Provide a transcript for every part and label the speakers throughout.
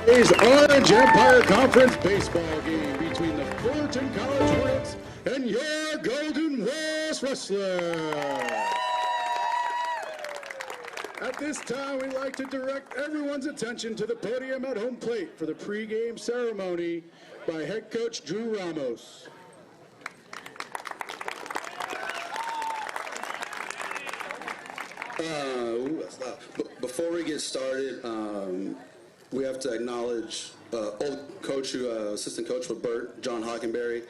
Speaker 1: Today's Orange Empire Conference baseball game between the Fullerton College Hornets and your Golden West Wrestlers. At this time, we'd like to direct everyone's attention to the podium at home plate for the pregame ceremony by head coach Drew Ramos.
Speaker 2: Before we get started, we have to acknowledge old coach, assistant coach with Bert, John Hockenberry.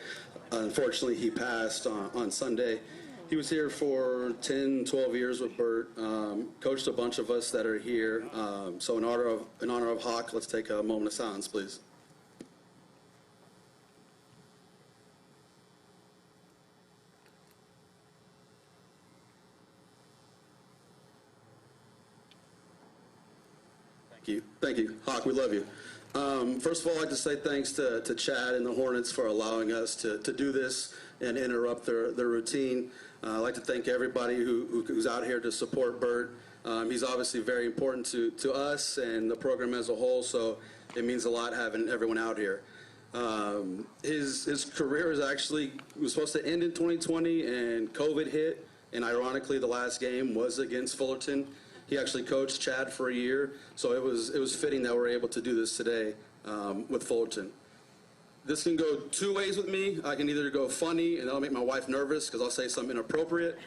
Speaker 2: Unfortunately, he passed on Sunday. He was here for 10, 12 years with Bert, coached a bunch of us that are here. So in honor of Hawk, let's take a moment of silence, please. Thank you. Hawk, we love you. First of all, I'd like to say thanks to Chad and the Hornets for allowing us to do this and interrupt their routine. I'd like to thank everybody who's out here to support Bert. He's obviously very important to us and the program as a whole, so it means a lot having everyone out here. His career was supposed to end in 2020, and COVID hit, and ironically, the last game was against Fullerton. He actually coached Chad for a year, so it was fitting that we're able to do this today with Fullerton. This can go two ways with me. I can either go funny, and that'll make my wife nervous because I'll say something inappropriate,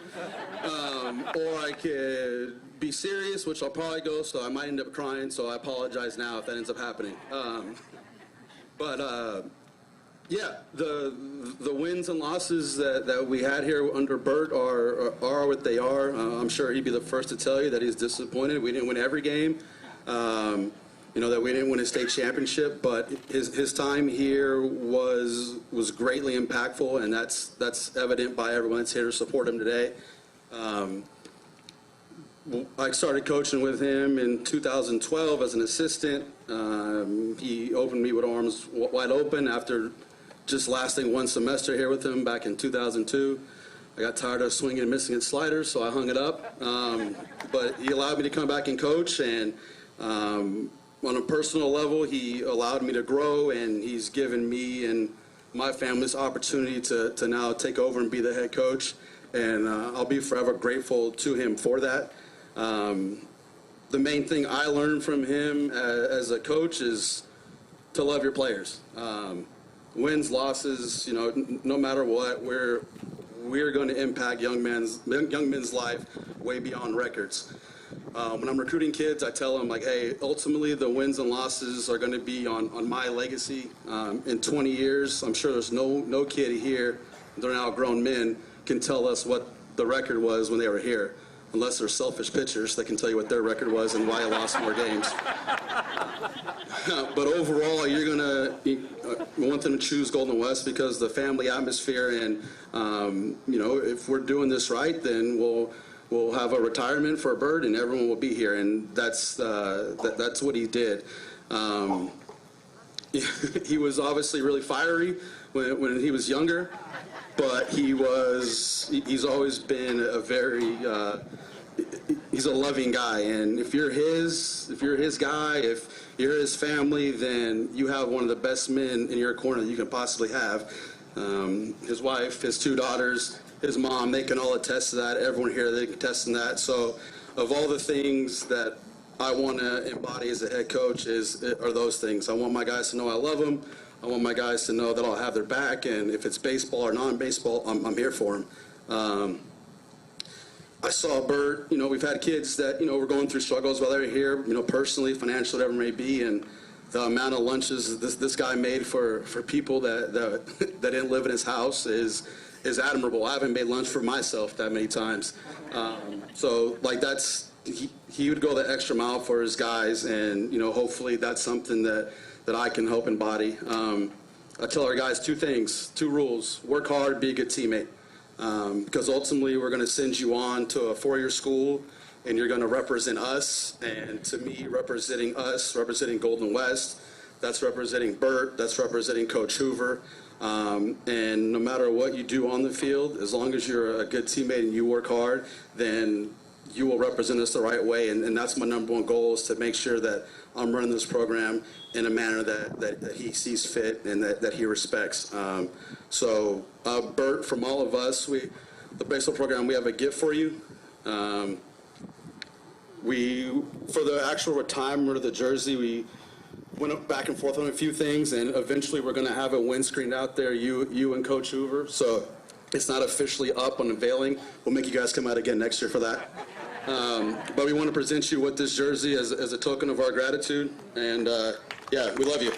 Speaker 2: or I could be serious, which I'll probably go, so I might end up crying, so I apologize now if that ends up happening. Yeah, the wins and losses that we had here under Bert are what they are. I'm sure he'd be the first to tell you that he's disappointed. We didn't win every game, that we didn't win a state championship, but his time here was greatly impactful, and that's evident by everyone that's here to support him today. I started coaching with him in 2012 as an assistant. He opened me with arms wide open after just lasting one semester here with him back in 2002. I got tired of swinging and missing at sliders, so I hung it up. But he allowed me to come back and coach, and on a personal level, he allowed me to grow, and he's given me and my family this opportunity to now take over and be the head coach, and I'll be forever grateful to him for that. The main thing I learned from him as a coach is to love your players. Wins, losses, no matter what, we're going to impact young men's life way beyond records. When I'm recruiting kids, I tell them, like, hey, ultimately the wins and losses are going to be on my legacy. In 20 years, I'm sure there's no kid here, they're now grown men, can tell us what the record was when they were here. Unless they're selfish pitchers that can tell you what their record was and why you lost more games. But overall, we want them to choose Golden West because the family atmosphere, and if we're doing this right, then we'll have a retirement for Bert, and everyone will be here, and that's what he did. He was obviously really fiery when he was younger, but he's always been he's a loving guy, and if you're his guy, if you're his family, then you have one of the best men in your corner that you can possibly have. His wife, his two daughters, his mom, they can all attest to that. Everyone here, they can attest to that. So of all the things that I want to embody as a head coach are those things. I want my guys to know I love them. I want my guys to know that I'll have their back, and if it's baseball or non-baseball, I'm here for them. I saw Bert, we've had kids that, were going through struggles while they were here, personally, financially, whatever it may be, and the amount of lunches this guy made for people that didn't live in his house is admirable. I haven't made lunch for myself that many times. So, he would go the extra mile for his guys, and, hopefully that's something that I can help embody. I tell our guys two rules: work hard, be a good teammate. Because ultimately we're going to send you on to a four-year school, and you're going to represent us. And to me, representing us, representing Golden West, that's representing Bert, that's representing Coach Hoover. And no matter what you do on the field, as long as you're a good teammate and you work hard, then you will represent us the right way, and that's my number one goal, is to make sure that I'm running this program in a manner that he sees fit and that he respects. So, Bert, from all of us, the baseball program, we have a gift for you. For the actual retirement of the jersey, we went back and forth on a few things, and eventually we're going to have it windscreened out there, you and Coach Hoover. So it's not officially up on unveiling. We'll make you guys come out again next year for that. But we want to present you with this jersey as a token of our gratitude. And yeah, we love you.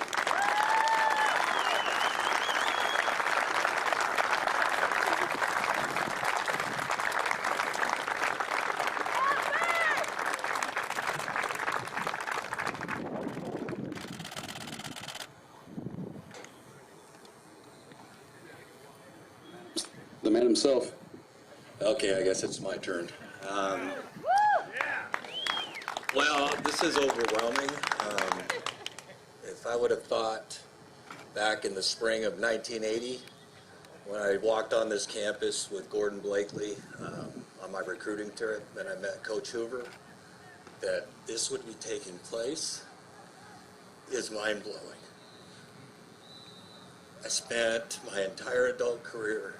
Speaker 2: The man himself.
Speaker 3: Okay, I guess it's my turn. Well, this is overwhelming. If I would have thought back in the spring of 1980, when I walked on this campus with Gordon Blakely on my recruiting trip, and I met Coach Hoover, that this would be taking place, is mind-blowing. I spent my entire adult career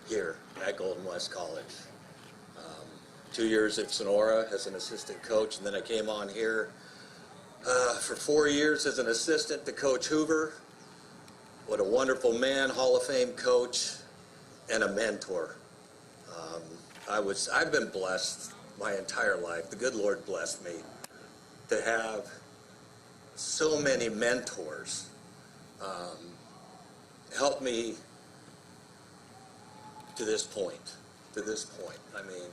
Speaker 3: here at Golden West College. 2 years at Sonora as an assistant coach, and then I came on here for 4 years as an assistant to Coach Hoover. What a wonderful man, Hall of Fame coach, and a mentor. I've been blessed my entire life. The good Lord blessed me to have so many mentors help me to this point. I mean,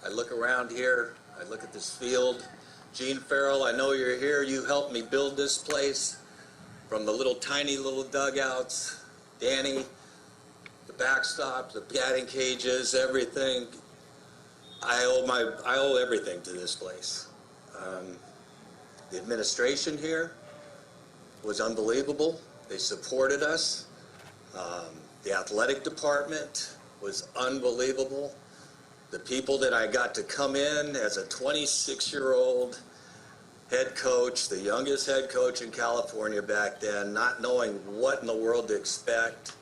Speaker 3: I look around here, I look at this field. Gene Farrell, I know you're here. You helped me build this place from the tiny little dugouts. Danny, the backstop, the batting cages, everything. I owe everything to this place. The administration here was unbelievable. They supported us. The athletic department was unbelievable. The people that I got to come in as a 26-year-old head coach, the youngest head coach in California back then, not knowing what in the world to expect,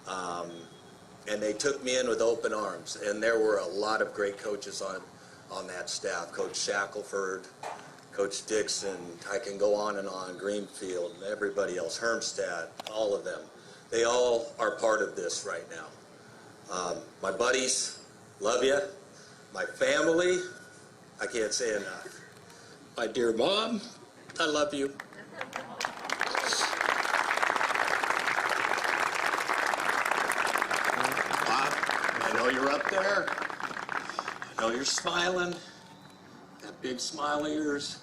Speaker 3: and they took me in with open arms. And there were a lot of great coaches on that staff. Coach Shackelford, Coach Dixon, I can go on and on, Greenfield, and everybody else, Hermstad, all of them. They all are part of this right now. My buddies, love you. My family, I can't say enough. My dear mom, I love you. Bob, I know you're up there. I know you're smiling. That big smile of yours.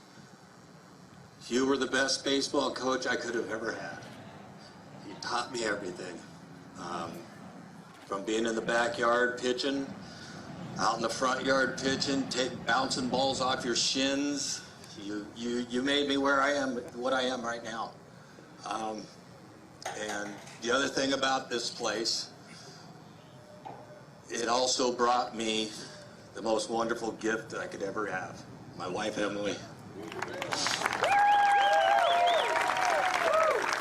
Speaker 3: You were the best baseball coach I could have ever had. You taught me everything. From being in the backyard pitching, out in the front yard pitching, bouncing balls off your shins. You made me what I am right now. And the other thing about this place, it also brought me the most wonderful gift that I could ever have. My wife, Emily.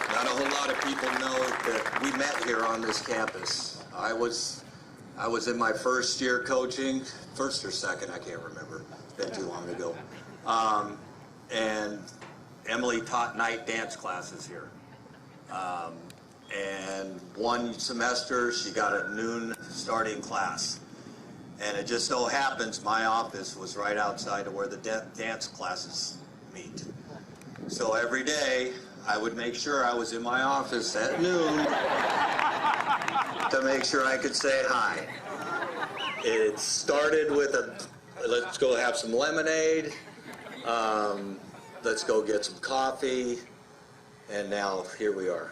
Speaker 3: Not a whole lot of people know that we met here on this campus. I was in my first year coaching, first or second, I can't remember. It's been too long ago. And Emily taught night dance classes here. And one semester, she got a noon starting class. And it just so happens my office was right outside of where the dance classes meet. So every day, I would make sure I was in my office at noon to make sure I could say hi. It started with let's go have some lemonade, let's go get some coffee, and now here we are.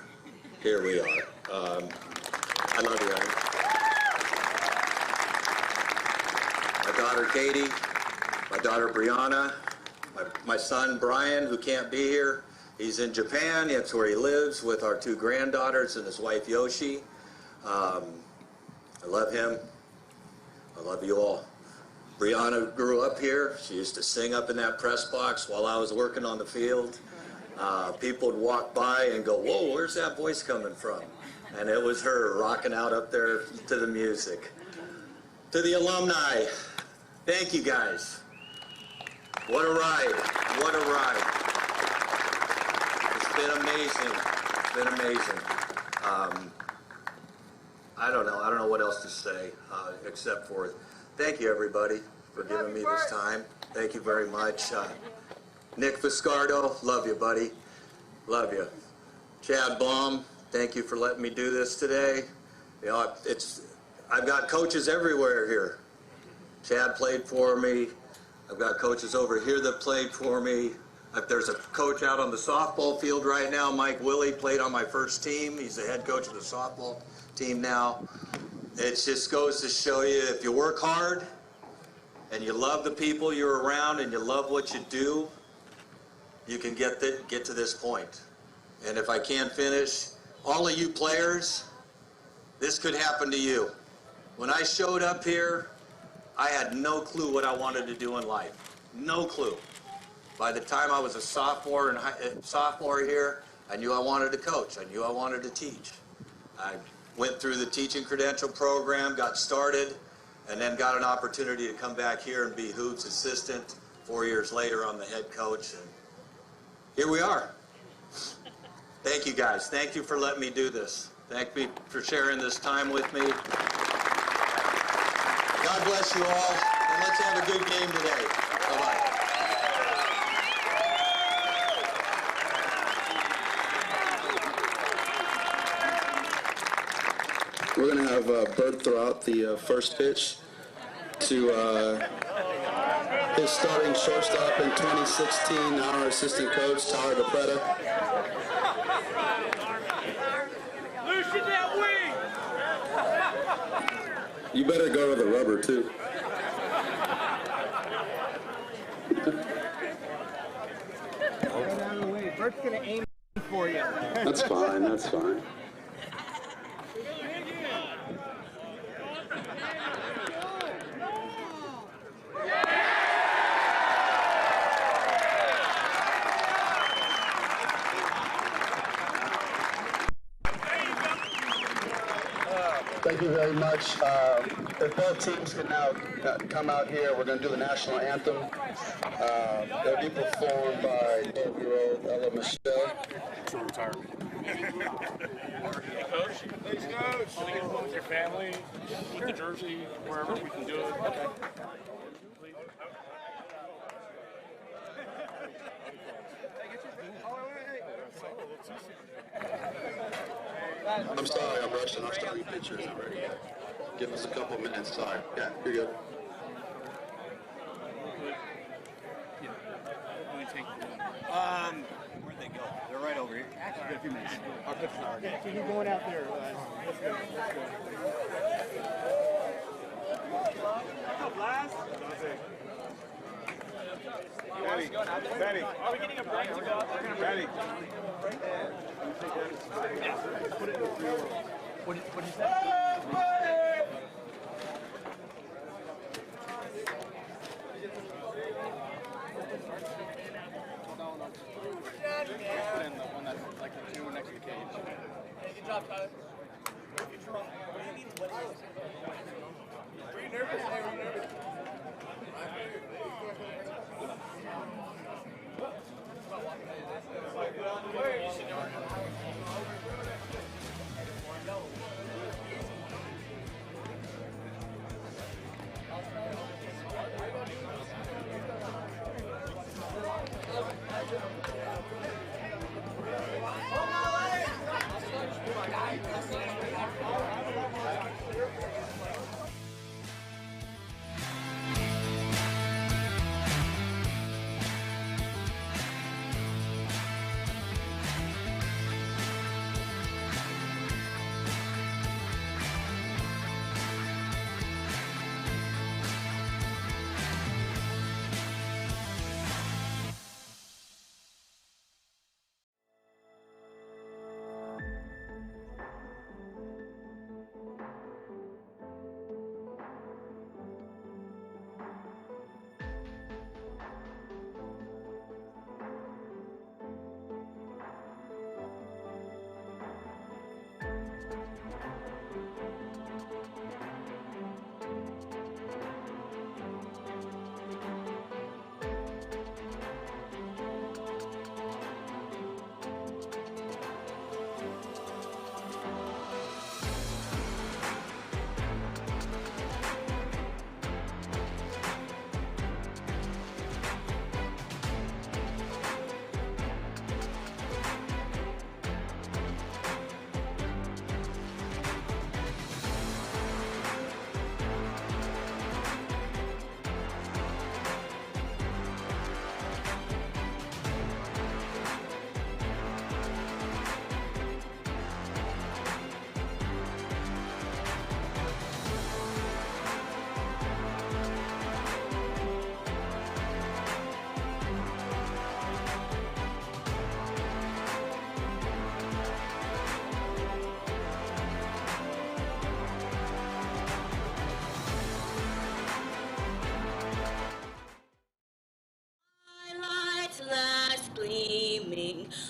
Speaker 3: I love you, Aaron. My daughter Katie, my daughter Brianna, my son Brian, who can't be here. He's in Japan. That's where he lives with our 2 granddaughters and his wife Yoshi. I love him. I love you all. Brianna grew up here. She used to sing up in that press box while I was working on the field. People would walk by and go, "Whoa, where's that voice coming from?" And it was her rocking out up there to the music. To the alumni, thank you guys. What a ride, what a ride. It's been amazing, it's been amazing. I don't know what else to say, except for thank you everybody for giving me this time. Thank you very much. Nick Viscardo, love you buddy, love you. Chad Baum, thank you for letting me do this today. You know, I've got coaches everywhere here. Chad played for me. I've got coaches over here that played for me. There's a coach out on the softball field right now. Mike Willie played on my first team. He's the head coach of the softball team now. It just goes to show you, if you work hard and you love the people you're around and you love what you do, you can get to this point. And if I can't finish, all of you players, this could happen to you. When I showed up here, I had no clue what I wanted to do in life. No clue. By the time I was a sophomore here, I knew I wanted to coach. I knew I wanted to teach. I went through the teaching credential program, got started, and then got an opportunity to come back here and be Hoops assistant. 4 years later, I'm the head coach, and here we are. Thank you guys. Thank you for letting me do this. Thank you for sharing this time with me. God bless you all, and let's have a good game today. Bye-bye.
Speaker 2: We're going to have Bert throw out the first pitch to his starting shortstop in 2016, our assistant coach, Tyler DePretta.
Speaker 4: Loosen that wing!
Speaker 2: You better go to the rubber, too.
Speaker 4: Get out of the way. Bert's going to aim for you.
Speaker 2: That's fine, that's fine. Thank you very much. If both teams can now come out here, we're going to do the national anthem. It'll be performed by 12-year-old Ella Michelle.
Speaker 5: Coach, please, Coach. With your family, with the jersey, wherever we can do it. Okay.
Speaker 2: I'm sorry, I'm rushing. I'm starting pictures already. Give us a couple of minutes. Sorry. Yeah, you're good.
Speaker 6: Where'd they go? They're right over here. Actually, got a few minutes.
Speaker 4: So you're going out there. Let's go. Let's go. What's up, Laz?
Speaker 5: Benny. Are we getting a break to go out there? Benny.
Speaker 4: Put it in the real world. What did you say?
Speaker 5: Put in the one that's like the two next to the cage.
Speaker 4: Good job, Tyler. What do you need? Were you nervous? Hey, were you nervous?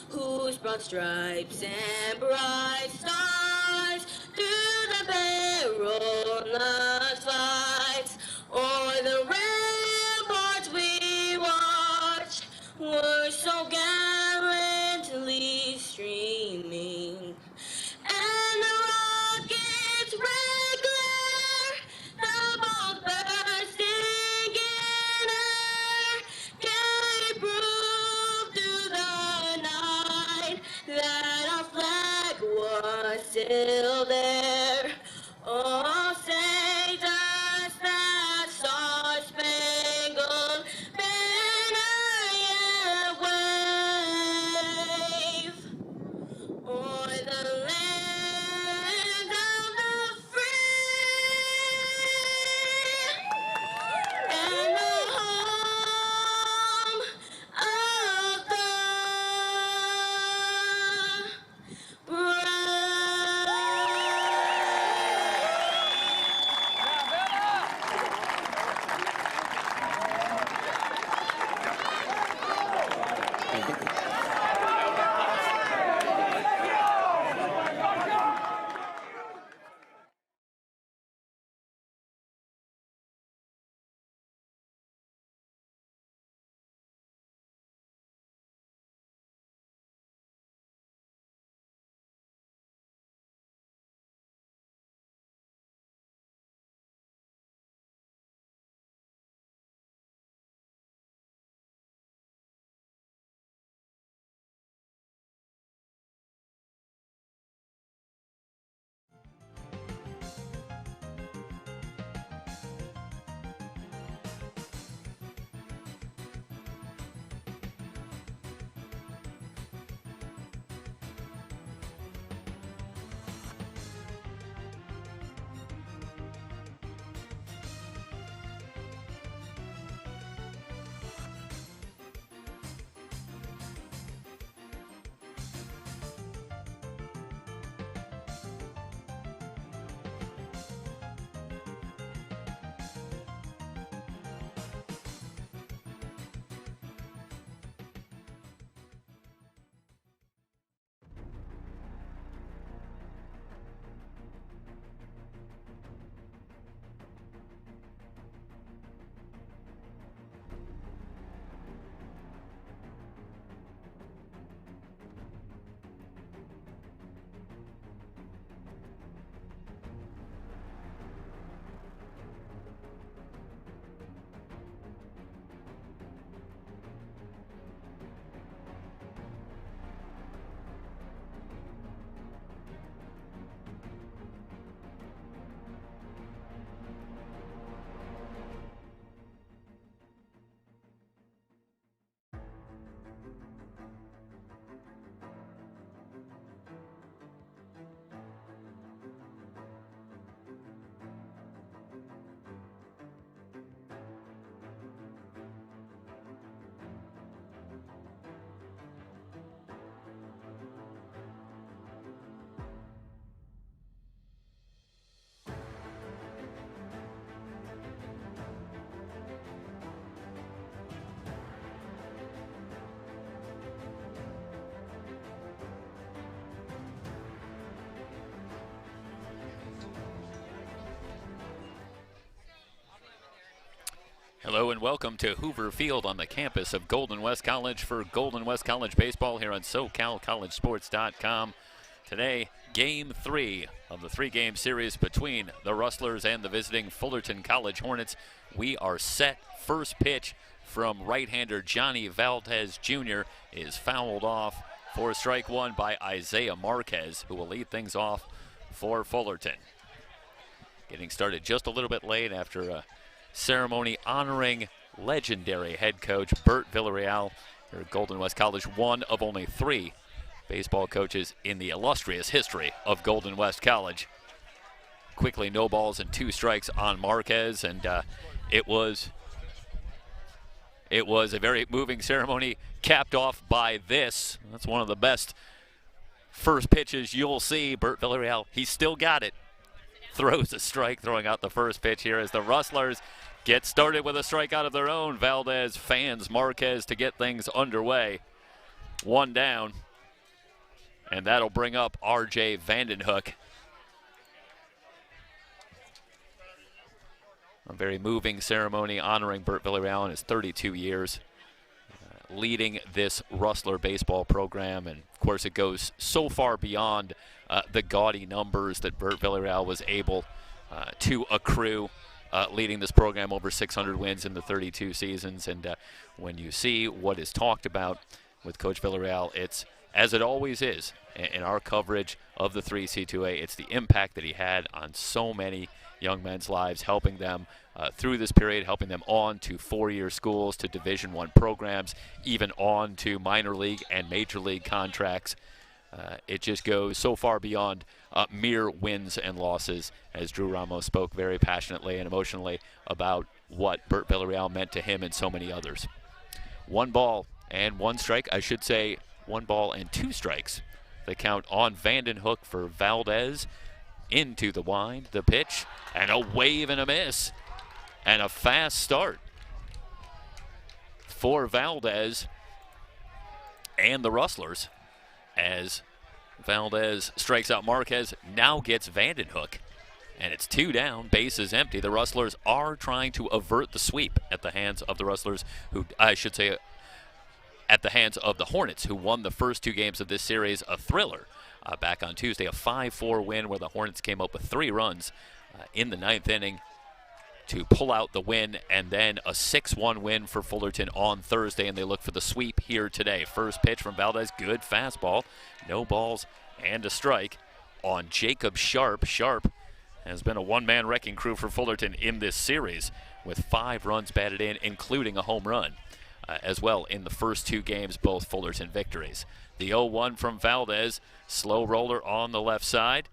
Speaker 7: whose broad stripes and bright stars through the perilous fights o'er the ramparts we watched were so gallantly streaming. And the rocket's red glare, the balls bursting in air, gave proof through the night that our flag was still there. Oh, say does that star-spangled banner yet wave o'er the land of the free and the home of the
Speaker 8: Hello and welcome to Hoover Field on the campus of Golden West College for Golden West College baseball here on SoCalCollegeSports.com. Today, Game 3 of the three-game series between the Rustlers and the visiting Fullerton College Hornets. We are set. First pitch from right-hander Johnny Valdez Jr. is fouled off for strike one by Isaiah Marquez, who will lead things off for Fullerton. Getting started just a little bit late after a ceremony honoring legendary head coach Bert Villarreal here at Golden West College, one of only 3 baseball coaches in the illustrious history of Golden West College. Quickly, no balls and 2 strikes on Marquez, and it was a very moving ceremony, capped off by this. That's one of the best first pitches you'll see. Bert Villarreal, he's still got it. Throws a strike, throwing out the first pitch here as the Rustlers get started with a strikeout of their own. Valdez fans Marquez to get things underway. one down. And that'll bring up R.J. Vandenhoek. A very moving ceremony honoring Bert Villarreal in his 32 years leading this Rustler baseball program. And, of course, it goes so far beyond the gaudy numbers that Bert Villarreal was able to accrue leading this program, over 600 wins in the 32 seasons. And when you see what is talked about with Coach Villarreal, it's, as it always is in our coverage of the 3C2A, it's the impact that he had on so many young men's lives, helping them through this period, helping them on to four-year schools, to Division I programs, even on to minor league and major league contracts. It just goes so far beyond mere wins and losses, as Drew Ramos spoke very passionately and emotionally about what Bert Villarreal meant to him and so many others. 1 ball and 1 strike, I should say 1 ball and 2 strikes. The count on Vandenhoek for Valdez. Into the wind, the pitch, and a wave and a miss. And a fast start for Valdez and the Rustlers, as Valdez strikes out Marquez, now gets Vandenhoek. And it's 2 down, base is empty. The Rustlers are trying to avert the sweep at the hands of the Rustlers, who, I should say, at the hands of the Hornets, who won the first 2 games of this series, a thriller. Back on Tuesday, a 5-4 win where the Hornets came up with 3 runs in the 9th inning to pull out the win, and then a 6-1 win for Fullerton on Thursday, and they look for the sweep here today. First pitch from Valdez, good fastball, no balls and a strike on Jacob Sharp. Sharp has been a one-man wrecking crew for Fullerton in this series with 5 runs batted in, including a home run as well in the first 2 games, both Fullerton victories. The 0-1 from Valdez, slow roller on the left side,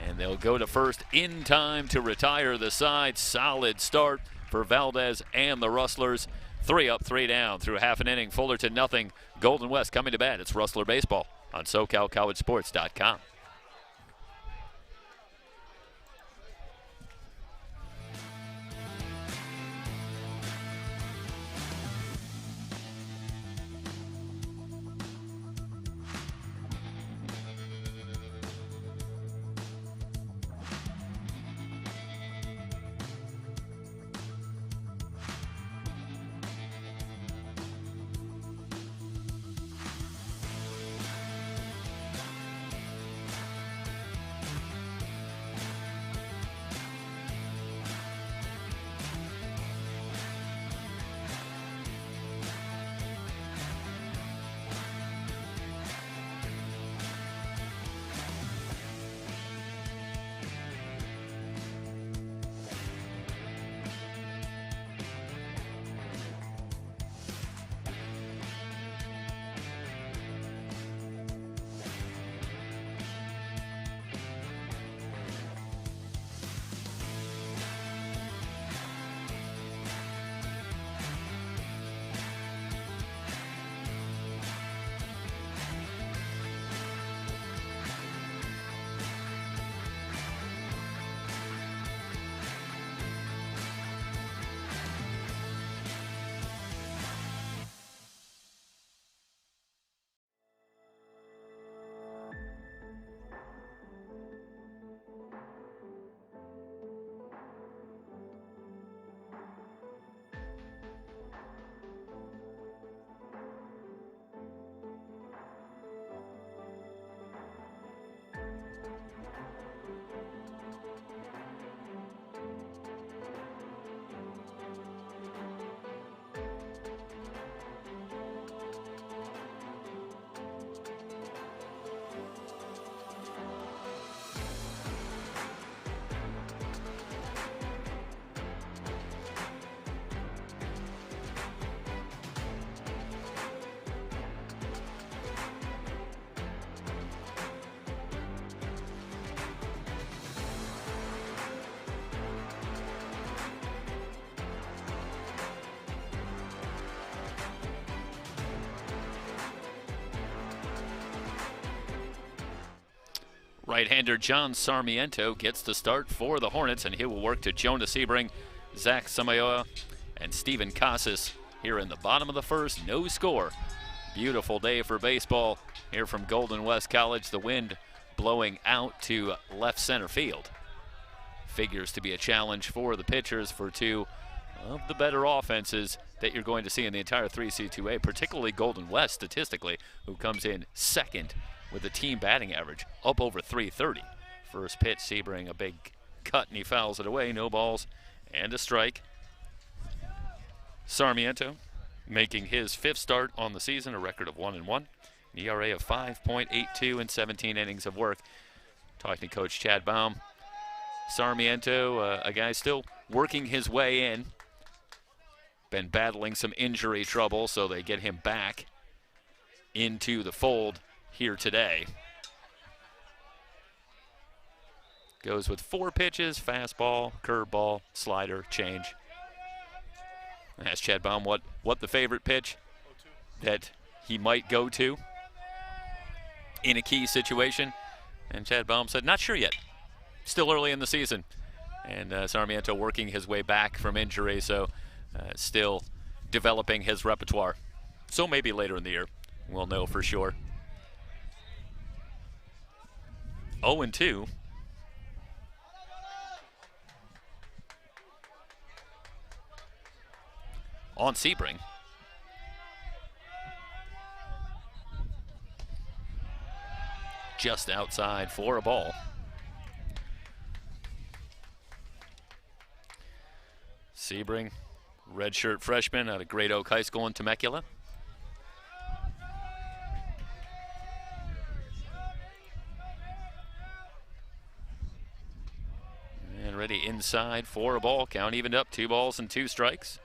Speaker 8: and they'll go to first in time to retire the side. Solid start for Valdez and the Rustlers. 3 up, 3 down through half an inning. Fullerton nothing. Golden West coming to bat. It's Rustler Baseball on SoCalCollegeSports.com. Right-hander John Sarmiento gets the start for the Hornets, and he will work to Jonah Sebring, Zach Samayoa, and Steven Casas here in the bottom of the first. No score Beautiful day for baseball here from Golden West College. The wind blowing out to left center field. Figures to be a challenge for the pitchers for two of the better offenses that you're going to see in the entire 3C2A, particularly Golden West statistically, who comes in second with a team batting average up over 330. First pitch, Sebring, a big cut, and he fouls it away. No balls and a strike. Sarmiento making his 5th start on the season, a record of 1-1, an ERA of 5.82 and 17 innings of work. Talking to Coach Chad Baum. Sarmiento, a guy still working his way in. Been battling some injury trouble, so they get him back into the fold here today. Goes with 4 pitches, fastball, curveball, slider, change. I asked Chad Baum what the favorite pitch that he might go to in a key situation. And Chad Baum said, not sure yet. Still early in the season. And Sarmiento working his way back from injury, so still developing his repertoire. So maybe later in the year, we'll know for sure. 0-2. On Sebring. Just outside for a ball. Sebring, redshirt freshman out of Great Oak High School in Temecula. And ready inside for a ball. Count evened up, 2 balls and 2 strikes.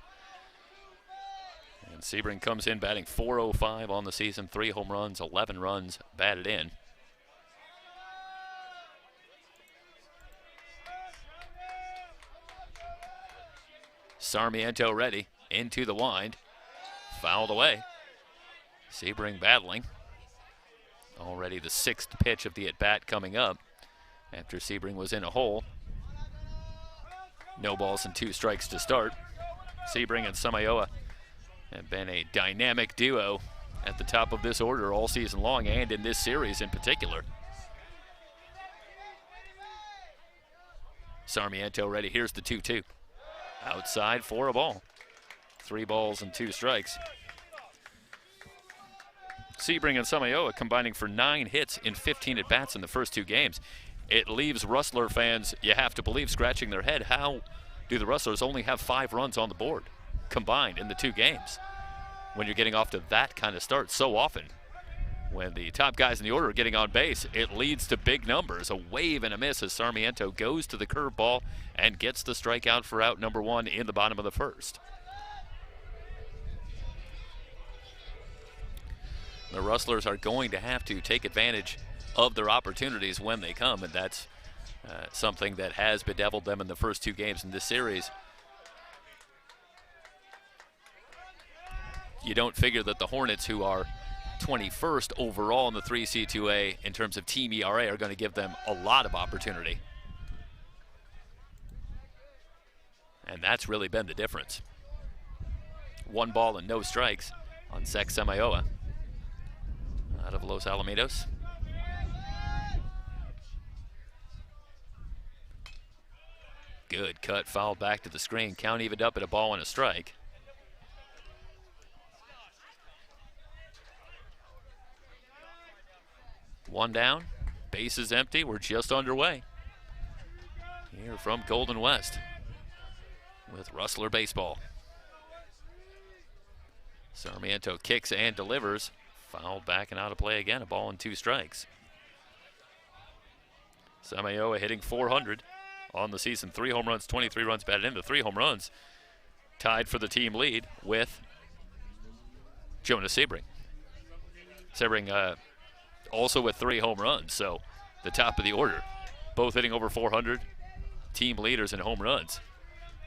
Speaker 8: And Sebring comes in batting .405 on the season, 3 home runs, 11 runs batted in. Sarmiento ready, into the wind, fouled away. Sebring battling. Already the 6th pitch of the at-bat coming up after Sebring was in a hole. No balls and 2 strikes to start. Sebring and Samayoa have been a dynamic duo at the top of this order all season long and in this series in particular. Sarmiento ready, here's the 2-2. Outside for a ball. 3 balls and 2 strikes. Sebring and Samayoa combining for 9 hits in 15 at-bats in the first 2 games. It leaves Rustler fans, you have to believe, scratching their head. How do the Rustlers only have 5 runs on the board combined in the 2 games when you're getting off to that kind of start so often? When the top guys in the order are getting on base, it leads to big numbers. A wave and a miss as Sarmiento goes to the curveball and gets the strikeout for out number 1 in the bottom of the 1st. The Rustlers are going to have to take advantage of their opportunities when they come, and that's something that has bedeviled them in the first 2 games in this series. You don't figure that the Hornets, who are 21st overall in the 3C2A in terms of team ERA, are going to give them a lot of opportunity. And that's really been the difference. 1 ball and no strikes on Sek Samayoa out of Los Alamitos. Good cut, fouled back to the screen. Count evened up at a ball and a strike. One down, base is empty, we're just underway here from Golden West with Rustler baseball. Sarmiento kicks and delivers, fouled back and out of play again, a ball and 2 strikes. Samayoa hitting .400 on the season, 3 home runs, 23 runs batted in. The 3 home runs tied for the team lead with Jonas Sebring. Sebring also with 3 home runs, so the top of the order, both hitting over .400, team leaders in home runs.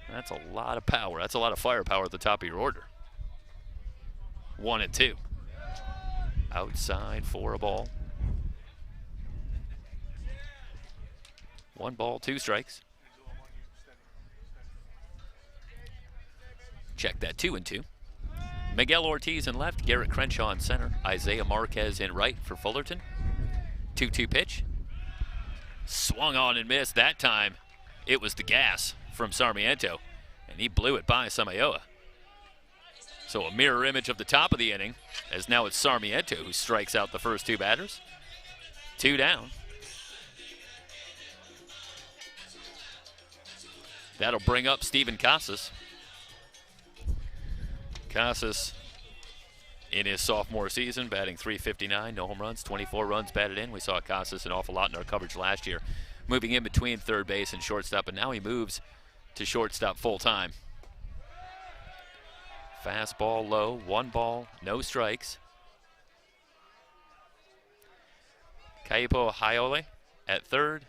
Speaker 8: That's a lot of power. That's a lot of firepower at the top of your order. 1-2. Outside for a ball. 1 ball, 2 strikes. Check that, 2-2. Miguel Ortiz in left, Garrett Crenshaw in center, Isaiah Marquez in right for Fullerton. 2-2 pitch. Swung on and missed. That time it was the gas from Sarmiento, and he blew it by Samayoa. So a mirror image of the top of the inning, as now it's Sarmiento who strikes out the first two batters. 2 down. That'll bring up Steven Casas. Casas in his sophomore season, batting .359, no home runs, 24 runs batted in. We saw Casas an awful lot in our coverage last year, moving in between third base and shortstop, and now he moves to shortstop full time. Fastball low, 1 ball, no strikes. Kaipo Haiole at third.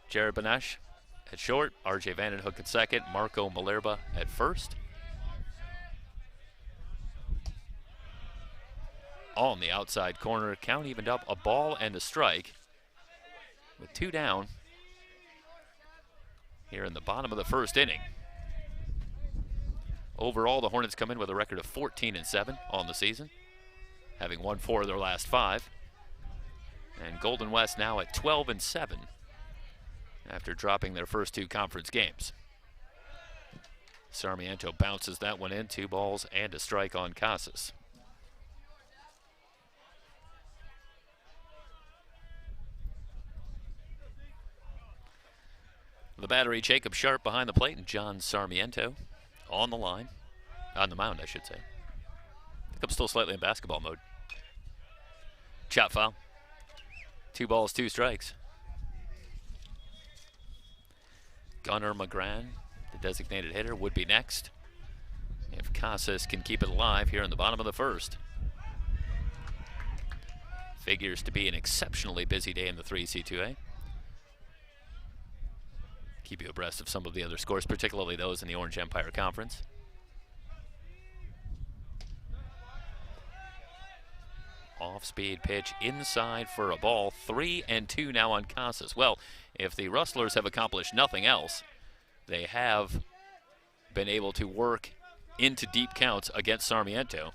Speaker 8: Jared Benesh at short. RJ Vandenhoek at second. Marco Malerba at first. On the outside corner, count evened up, a ball and a strike. With 2 down here in the bottom of the first inning. Overall, the Hornets come in with a record of 14-7 on the season, having won 4 of their last 5. And Golden West now at 12-7 after dropping their first 2 conference games. Sarmiento bounces that one in, 2 balls and a strike on Casas. The battery, Jacob Sharp behind the plate and John Sarmiento on the line. On the mound, I should say. I think I'm still slightly in basketball mode. Chop foul. 2 balls, 2 strikes. Gunnar McGran, the designated hitter, would be next if Casas can keep it alive here in the bottom of the first. Figures to be an exceptionally busy day in the 3C2A. Keep you abreast of some of the other scores, particularly those in the Orange Empire Conference. Off-speed pitch inside for a ball. 3-2 now on Casas. Well, if the Rustlers have accomplished nothing else, they have been able to work into deep counts against Sarmiento.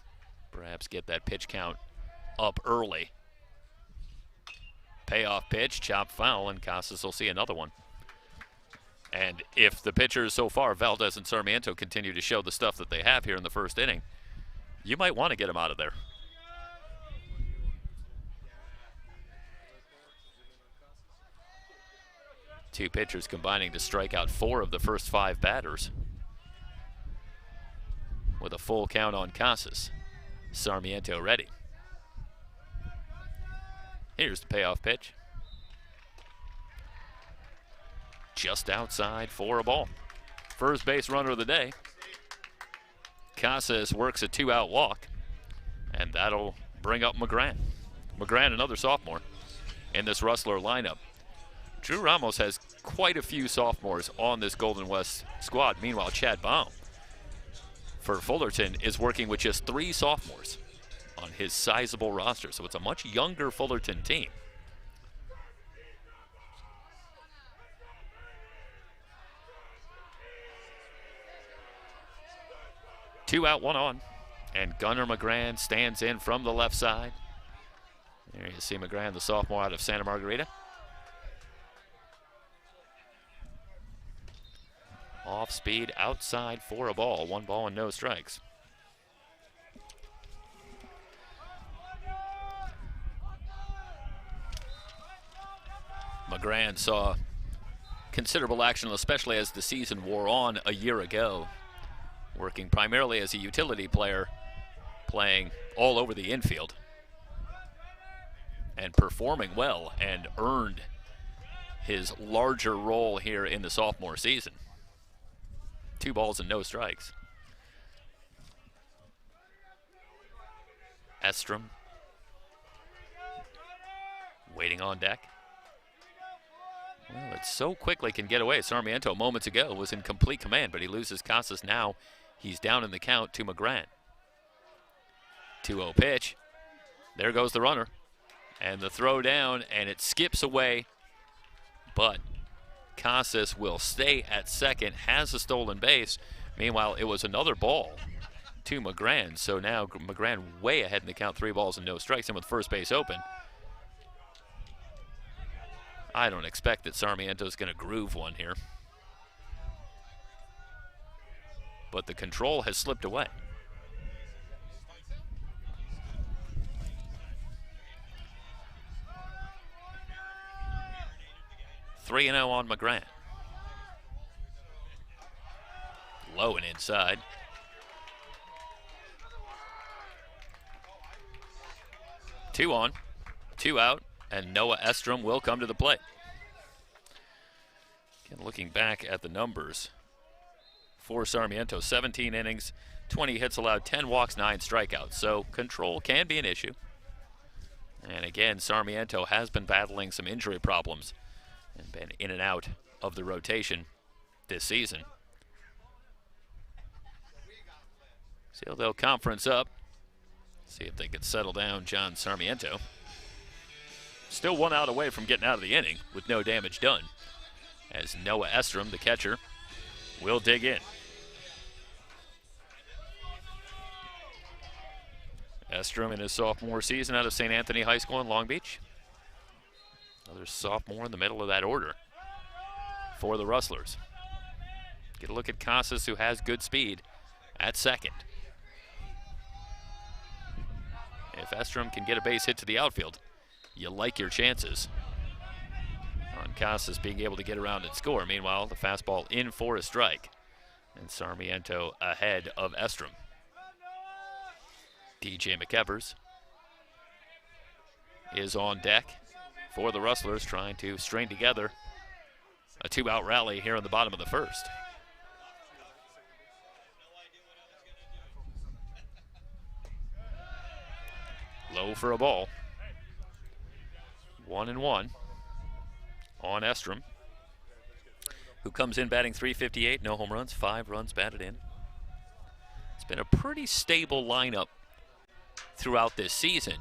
Speaker 8: Perhaps get that pitch count up early. Payoff pitch, chop foul, and Casas will see another one. And if the pitchers so far, Valdez and Sarmiento, continue to show the stuff that they have here in the first inning, you might want to get them out of there. Two pitchers combining to strike out 4 of the first 5 batters. With a full count on Casas. Sarmiento ready. Here's the payoff pitch. Just outside for a ball. First base runner of the day. Casas works a 2-out walk, and that'll bring up McGran. McGran, another sophomore in this Rustler lineup. Drew Ramos has quite a few sophomores on this Golden West squad. Meanwhile, Chad Baum for Fullerton is working with just 3 sophomores on his sizable roster, so it's a much younger Fullerton team. Two out, 1 on, and Gunnar McGran stands in from the left side. There you see McGran, the sophomore out of Santa Margarita. Off speed, outside for a ball. 1 ball and no strikes. McGran saw considerable action, especially as the season wore on a year ago. Working primarily as a utility player, playing all over the infield. And performing well, and earned his larger role here in the sophomore season. 2 balls and no strikes. Estrom waiting on deck. Well, it so quickly can get away. Sarmiento moments ago was in complete command, but he loses Casas. Now he's down in the count to McGran. 2-0 pitch. There goes the runner. And the throw down, and it skips away. But Casas will stay at second, has a stolen base. Meanwhile, it was another ball to McGran. So now McGran way ahead in the count, 3 balls and no strikes, and with first base open. I don't expect that Sarmiento's going to groove one here. But the control has slipped away. Three and 0 on McGran. Low and inside. 2 on, 2 out, and Noah Estrom will come to the plate. Again, looking back at the numbers for Sarmiento, 17 innings, 20 hits allowed, 10 walks, 9 strikeouts. So control can be an issue. And again, Sarmiento has been battling some injury problems and been in and out of the rotation this season. So they'll conference up, see if they can settle down John Sarmiento. Still 1 out away from getting out of the inning with no damage done, as Noah Estrom, the catcher, will dig in. Estrom in his sophomore season out of St. Anthony High School in Long Beach. Another sophomore in the middle of that order for the Rustlers. Get a look at Casas, who has good speed at second. If Estrom can get a base hit to the outfield, you like your chances on Casas being able to get around and score. Meanwhile, the fastball in for a strike, and Sarmiento ahead of Estrom. DJ McEvers is on deck for the Rustlers, trying to string together a 2-out rally here in the bottom of the first. Low for a ball. 1-1 on Estrom, who comes in batting .358, no home runs, 5 runs batted in. It's been a pretty stable lineup throughout this season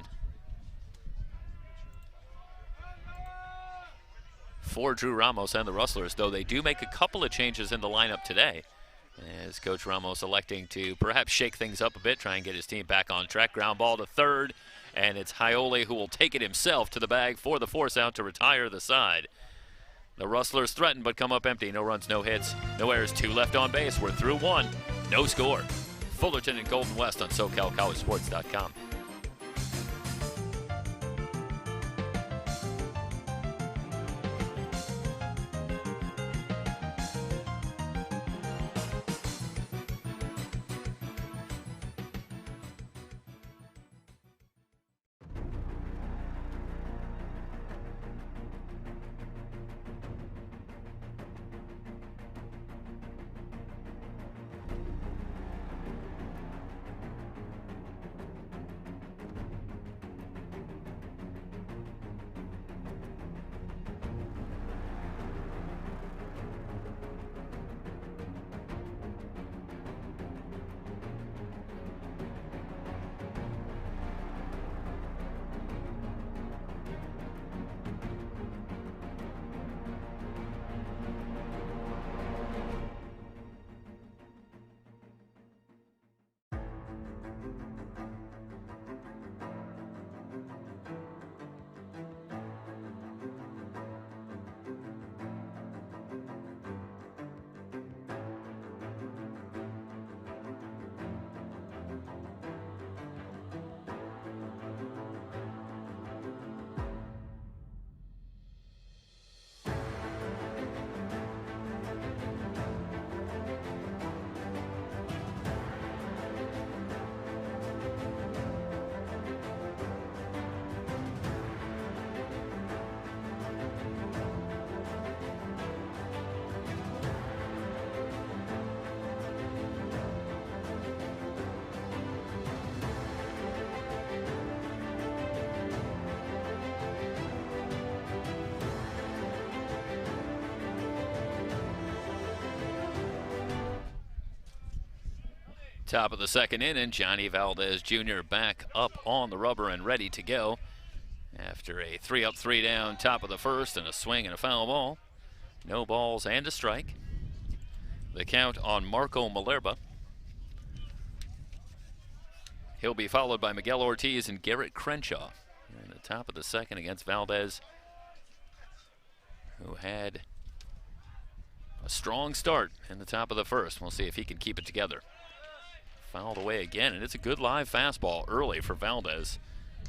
Speaker 8: for Drew Ramos and the Rustlers, though they do make a couple of changes in the lineup today, as Coach Ramos electing to perhaps shake things up a bit, try and get his team back on track. Ground ball to third, and it's Haiole who will take it himself to the bag for the force out to retire the side. The Rustlers threaten but come up empty. No runs, no hits, no errors, 2 left on base. We're through 1, no score. Fullerton and Golden West on SoCalCollegeSports.com. Top of the second inning, Johnny Valdez Jr. back up on the rubber and ready to go after a 3-up, 3-down top of the first and a swing and a foul ball. No balls and a strike. The count on Marco Malerba. He'll be followed by Miguel Ortiz and Garrett Crenshaw in the top of the second against Valdez, who had a strong start in the top of the first. We'll see if he can keep it together. Fouled away again, and it's a good live fastball early for Valdez.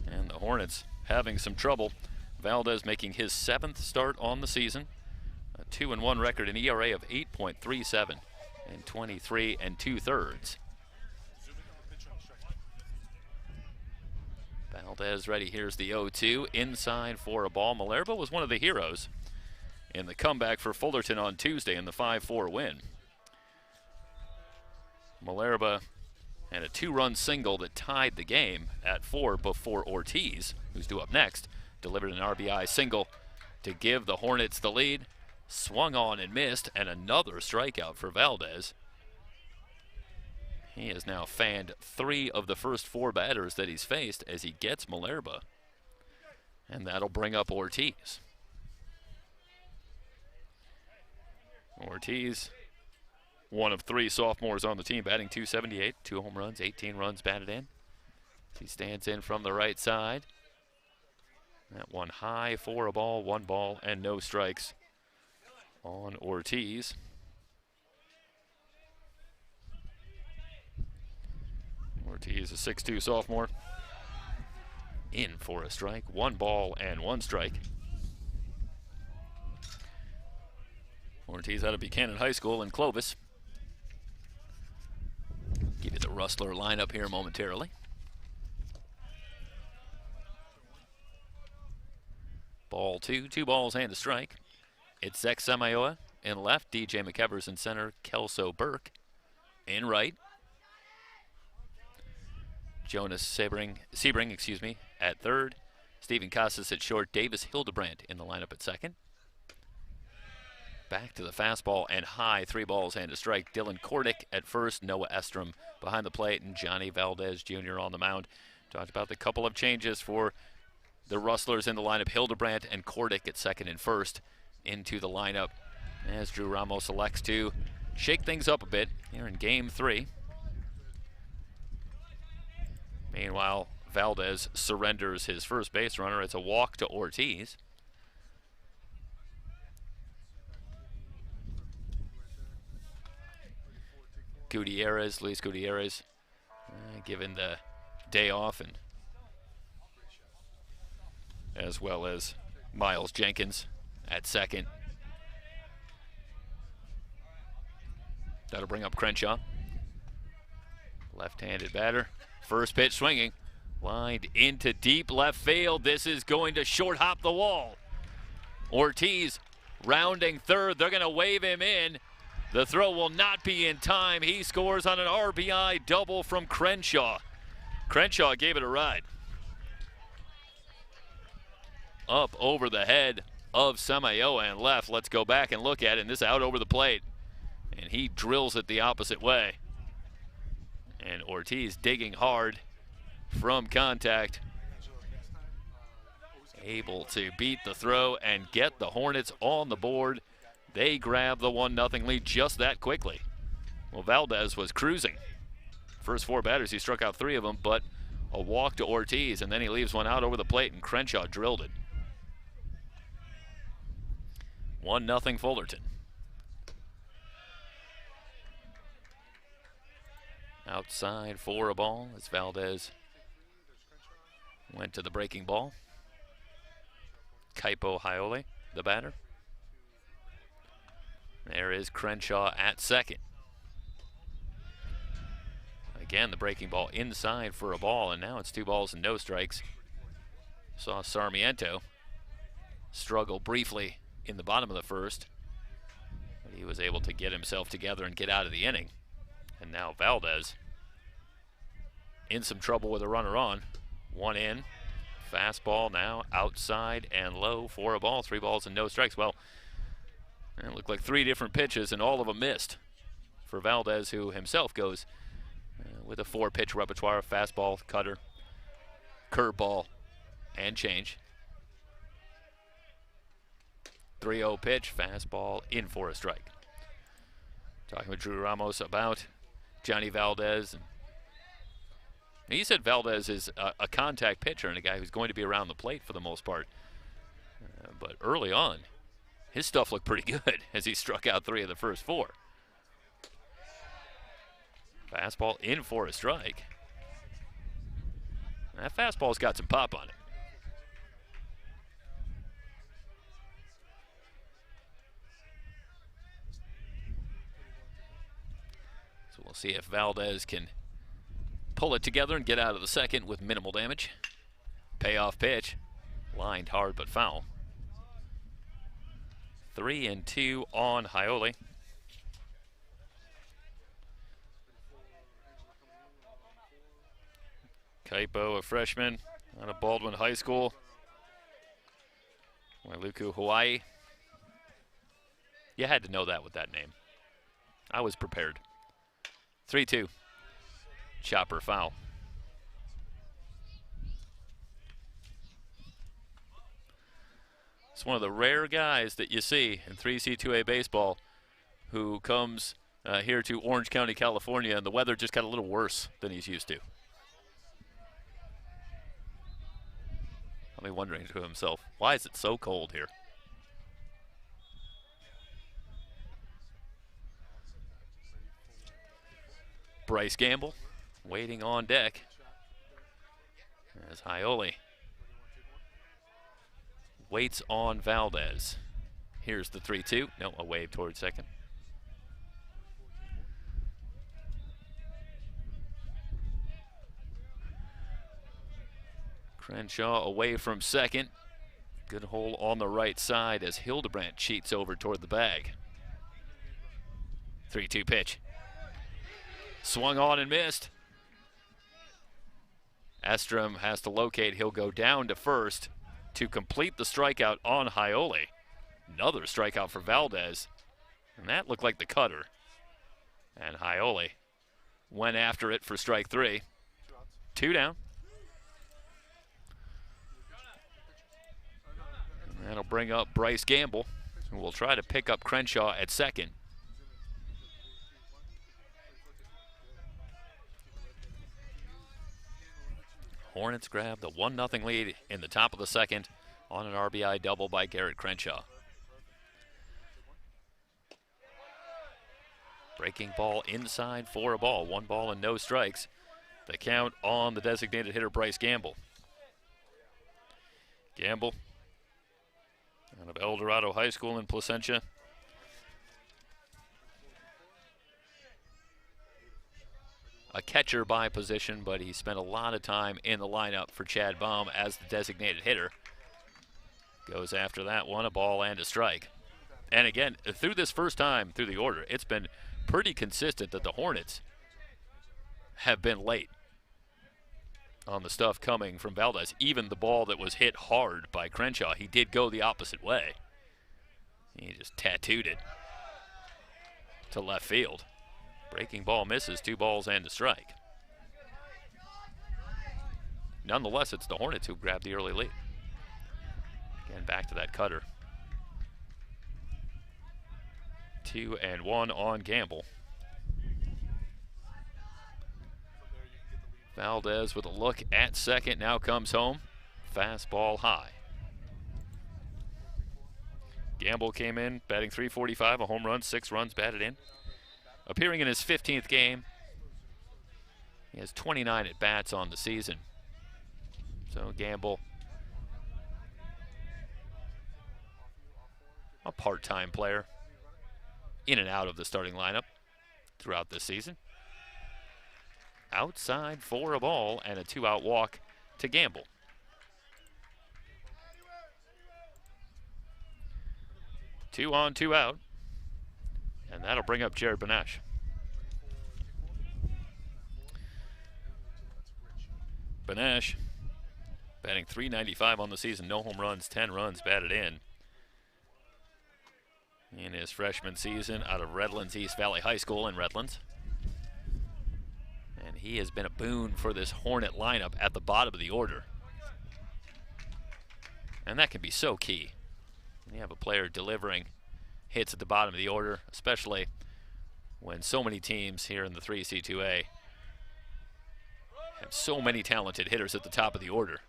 Speaker 8: And the Hornets having some trouble. Valdez making his 7th start on the season. A 2-1 record, an ERA of 8.37 and 23 2/3. Valdez ready. Here's the 0-2. Inside for a ball. Malerba was one of the heroes in the comeback for Fullerton on Tuesday in the 5-4 win. Malerba had a 2-run single that tied the game at 4 before Ortiz, who's due up next, delivered an RBI single to give the Hornets the lead. Swung on and missed, and another strikeout for Valdez. He has now fanned 3 of the first 4 batters that he's faced as he gets Malerba. And that'll bring up Ortiz. Ortiz, one of 3 sophomores on the team, batting .278, 2 home runs, 18 runs batted in. He stands in from the right side. That one high for a ball, 1 ball and no strikes on Ortiz. Ortiz, a 6'2 sophomore, in for a strike, 1 ball and 1 strike. Ortiz out of Buchanan High School in Clovis. Give you the Rustler lineup here momentarily. Ball 2, 2 balls and a strike. It's Zach Samayoa in left, DJ McEvers in center, Kelso Burke in right. Jonas Sebring, at third. Stephen Casas at short. Davis Hildebrandt in the lineup at second. Back to the fastball and high, 3 balls and a strike. Dylan Kordick at first, Noah Estrom behind the plate, and Johnny Valdez Jr. on the mound. Talked about the couple of changes for the Rustlers in the lineup. Hildebrandt and Kordick at second and first into the lineup as Drew Ramos elects to shake things up a bit here in Game 3. Meanwhile, Valdez surrenders his first base runner. It's a walk to Ortiz. Luis Gutierrez, given the day off, and as well as Miles Jenkins at second. That'll bring up Crenshaw. Left-handed batter. First pitch swinging. Lined into deep left field. This is going to short hop the wall. Ortiz rounding third. They're going to wave him in. The throw will not be in time. He scores on an RBI double from Crenshaw. Crenshaw gave it a ride. Up over the head of Samayoa and left. Let's go back and look at it. And this out over the plate. And he drills it the opposite way. And Ortiz digging hard from contact. Able to beat the throw and get the Hornets on the board. They grab the 1-0 lead just that quickly. Well, Valdez was cruising. First 4 batters, he struck out 3 of them, but a walk to Ortiz, and then he leaves one out over the plate, and Crenshaw drilled it. 1-0 Fullerton. Outside for a ball as Valdez went to the breaking ball. Kaipo Haiole, the batter. There is Crenshaw at second. Again, the breaking ball inside for a ball, and now it's 2 balls and no strikes. Saw Sarmiento struggle briefly in the bottom of the first, but he was able to get himself together and get out of the inning. And now Valdez in some trouble with a runner on. 1 in. Fastball now outside and low for a ball. 3 balls and no strikes. Well, it looked like 3 different pitches, and all of them missed for Valdez, who himself goes with a 4-pitch repertoire: fastball, cutter, curveball, and change. 3-0 pitch, fastball in for a strike. Talking with Drew Ramos about Johnny Valdez and He said Valdez is a contact pitcher and a guy who's going to be around the plate for the most part. But early on, his stuff looked pretty good as he struck out 3 of the first 4. Fastball in for a strike. That fastball's got some pop on it. So we'll see if Valdez can pull it together and get out of the second with minimal damage. Payoff pitch. Lined hard but foul. 3-2 on Haiole. Kaipo, a freshman out of Baldwin High School. Wailuku, Hawaii. You had to know that with that name. I was prepared. 3-2. Chopper foul. It's one of the rare guys that you see in 3C2A baseball who comes here to Orange County, California, and the weather just got a little worse than he's used to. I'll be wondering to himself, why is it so cold here? Bryce Gamble waiting on deck as Haiole waits on Valdez. Here's the 3-2. No, a wave towards second. Crenshaw away from second. Good hole on the right side as Hildebrandt cheats over toward the bag. 3-2 pitch. Swung on and missed. Estrom has to locate. He'll go down to first to complete the strikeout on Haiole. Another strikeout for Valdez. And that looked like the cutter. And Haiole went after it for strike 3. 2 down. And that'll bring up Bryce Gamble, who will try to pick up Crenshaw at second. Hornets grab the 1-0 lead in the top of the second on an RBI double by Garrett Crenshaw. Breaking ball inside for a ball. 1 ball and no strikes. The count on the designated hitter Bryce Gamble. Gamble out of El Dorado High School in Placentia. A catcher by position, but he spent a lot of time in the lineup for Chad Baum as the designated hitter. Goes after that one, a ball and a strike. And again, through this first time through the order, it's been pretty consistent that the Hornets have been late on the stuff coming from Valdez. Even the ball that was hit hard by Crenshaw, he did go the opposite way. He just tattooed it to left field. Breaking ball misses, 2 balls and a strike. Nonetheless, it's the Hornets who grabbed the early lead. Again, back to that cutter. 2-1 on Gamble. Valdez with a look at second, now comes home. Fastball high. Gamble came in batting .345, a home run, 6 runs batted in. Appearing in his 15th game. He has 29 at-bats on the season. So Gamble, a part-time player, in and out of the starting lineup throughout this season. Outside for a ball and a 2-out walk to Gamble. Two on, 2 out. And that'll bring up Jared Benesh. Benesh batting .395 on the season, no home runs, 10 runs batted in his freshman season out of Redlands East Valley High School in Redlands. And he has been a boon for this Hornet lineup at the bottom of the order. And that can be so key when you have a player delivering hits at the bottom of the order, especially when so many teams here in the 3C2A Have so many talented hitters at the top of the order.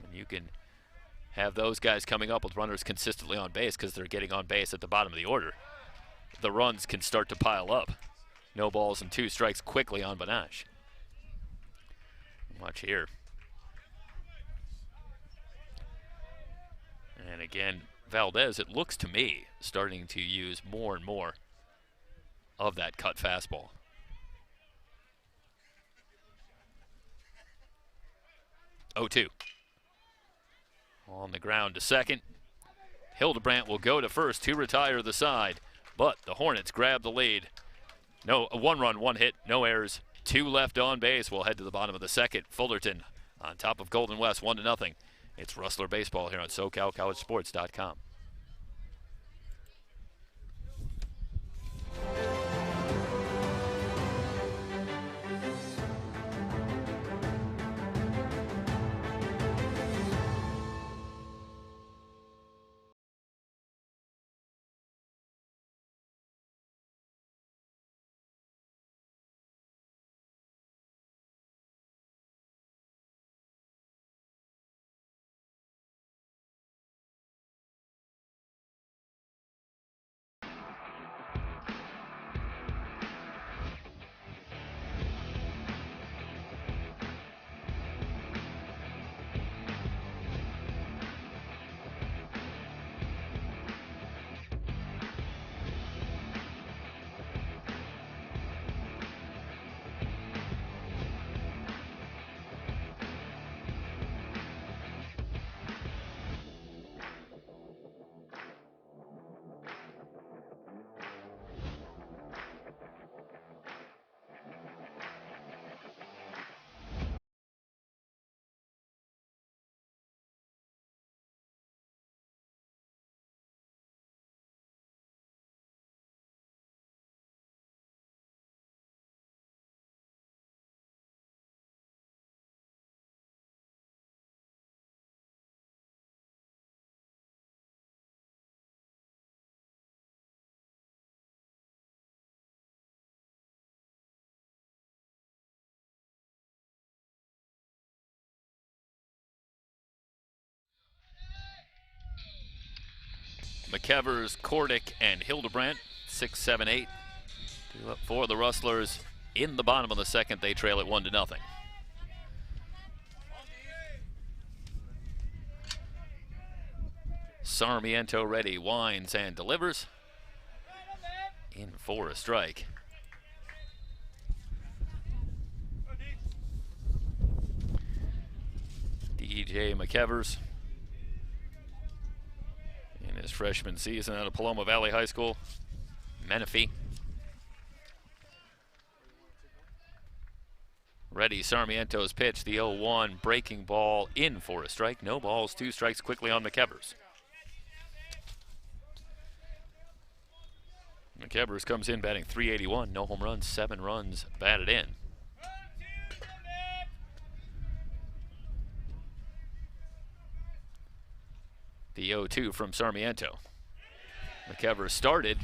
Speaker 8: And you can have those guys coming up with runners consistently on base because they're getting on base at the bottom of the order. The runs can start to pile up. No balls and 2 strikes quickly on Banache. Watch here. And again, Valdez, it looks to me, starting to use more and more of that cut fastball. Oh, 2. On the ground to second. Hildebrandt will go to first to retire the side, but the Hornets grab the lead. No, a 1 run, 1 hit, no errors, 2 left on base. We'll head to the bottom of the second. Fullerton on top of Golden West, 1-0. It's Rustler Baseball here on SoCalCollegeSports.com. McEvers, Kordick, and Hildebrandt, 6, 7, 8. 2 up for the Rustlers. In the bottom of the second, they trail it 1-0. Sarmiento ready, winds and delivers. In for a strike. DJ McEvers, in his freshman season out of Paloma Valley High School, Menifee. Ready, Sarmiento's pitch, the 0-1, breaking ball in for a strike. No balls, 2 strikes quickly on McEvers. McEvers comes in batting .381, no home runs, 7 runs batted in. The 0-2 from Sarmiento. McEvers started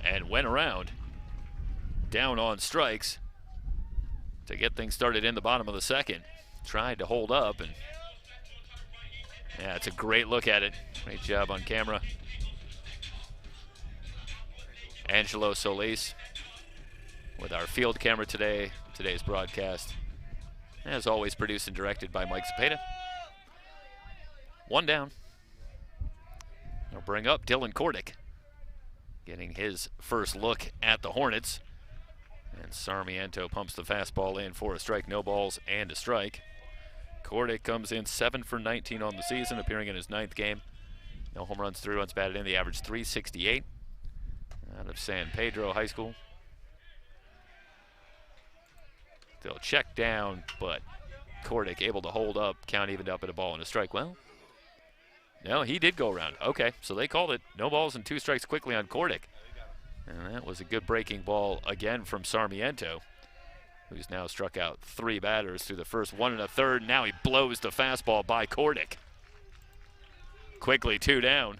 Speaker 8: and went around, down on strikes to get things started in the bottom of the second. Tried to hold up, and yeah, it's a great look at it. Great job on camera. Angelo Solis with our field camera today, today's broadcast. As always, produced and directed by Mike Cepeda. 1 down. They'll bring up Dylan Kordick, getting his first look at the Hornets. And Sarmiento pumps the fastball in for a strike, no balls and a strike. Kordick comes in 7 for 19 on the season, appearing in his 9th game. No home runs, 3 runs batted in. The average .368 out of San Pedro High School. They'll check down, but Kordick able to hold up, count evened up at a ball and a strike. Well, no, he did go around. Okay, so they called it no balls and 2 strikes quickly on Kordick. And that was a good breaking ball again from Sarmiento, who's now struck out 3 batters through the first 1 1/3. Now he blows the fastball by Kordick. Quickly 2 down.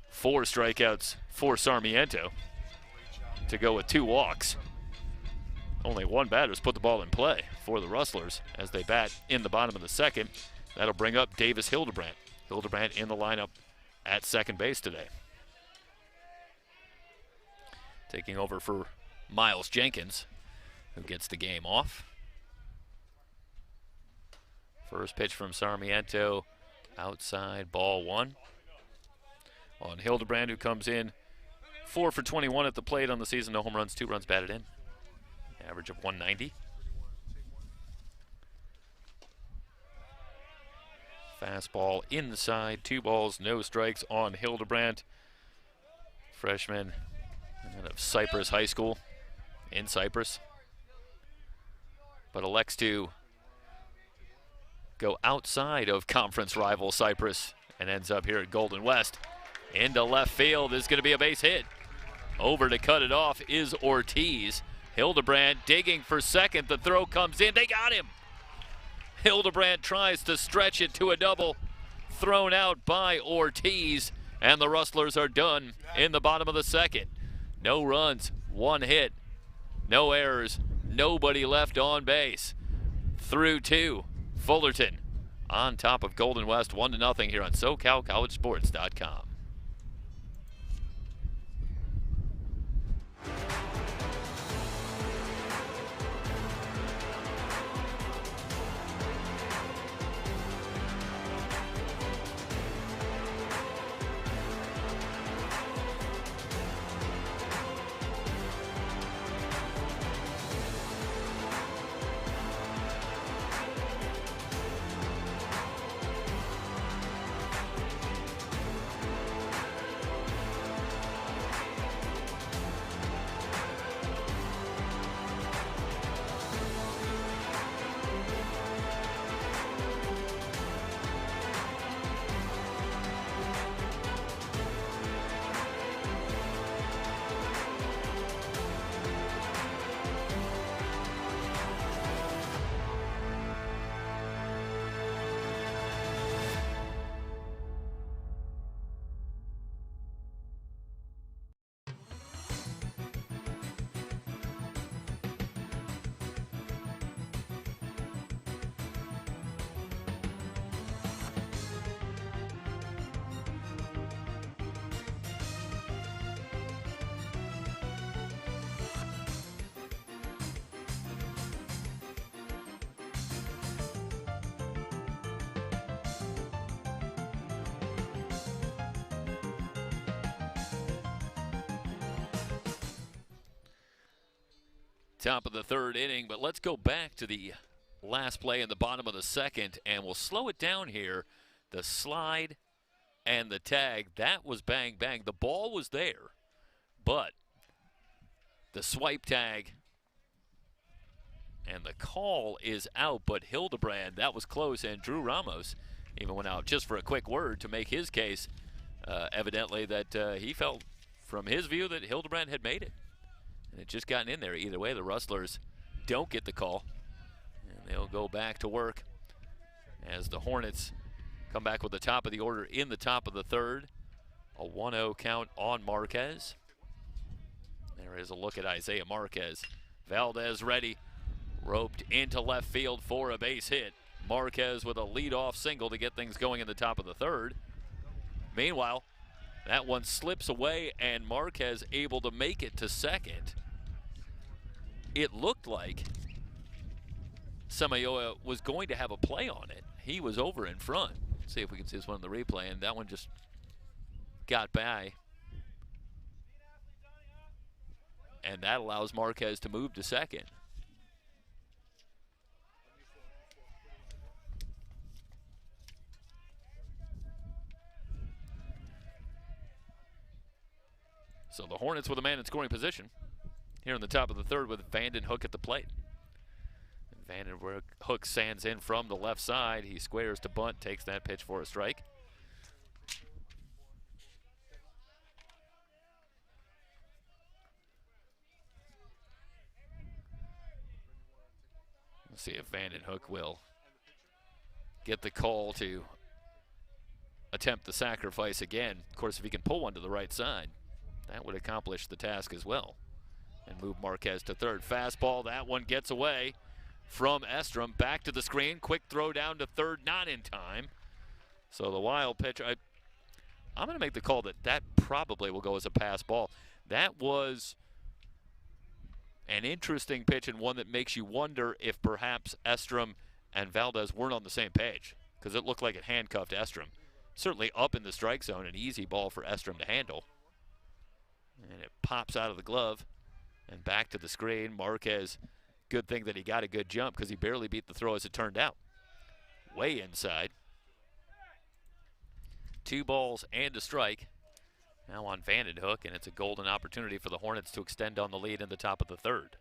Speaker 8: 4 strikeouts for Sarmiento to go with 2 walks. only one batter's put the ball in play for the Rustlers as they bat in the bottom of the second. That'll bring up Davis Hildebrandt. Hildebrandt in the lineup at second base today. Taking over for Miles Jenkins, who gets the game off. First pitch from Sarmiento, outside, ball one. On Hildebrandt, who comes in 4 for 21 at the plate on the season. No home runs, 2 runs batted in. Average of 190. Fastball inside, 2 balls, no strikes on Hildebrandt. Freshman out of Cypress High School in Cypress. But elects to go outside of conference rival Cypress and ends up here at Golden West. Into left field is going to be a base hit. Over to cut it off is Ortiz. Hildebrandt digging for second. The throw comes in. They got him. Hildebrandt tries to stretch it to a double. Thrown out by Ortiz. And the Rustlers are done in the bottom of the second. No runs, 1 hit, no errors, nobody left on base. Through 2. Fullerton on top of Golden West 1-0 here on SoCalCollegeSports.com. Top of the 3rd inning, but let's go back to the last play in the bottom of the second, and we'll slow it down here. The slide and the tag, that was bang, bang. The ball was there, but the swipe tag and the call is out, but Hildebrandt, that was close, and Drew Ramos even went out just for a quick word to make his case, evidently that he felt from his view that Hildebrandt had made it. And it just gotten in there. Either way, the Rustlers don't get the call. And they'll go back to work as the Hornets come back with the top of the order in the top of the 3rd. A 1-0 count on Marquez. There is a look at Isaiah Marquez. Valdez ready. Roped into left field for a base hit. Marquez with a leadoff single to get things going in the top of the 3rd. Meanwhile, that one slips away, and Marquez able to make it to second. It looked like Samayoa was going to have a play on it. He was over in front. Let's see if we can see this one on the replay, and that one just got by. And that allows Marquez to move to second. So the Hornets with a man in scoring position here in the top of the 3rd with Vanden Hook at the plate. And Vanden Hook sands in from the left side. He squares to bunt, takes that pitch for a strike. Let's see if Vanden Hook will get the call to attempt the sacrifice again. Of course, if he can pull one to the right side, that would accomplish the task as well. and move Marquez to third. Fastball, that one gets away from Estrom. Back to the screen, quick throw down to third, not in time. So the wild pitch, I'm going to make the call that probably will go as a pass ball. That was an interesting pitch and one that makes you wonder if perhaps Estrom and Valdez weren't on the same page, because it looked like it handcuffed Estrom. Certainly up in the strike zone, an easy ball for Estrom to handle. And it pops out of the glove and back to the screen. Marquez, good thing that he got a good jump because he barely beat the throw as it turned out. Way inside. 2 balls and a strike. Now on Vandenhoek, and it's a golden opportunity for the Hornets to extend on the lead in the top of the third.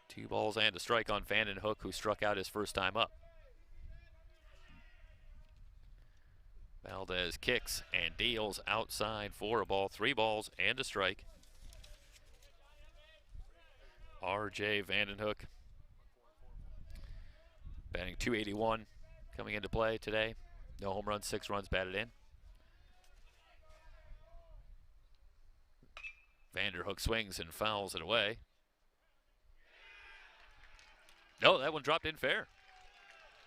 Speaker 8: 2 balls and a strike on Vandenhoek, who struck out his first time up. Valdez kicks and deals outside for a ball. 3 balls and a strike. R.J. Vandenhoek, batting .281, coming into play today. No home runs, 6 runs batted in. Vanderhoek swings and fouls it away. No, that one dropped in fair.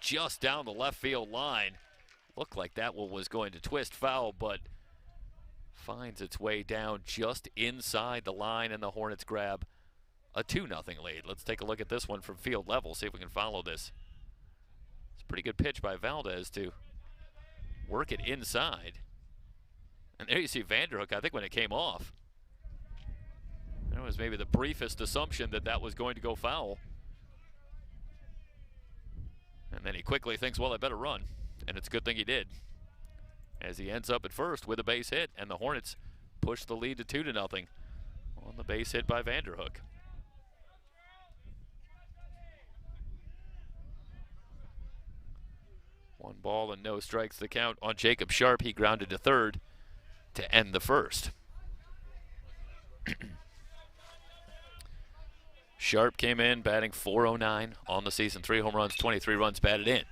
Speaker 8: Just down the left field line. Looked like that one was going to twist foul, but finds its way down just inside the line, and the Hornets grab a 2-0 lead. Let's take a look at this one from field level, see if we can follow this. It's a pretty good pitch by Valdez to work it inside. And there you see Vanderhoek, I think when it came off, there was maybe the briefest assumption that that was going to go foul. And then he quickly thinks, well, I better run. And it's a good thing he did, as he ends up at first with a base hit, and the Hornets push the lead to 2-0 on the base hit by Vanderhoek. 1 ball and no strikes the count on Jacob Sharp. He grounded to third to end the first. Sharp came in batting .409 on the season. 3 home runs, 23 runs batted in.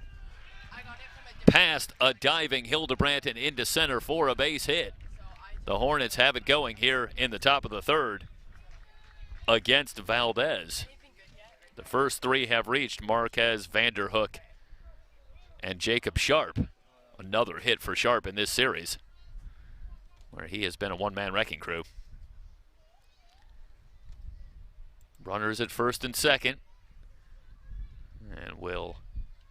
Speaker 8: Past a diving Hildebrandt and into center for a base hit. The Hornets have it going here in the top of the third against Valdez. The first 3 have reached Marquez, Vanderhoek, and Jacob Sharp. Another hit for Sharp in this series, where he has been a one-man wrecking crew. Runners at first and second. And we'll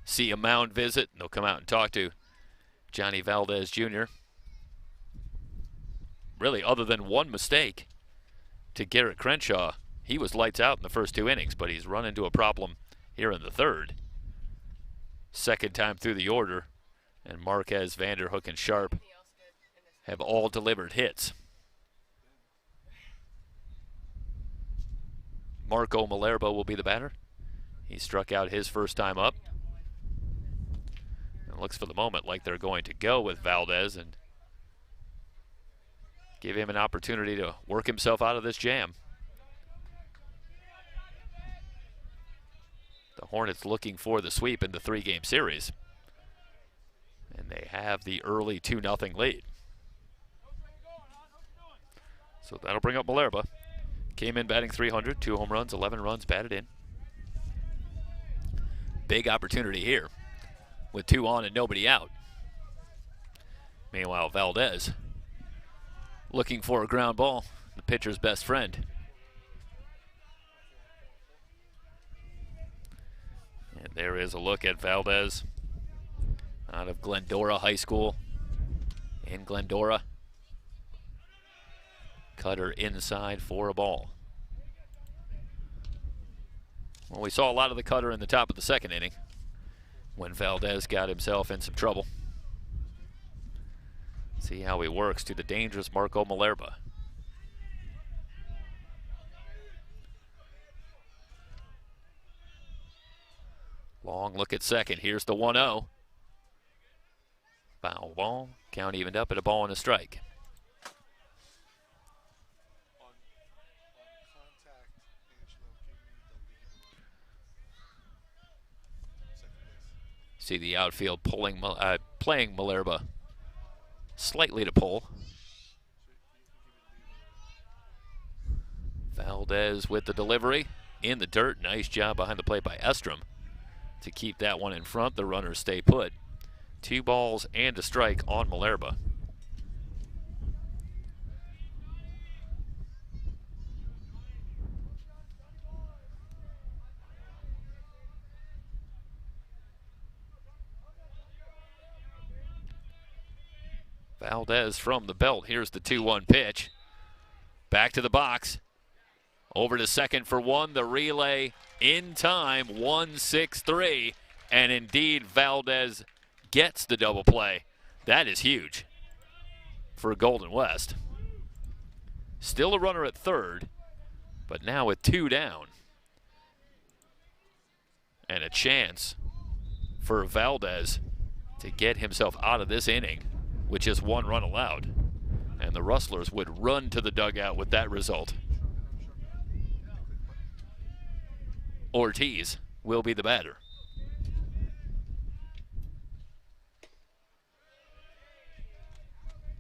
Speaker 8: see a mound visit. They'll come out and talk to Johnny Valdez Jr. Really, other than one mistake to Garrett Crenshaw, he was lights out in the first 2 innings, but he's run into a problem here in the third. Second time through the order, and Marquez, Vanderhoek, and Sharp have all delivered hits. Marco Malerba will be the batter. He struck out his first time up. It looks for the moment like they're going to go with Valdez and give him an opportunity to work himself out of this jam. The Hornets looking for the sweep in the 3-game series. And they have the early 2-0 lead. So that'll bring up Malerba. Came in batting .300, 2 home runs, 11 runs batted in. Big opportunity here with 2 on and nobody out. Meanwhile, Valdez looking for a ground ball, the pitcher's best friend. And there is a look at Valdez out of Glendora High School in Glendora. Cutter inside for a ball. Well, we saw a lot of the cutter in the top of the second inning when Valdez got himself in some trouble. See how he works to the dangerous Marco Malerba. Long look at second. Here's the 1-0. Foul ball. Count evened up at a ball and a strike. See the outfield playing Malerba slightly to pull. Valdez with the delivery in the dirt. Nice job behind the plate by Estrom to keep that one in front. The runners stay put. 2 balls and a strike on Malerba. Valdez from the belt. Here's the 2-1 pitch. Back to the box. Over to second for one. The relay in time. 1-6-3. And indeed, Valdez gets the double play. That is huge for Golden West. Still a runner at third, but now with 2 down. And a chance for Valdez to get himself out of this inning with just 1 run allowed. And the Rustlers would run to the dugout with that result. Ortiz will be the batter.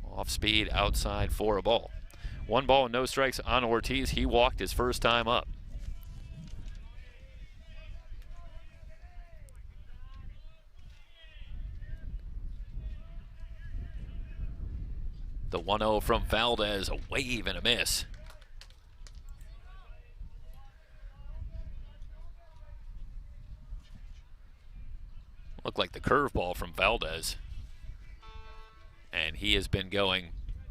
Speaker 8: Off speed, outside for a ball. 1 ball and no strikes on Ortiz. He walked his first time up. The 1-0 from Valdez, a wave and a miss. Looked like the curveball from Valdez. And he has been going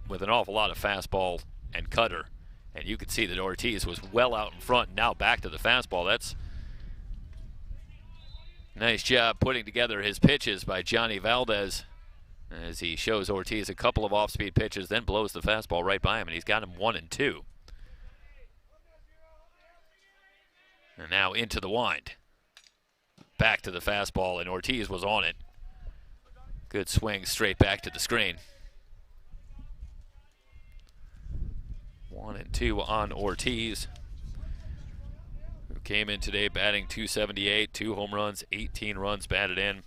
Speaker 8: with an awful lot of fastball and cutter. And you could see that Ortiz was well out in front. Now back to the fastball. That's nice job putting together his pitches by Johnny Valdez as he shows Ortiz a couple of off-speed pitches, then blows the fastball right by him, and he's got him 1-2. And now into the wind. Back to the fastball, and Ortiz was on it. Good swing straight back to the screen. 1-2 on Ortiz, who came in today batting .278, 2 home runs, 18 runs batted in.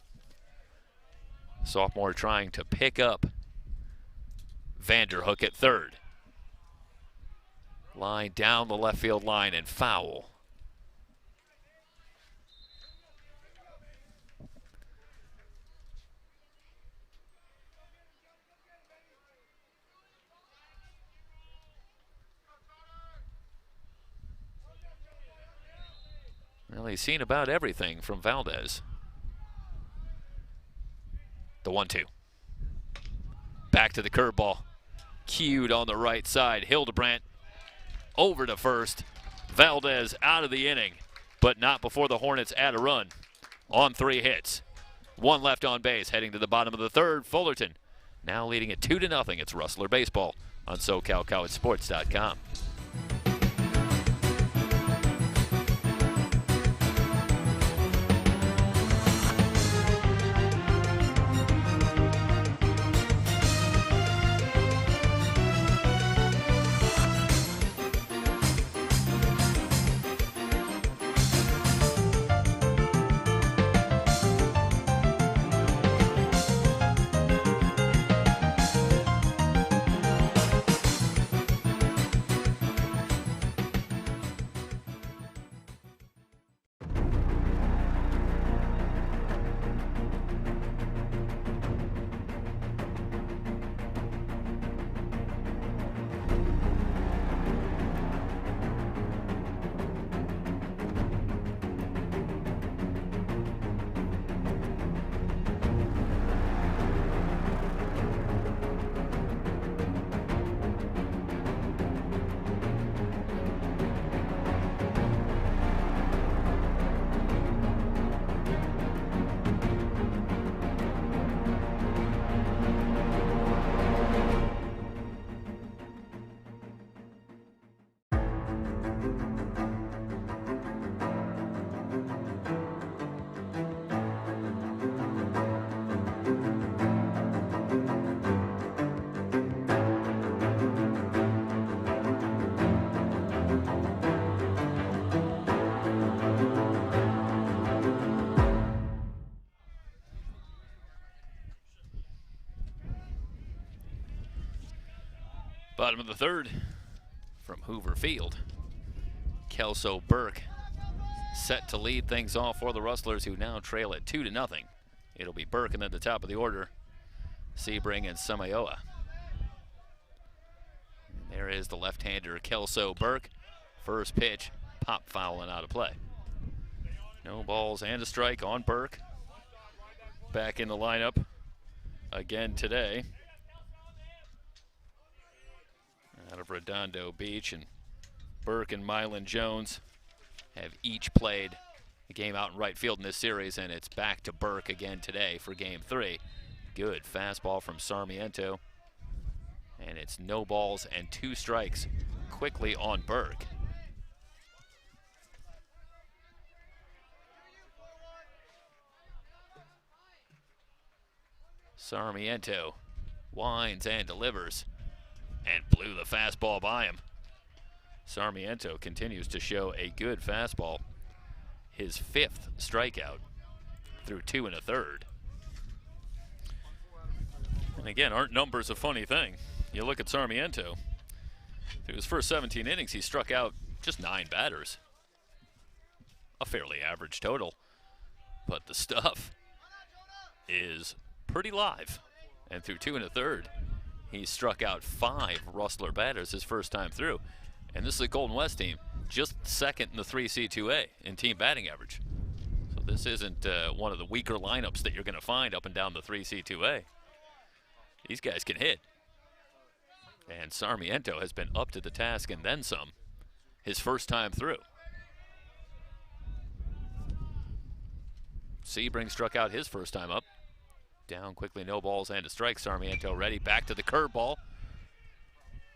Speaker 8: Sophomore trying to pick up Vanderhook at third. Line down the left field line and foul. Well, he's seen about everything from Valdez. The 1-2. Back to the curveball. Cued on the right side. Hildebrandt over to first. Valdez out of the inning, but not before the Hornets add a run on 3 hits. 1 left on base, heading to the bottom of the third. Fullerton now leading it 2-0. It's Rustler Baseball on SoCalCollegeSports.com. Bottom of the third from Hoover Field. Kelso Burke set to lead things off for the Rustlers, who now trail at 2-0. It'll be Burke and then the top of the order, Sebring and Samayoa. And there is the left-hander Kelso Burke. First pitch, pop foul and out of play. No balls and a strike on Burke. Back in the lineup again today out of Redondo Beach, and Burke and Mylan Jones have each played a game out in right field in this series, and it's back to Burke again today for game 3. Good fastball from Sarmiento, and it's no balls and 2 strikes quickly on Burke. Sarmiento winds and delivers and blew the fastball by him. Sarmiento continues to show a good fastball. His 5th strikeout through 2 1/3. And again, aren't numbers a funny thing? You look at Sarmiento. Through his first 17 innings, he struck out just 9 batters. A fairly average total. But the stuff is pretty live. And through 2 1/3, he struck out 5 Rustler batters his first time through. And this is a Golden West team, just second in the 3C2A in team batting average. So this isn't one of the weaker lineups that you're going to find up and down the 3C2A. These guys can hit. And Sarmiento has been up to the task and then some his first time through. Sebring struck out his first time up. Down quickly, no balls and a strike. Sarmiento ready, back to the curveball.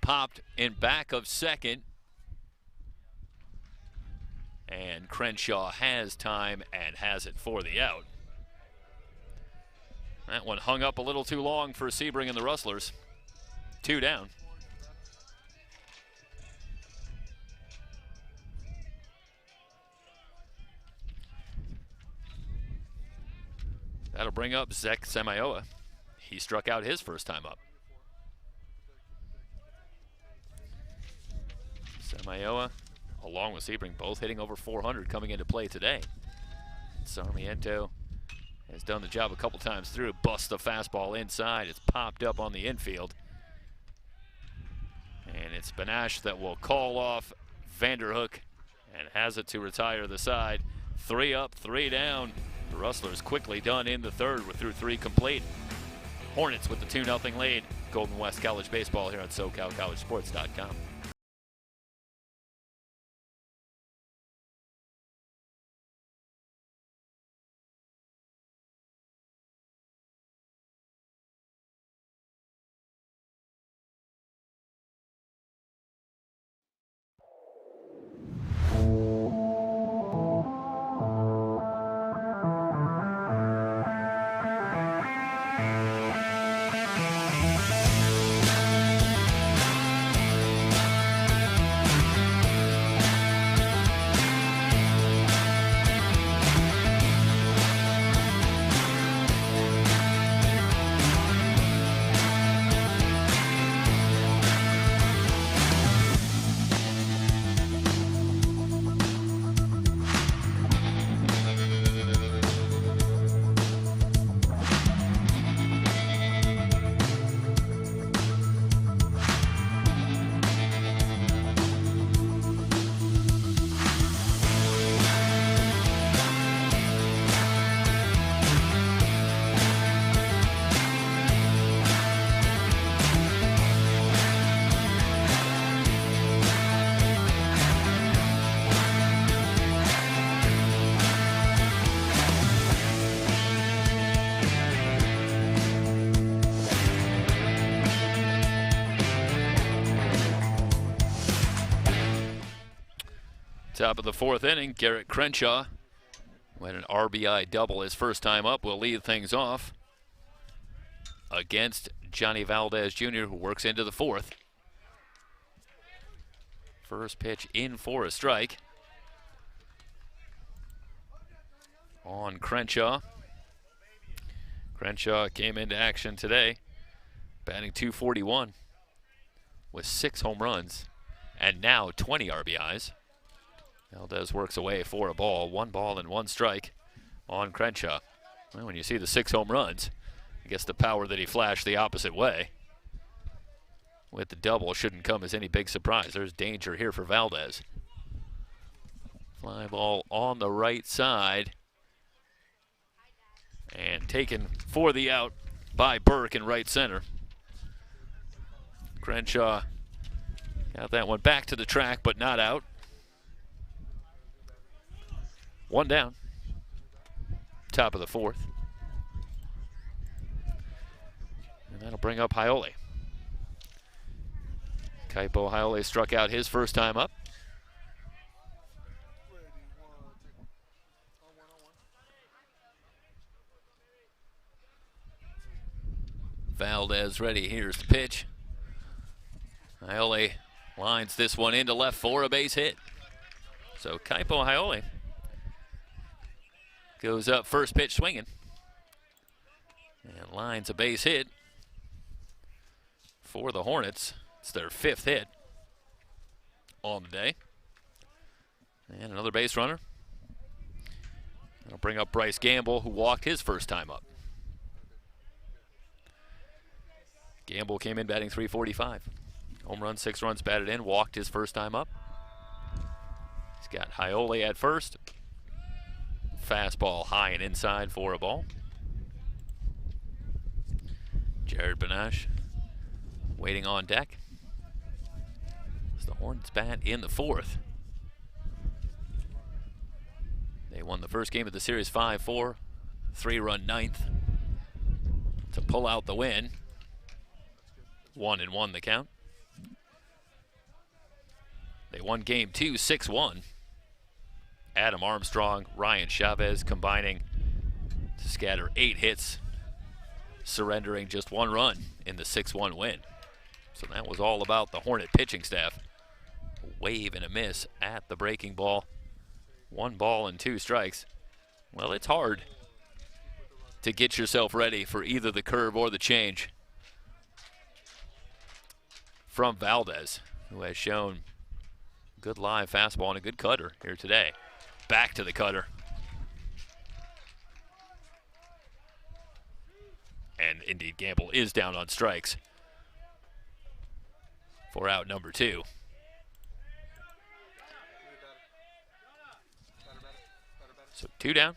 Speaker 8: Popped in back of second. And Crenshaw has time and has it for the out. That one hung up a little too long for Sebring and the Rustlers. 2 down. That'll bring up Zach Samayoa. He struck out his first time up. Samayoa, along with Sebring, both hitting over 400 coming into play today. Sarmiento has done the job a couple times through. Busts the fastball inside. It's popped up on the infield. And it's Benash that will call off Vanderhook and has it to retire the side. 3 up, 3 down. The Rustlers quickly done in the 3rd. We're through 3 complete. Hornets with the 2-0 lead. Golden West College Baseball here on SoCalCollegeSports.com. Top of the 4th inning, Garrett Crenshaw, who had an RBI double his first time up, will lead things off against Johnny Valdez Jr., who works into the 4th. First pitch in for a strike on Crenshaw. Crenshaw came into action today, batting .241 with 6 home runs and now 20 RBIs. Valdez works away for a ball. 1 ball and 1 strike on Crenshaw. Well, when you see the 6 home runs, I guess the power that he flashed the opposite way with the double shouldn't come as any big surprise. There's danger here for Valdez. Fly ball on the right side. And taken for the out by Burke in right center. Crenshaw got that one back to the track, but not out. 1 down. Top of the 4th. And that'll bring up Haiole. Kaipo Haiole struck out his first time up. Valdez ready. Here's the pitch. Haiole lines this one into left for a base hit. So Kaipo Haiole goes up first pitch swinging and lines a base hit for the Hornets. It's their 5th hit on the day. And another base runner. That'll bring up Bryce Gamble, who walked his first time up. Gamble came in batting .345. Home run, 6 runs batted in, walked his first time up. He's got Haiole at first. Fastball high and inside for a ball. Jared Benash waiting on deck. As the Hornets bat in the 4th. They won the first game of the series 5-4. 3-run 9th to pull out the win. 1-1 the count. They won game 2, 6-1. Adam Armstrong, Ryan Chavez combining to scatter 8 hits, surrendering just 1 run in the 6-1 win. So that was all about the Hornet pitching staff. A wave and a miss at the breaking ball. 1 ball and 2 strikes. Well, it's hard to get yourself ready for either the curve or the change from Valdez, who has shown good live fastball and a good cutter here today. Back to the cutter. And indeed, Gamble is down on strikes for out number 2. So 2 down.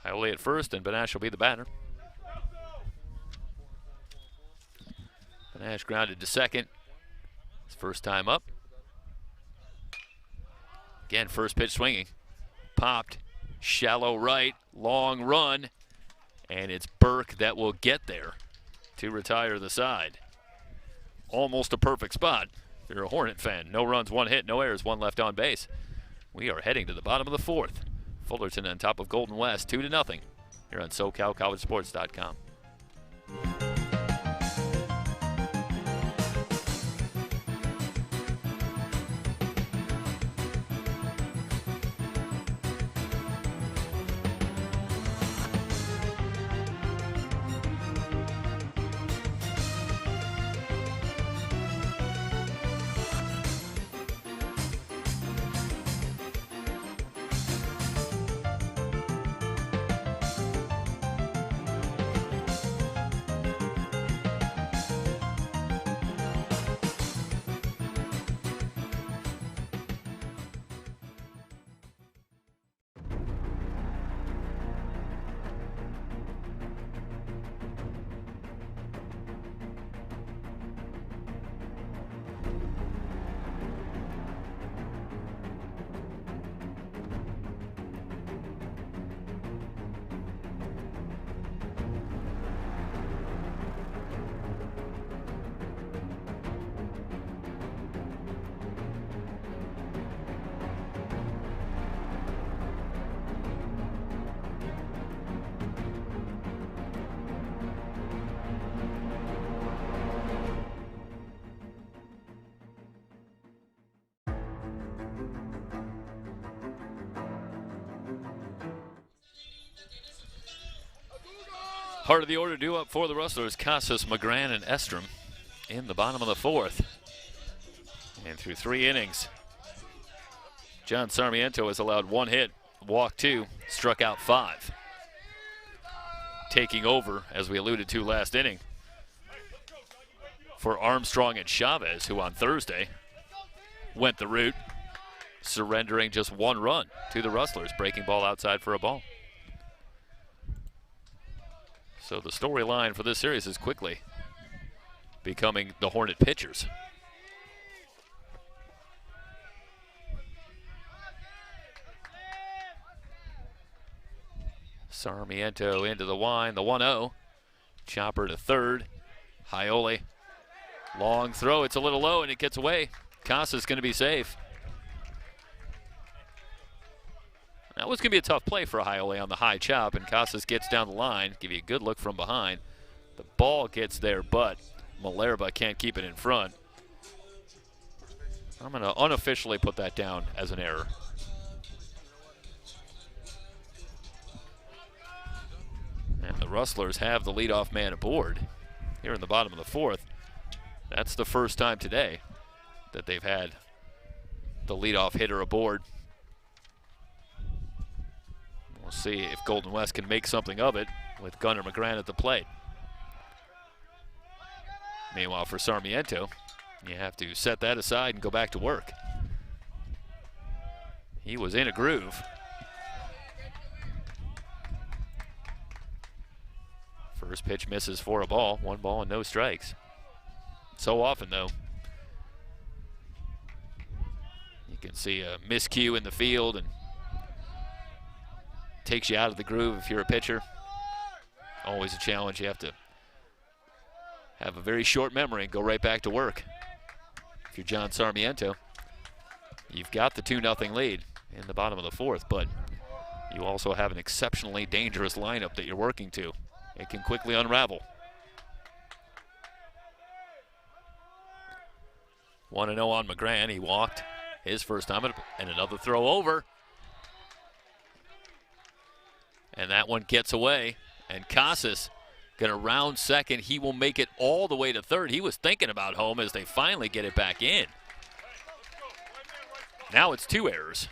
Speaker 8: Haiole at first, and Benash will be the batter. Benash grounded to second. His first time up. Again, first pitch swinging. Popped. Shallow right. Long run. And it's Burke that will get there to retire the side. Almost a perfect spot if you're a Hornet fan. No runs, 1 hit, no errors, 1 left on base. We are heading to the bottom of the 4th. Fullerton on top of Golden West, 2-0 here on SoCalCollegeSports.com. Part of the order due up for the Rustlers, Casas, McGran, and Estrom in the bottom of the 4th. And through 3 innings, John Sarmiento has allowed 1 hit, walked 2, struck out 5. Taking over, as we alluded to last inning, for Armstrong and Chavez, who on Thursday went the route, surrendering just 1 run to the Rustlers, breaking ball outside for a ball. So the storyline for this series is quickly becoming the Hornet pitchers. Sarmiento into the wind, the 1-0. Chopper to third. Haiole, long throw, it's a little low and it gets away. Casa's going to be safe. That was going to be a tough play for Haiole on the high chop, and Casas gets down the line, give you a good look from behind. The ball gets there, but Malerba can't keep it in front. I'm going to unofficially put that down as an error. And the Rustlers have the leadoff man aboard here in the bottom of the 4th. That's the first time today that they've had the leadoff hitter aboard. We'll see if Golden West can make something of it with Gunnar McGrann at the plate. Meanwhile, for Sarmiento, you have to set that aside and go back to work. He was in a groove. First pitch misses for a ball, 1 ball and no strikes. So often, though, you can see a miscue in the field and takes you out of the groove if you're a pitcher. Always a challenge. You have to have a very short memory and go right back to work. If you're John Sarmiento, you've got the 2-0 lead in the bottom of the 4th, but you also have an exceptionally dangerous lineup that you're working to. It can quickly unravel. 1-0 on McGrann. He walked his first time, and another throw over. And that one gets away. And Casas going to round second. He will make it all the way to third. He was thinking about home as they finally get it back in. Now it's 2 errors.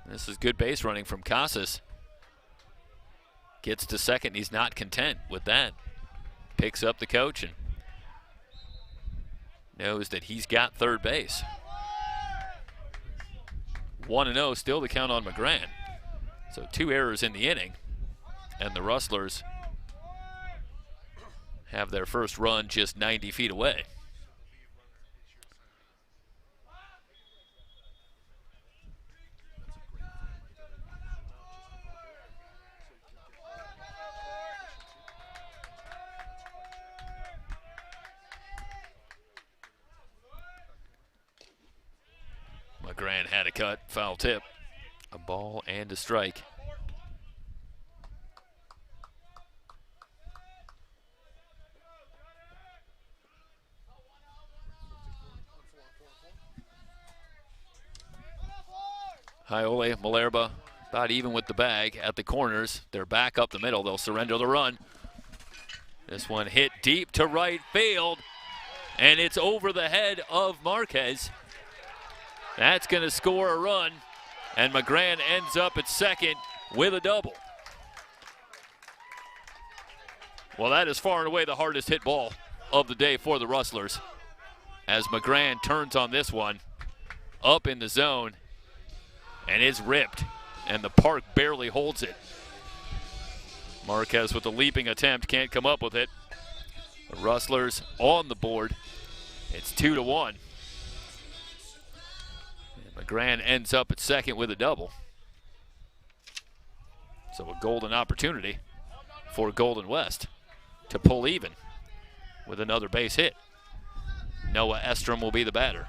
Speaker 8: This is good base running from Casas. Gets to second. He's not content with that. Picks up the coach and knows that he's got third base. 1-0, still the count on McGrann. So 2 errors in the inning, and the Rustlers have their first run just 90 feet away. McGrann had a cut, foul tip, a ball and a strike. Haiole, Malerba, about even with the bag at the corners. They're back up the middle. They'll surrender the run. This one hit deep to right field, and it's over the head of Marquez. That's going to score a run, and McGrann ends up at second with a double. Well, that is far and away the hardest hit ball of the day for the Rustlers, as McGrann turns on this one up in the zone, and it's ripped, and the park barely holds it. Marquez with a leaping attempt, can't come up with it. The Rustlers on the board. It's 2-1. McGrann ends up at second with a double. So a golden opportunity for Golden West to pull even with another base hit. Noah Estrom will be the batter.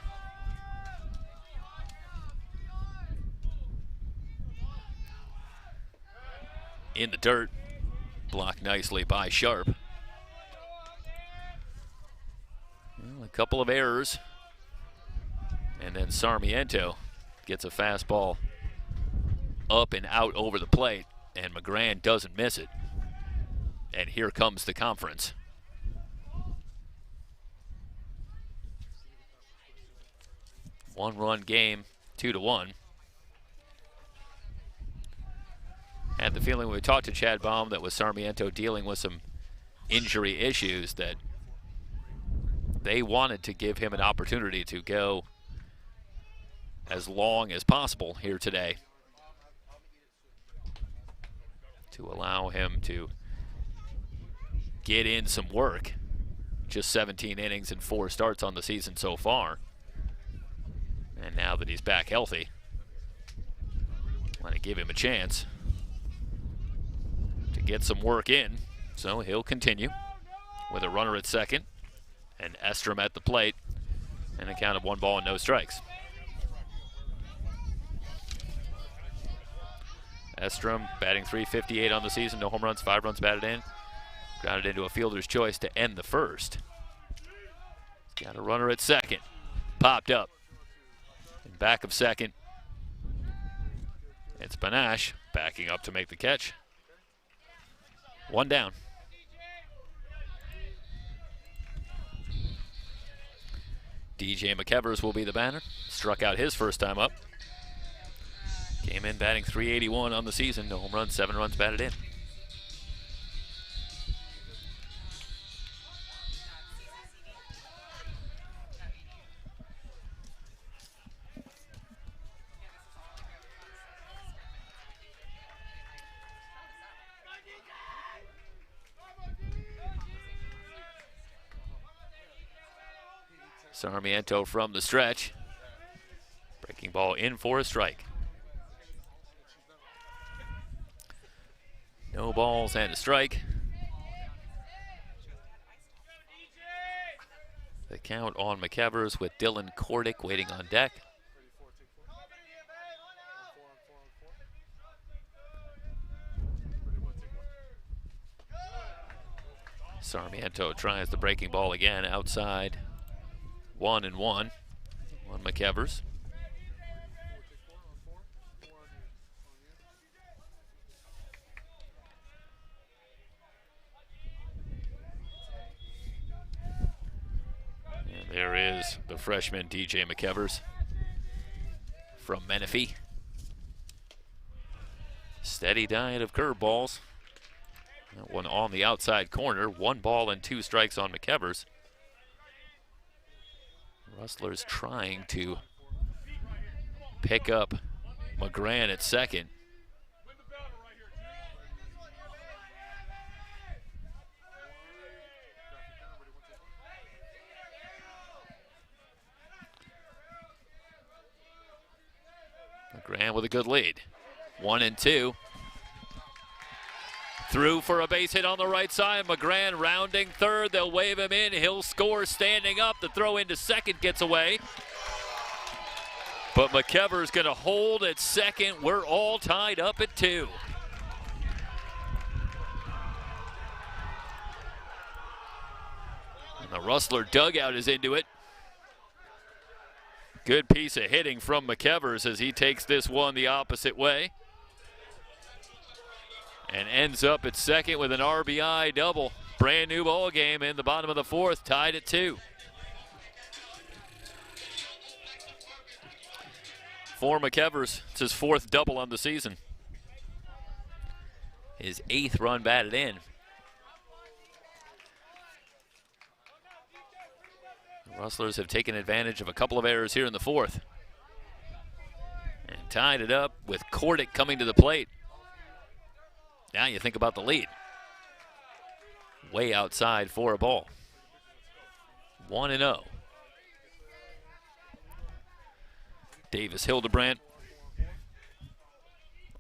Speaker 8: In the dirt, blocked nicely by Sharp. Well, a couple of errors. And then Sarmiento gets a fastball up and out over the plate, and McGrann doesn't miss it. And here comes the conference. One-run game, 2-1. Had the feeling when we talked to Chad Baum that with Sarmiento dealing with some injury issues that they wanted to give him an opportunity to go as long as possible here today to allow him to get in some work. Just 17 innings and 4 starts on the season so far. And now that he's back healthy, want to give him a chance to get some work in. So he'll continue with a runner at second and Estrom at the plate and a count of 1 ball and no strikes. Estrom batting .358 on the season, no home runs, 5 runs batted in. Grounded into a fielder's choice to end the first. He's got a runner at second. Popped up. In back of second, it's Panache backing up to make the catch. 1 down. DJ McEvers will be the batter. Struck out his first time up. Came in batting .381 on the season. No home runs, 7 runs batted in. Sarmiento from the stretch. Breaking ball in for a strike. No balls and a strike. The count on McEvers with Dylan Kordick waiting on deck. Sarmiento tries the breaking ball again outside. 1-1 on McEvers. And there is the freshman DJ McEvers from Menifee. Steady diet of curveballs. That one on the outside corner. 1 ball and 2 strikes on McEvers. Rustlers trying to pick up McGrann at second. McGrann with a good lead. 1-2. Through for a base hit on the right side. McGrann rounding third. They'll wave him in. He'll score standing up. The throw into second gets away. But McEvers going to hold at second. We're all tied up at 2. And the Rustler dugout is into it. Good piece of hitting from McEvers as he takes this one the opposite way. And ends up at second with an RBI double. Brand new ball game in the bottom of the 4th, tied at 2. For McEvers, it's his 4th double on the season. His 8th run batted in. The Rustlers have taken advantage of a couple of errors here in the 4th. And tied it up with Kordick coming to the plate. Now you think about the lead. Way outside for a ball. 1-0. Davis Hildebrandt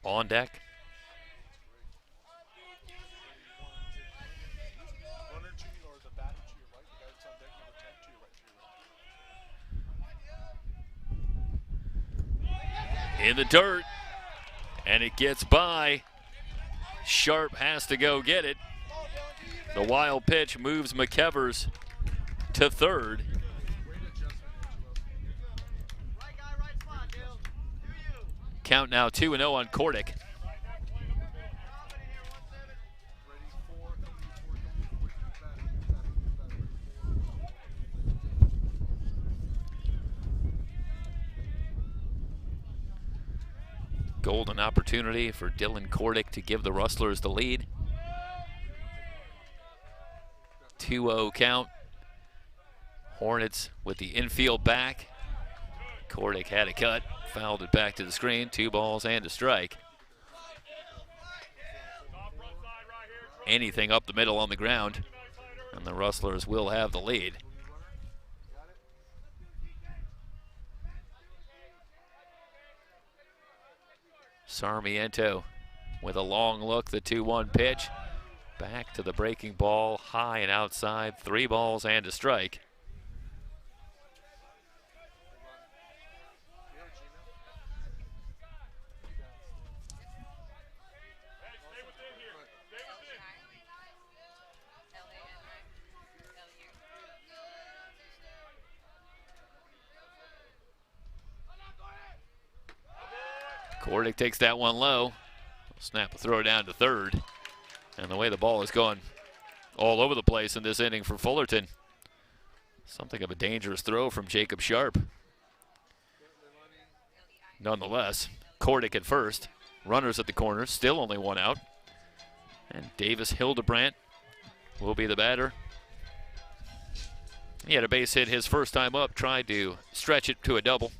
Speaker 8: on deck. In the dirt, and it gets by. Sharp has to go get it. The wild pitch moves McEvers to third. Count now 2-0 on Kordick. Golden opportunity for Dylan Kordick to give the Rustlers the lead. 2-0 count. Hornets with the infield back. Kordick had a cut, fouled it back to the screen. 2 balls and a strike. Anything up the middle on the ground, and the Rustlers will have the lead. Sarmiento with a long look, the 2-1 pitch. Back to the breaking ball, high and outside. 3 balls and a strike. Kordick takes that one low. Snap a throw down to third. And the way the ball is going all over the place in this inning for Fullerton. Something of a dangerous throw from Jacob Sharp. Nonetheless, Kordick at first. Runners at the corners, still only 1 out. And Davis Hildebrandt will be the batter. He had a base hit his first time up, tried to stretch it to a double,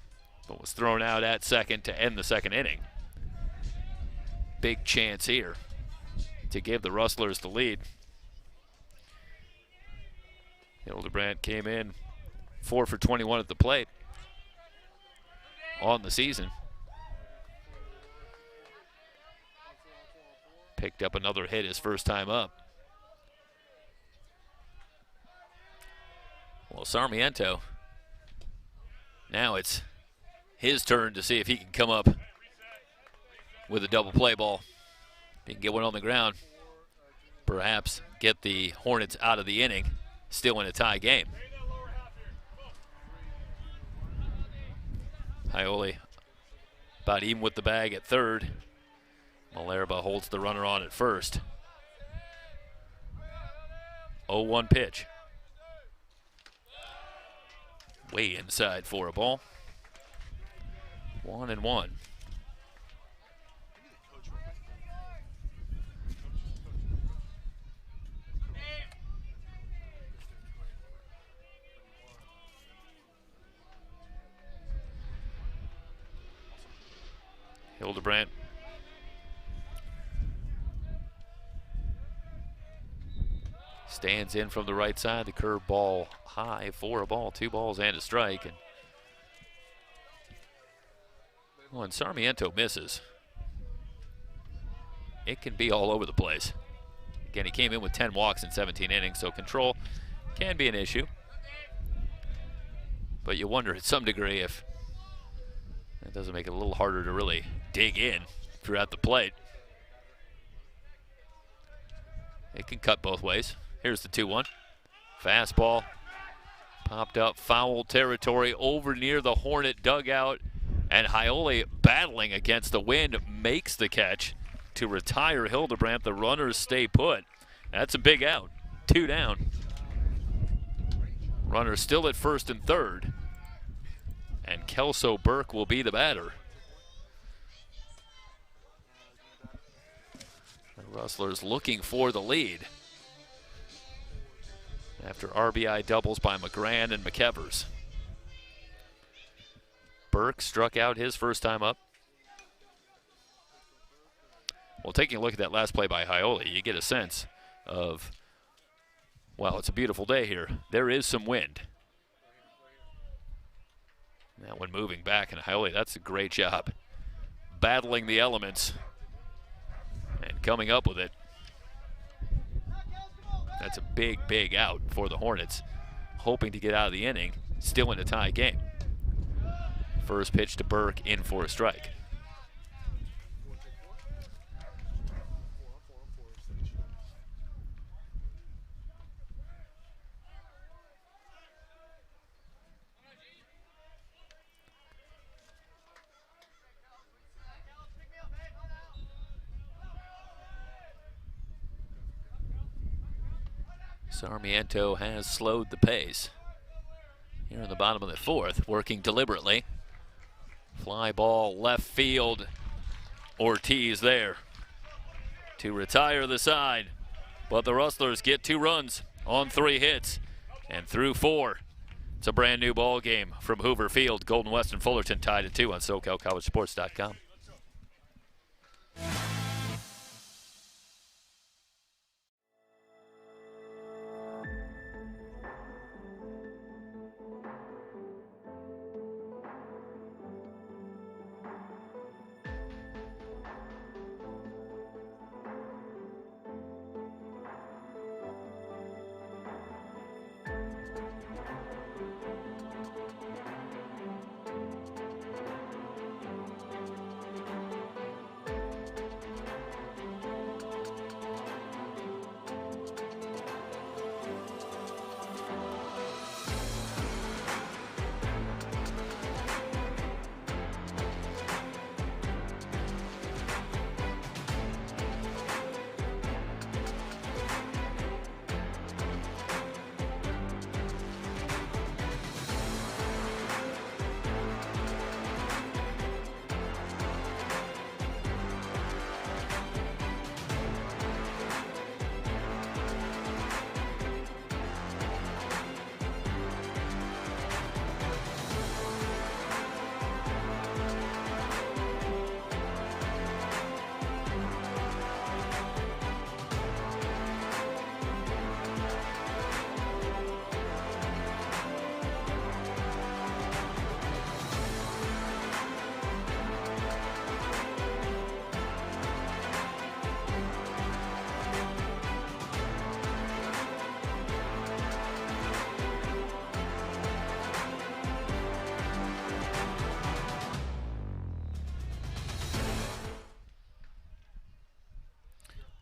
Speaker 8: but was thrown out at second to end the second inning. Big chance here to give the Rustlers the lead. Hildebrandt came in 4 for 21 at the plate on the season. Picked up another hit his first time up. Well, Sarmiento, now it's his turn to see if he can come up with a double play ball. If he can get one on the ground, perhaps get the Hornets out of the inning, still in a tie game. Haiole about even with the bag at third. Malerba holds the runner on at first. 0-1 pitch. Way inside for a ball. 1-1. Hildebrandt stands in from the right side. The curve ball high for a ball. 2 balls and a strike. And Sarmiento misses. It can be all over the place. Again, he came in with 10 walks in 17 innings, so control can be an issue. But you wonder to some degree if that doesn't make it a little harder to really dig in throughout the plate. It can cut both ways. Here's the 2-1. Fastball popped up, foul territory over near the Hornet dugout. And Haiole, battling against the wind, makes the catch to retire Hildebrandt. The runners stay put. That's a big out. 2 down. Runners still at first and third. And Kelso Burke will be the batter. The Rustlers looking for the lead after RBI doubles by McGran and McEvers. Burke struck out his first time up. Well, taking a look at that last play by Haiole, you get a sense of, well, it's a beautiful day here. There is some wind. That one moving back, and Haiole, that's a great job. Battling the elements and coming up with it. That's a big, big out for the Hornets. Hoping to get out of the inning, still in a tie game. First pitch to Burke, in for a strike. Sarmiento has slowed the pace. Here in the bottom of the 4th, working deliberately. Fly ball left field. Ortiz there to retire the side. But the Rustlers get 2 runs on 3 hits. And through 4, it's a brand new ball game from Hoover Field. Golden West and Fullerton tied at 2 on SoCalCollegeSports.com.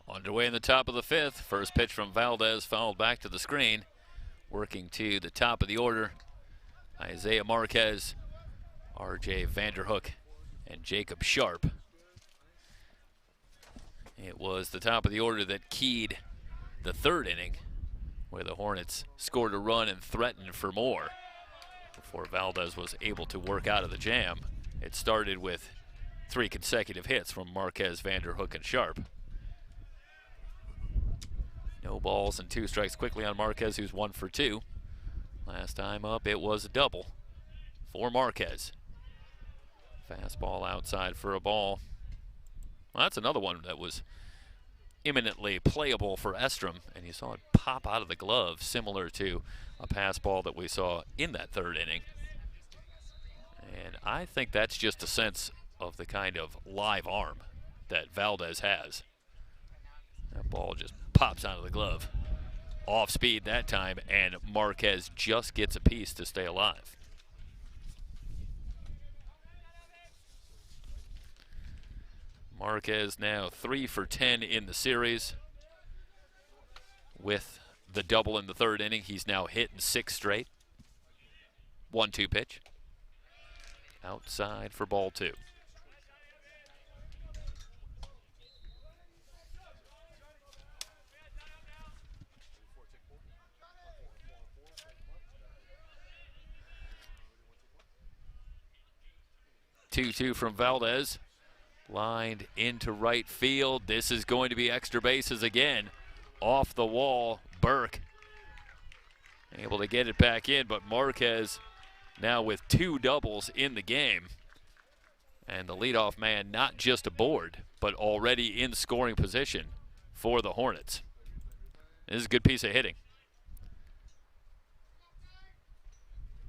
Speaker 8: Underway in the top of the 5th. First pitch from Valdez, fouled back to the screen. Working to the top of the order, Isaiah Marquez, R.J. Vanderhook, and Jacob Sharp. It was the top of the order that keyed the 3rd inning, where the Hornets scored a run and threatened for more before Valdez was able to work out of the jam. It started with 3 consecutive hits from Marquez, Vanderhook, and Sharp. No balls and 2 strikes quickly on Marquez, who's 1 for 2. Last time up, it was a double for Marquez. Fastball outside for a ball. Well, that's another one that was imminently playable for Estrom, and you saw it pop out of the glove, similar to a pass ball that we saw in that 3rd inning. And I think that's just a sense of the kind of live arm that Valdez has. That ball just pops out of the glove. Off speed that time, and Marquez just gets a piece to stay alive. Marquez now 3 for 10 in the series. With the double in the 3rd inning, he's now hitting 6 straight. 1-2 pitch. Outside for ball 2. Two from Valdez. Lined into right field. This is going to be extra bases again. Off the wall, Burke able to get it back in, but Marquez now with 2 doubles in the game. And the leadoff man not just aboard, but already in scoring position for the Hornets. This is a good piece of hitting.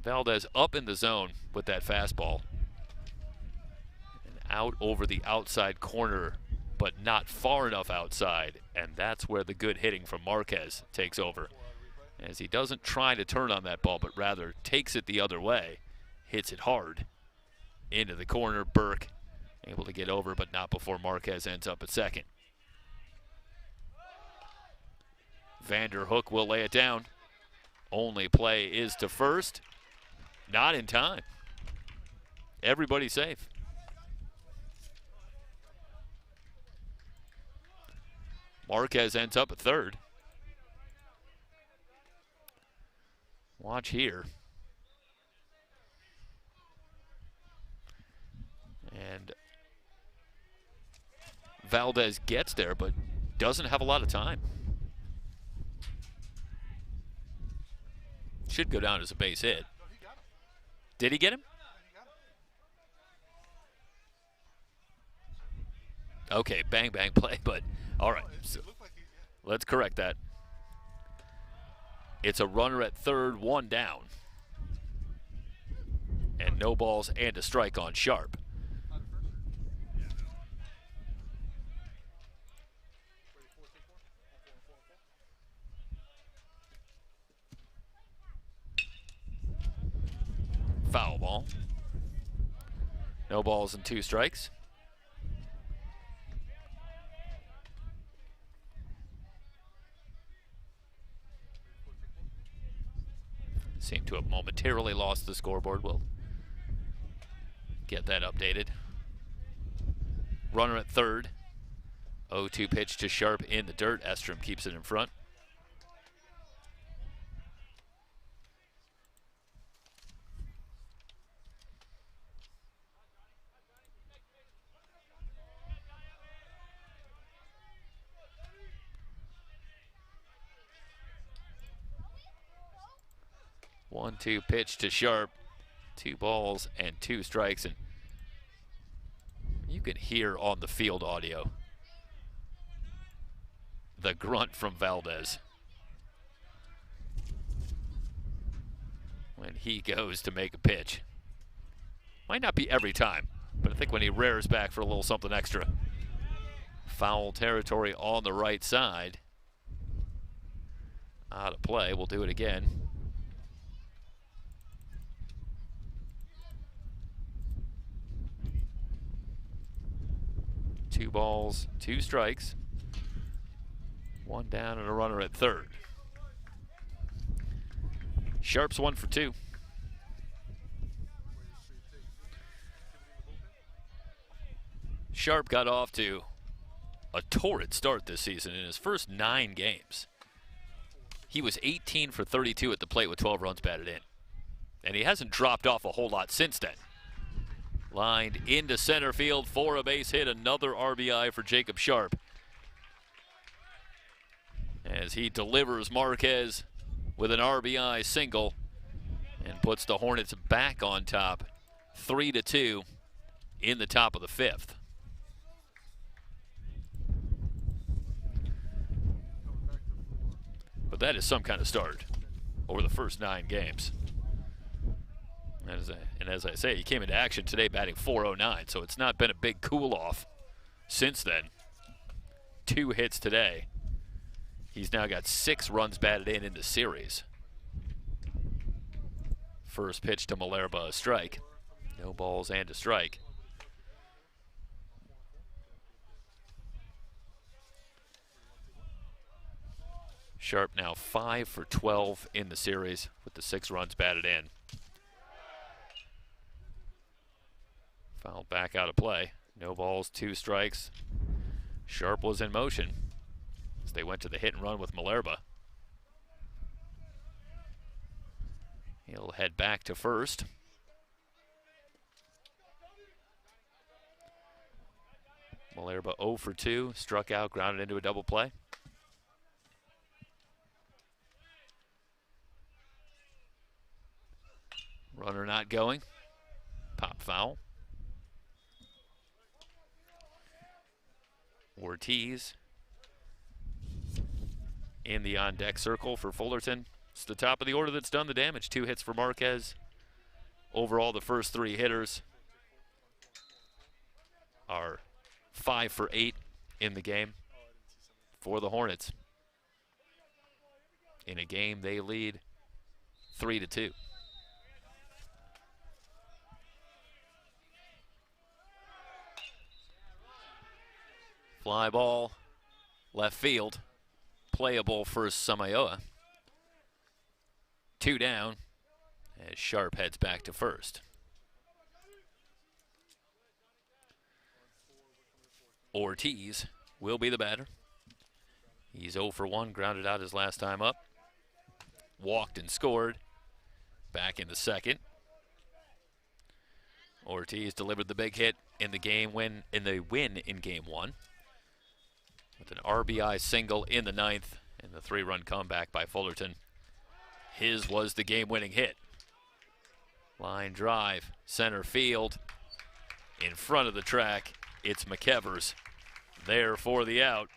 Speaker 8: Valdez up in the zone with that fastball. Out over the outside corner, but not far enough outside, and that's where the good hitting from Marquez takes over, as he doesn't try to turn on that ball, but rather takes it the other way, hits it hard into the corner. Burke able to get over, but not before Marquez ends up at second. Vanderhook will lay it down. Only play is to first. Not in time. Everybody safe. Marquez ends up at third. Watch here. And Valdez gets there, but doesn't have a lot of time. Should go down as a base hit. Did he get him? Okay, bang, bang play, but all right. So let's correct that. It's a runner at third, one down. And no balls and a strike on Sharp. Foul ball. No balls and 2 strikes. Seem to have momentarily lost the scoreboard. We'll get that updated. Runner at third. 0-2 pitch to Sharp in the dirt. Estrom keeps it in front. One-two pitch to Sharp. 2 balls and 2 strikes, and you can hear on the field audio the grunt from Valdez when he goes to make a pitch. Might not be every time, but I think when he rears back for a little something extra. Foul territory on the right side. Out of play. We'll do it again. Two balls, 2 strikes. 1 down and a runner at third. Sharp's 1 for 2. Sharp got off to a torrid start this season in his first 9 games. He was 18 for 32 at the plate with 12 runs batted in. And he hasn't dropped off a whole lot since then. Lined into center field for a base hit, another RBI for Jacob Sharp. As he delivers Marquez with an RBI single and puts the Hornets back on top, 3-2 in the top of the 5th. But that is some kind of start over the first 9 games. And as I say, he came into action today batting .409, so it's not been a big cool-off since then. 2 hits today. He's now got 6 runs batted in the series. First pitch to Malerba, a strike. No balls and a strike. Sharp now 5 for 12 in the series with the 6 runs batted in. Fouled back out of play. No balls, 2 strikes. Sharp was in motion as they went to the hit and run with Malerba. He'll head back to first. Malerba 0 for 2, struck out, grounded into a double play. Runner not going. Pop foul. Ortiz in the on-deck circle for Fullerton. It's the top of the order that's done the damage. 2 hits for Marquez. Overall, the first 3 hitters are 5 for 8 in the game for the Hornets. In a game they lead 3-2. Fly ball, left field, playable for Samayoa. 2 down as Sharp heads back to first. Ortiz will be the batter. He's 0 for 1, grounded out his last time up. Walked and scored. Back in the second. Ortiz delivered the big hit in the game win in Game 1. with an RBI single in the ninth and the 3-run comeback by Fullerton. His was the game-winning hit. Line drive, center field, in front of the track. It's McKevers there for the out.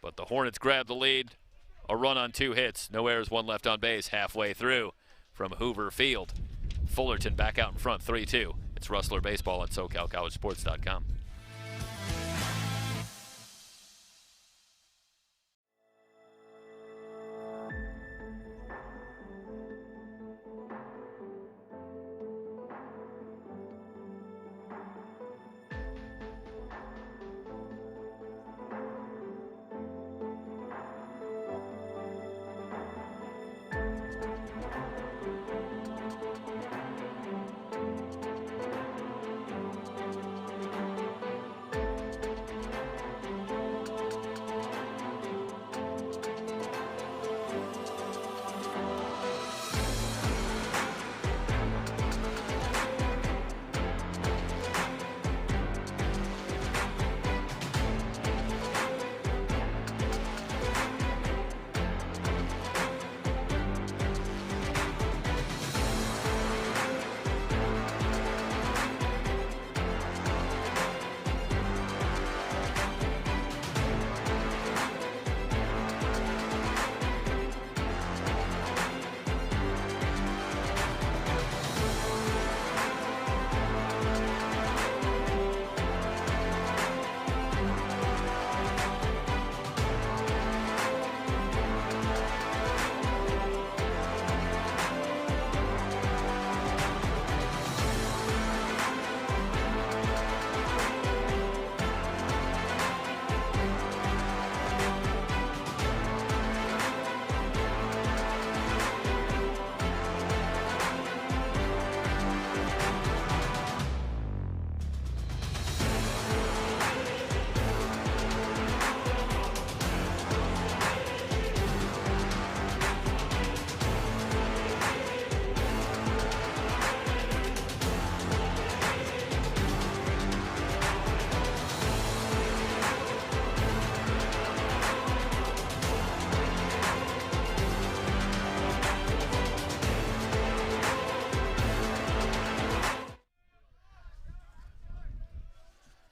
Speaker 8: But the Hornets grab the lead. A run on 2 hits. No errors, 1 left on base halfway through from Hoover Field. Fullerton back out in front, 3-2. It's Rustler Baseball at SoCalCollegeSports.com.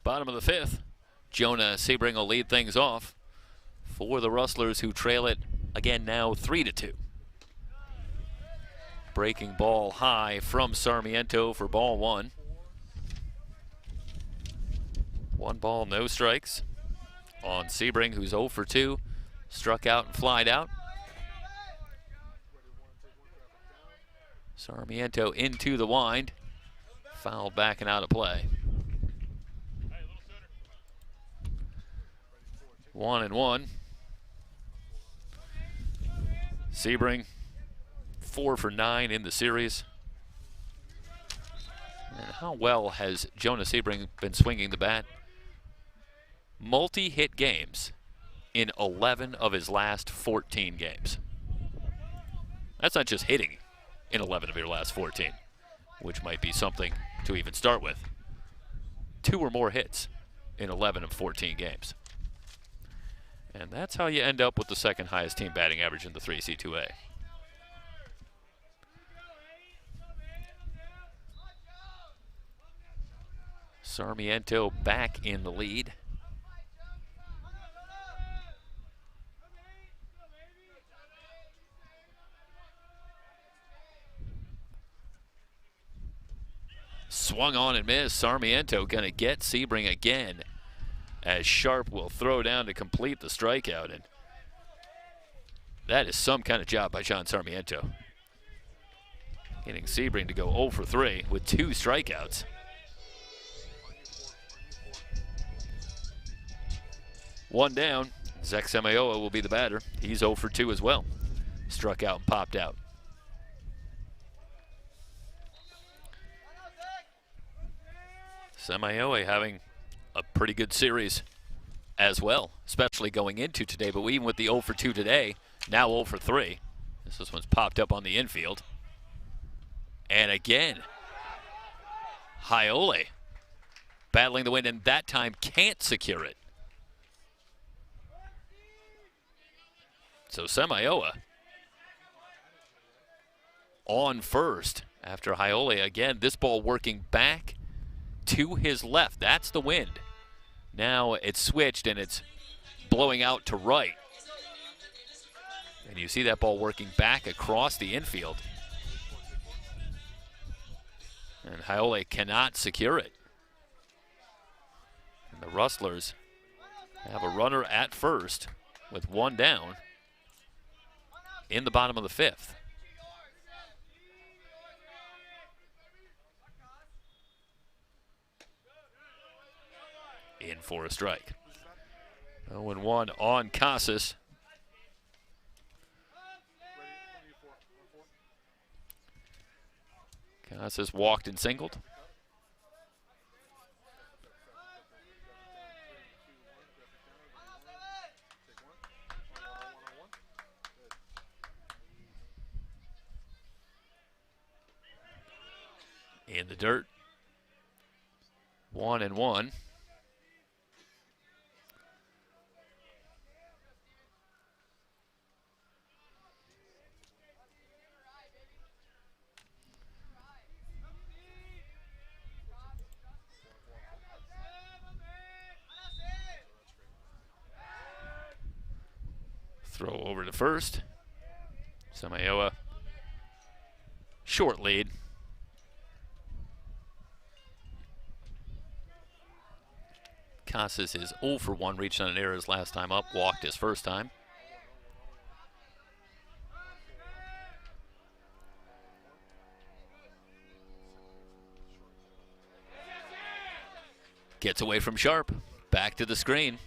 Speaker 8: Bottom of the 5th, Jonah Sebring will lead things off for the Rustlers, who trail it again now 3-2. Breaking ball high from Sarmiento for ball 1. 1 ball, no strikes on Sebring, who's 0 for 2. Struck out and flied out. Sarmiento into the wind. Fouled back and out of play. 1-1. Sebring 4 for 9 in the series. And how well has Jonah Sebring been swinging the bat? Multi-hit games in 11 of his last 14 games. That's not just hitting in 11 of your last 14, which might be something to even start with. 2 or more hits in 11 of 14 games. And that's how you end up with the second highest team batting average in the 3C2A. Sarmiento back in the lead. Swung on and missed. Sarmiento going to get Sebring again, as Sharp will throw down to complete the strikeout. And that is some kind of job by John Sarmiento, getting Sebring to go 0 for 3 with 2 strikeouts. One down. Zach Samayoa will be the batter. He's 0 for 2 as well. Struck out and popped out. Samayoa having a pretty good series as well, especially going into today. But even with the 0 for 2 today, now 0 for 3. This one's popped up on the infield. And again, Haiole battling the wind, and that time can't secure it. So Semioa on first after Haiole again. This ball working back to his left. That's the wind. Now it's switched and it's blowing out to right. And you see that ball working back across the infield. And Haiole cannot secure it. And the Rustlers have a runner at first with one down in the bottom of the fifth. In for a strike. 0-1 on Casas. Casas walked and singled. In the dirt. 1-1. Throw over to first. Semioa, short lead. Casas is 0 for 1, reached on an error his last time up, walked his first time. Gets away from Sharp, back to the screen.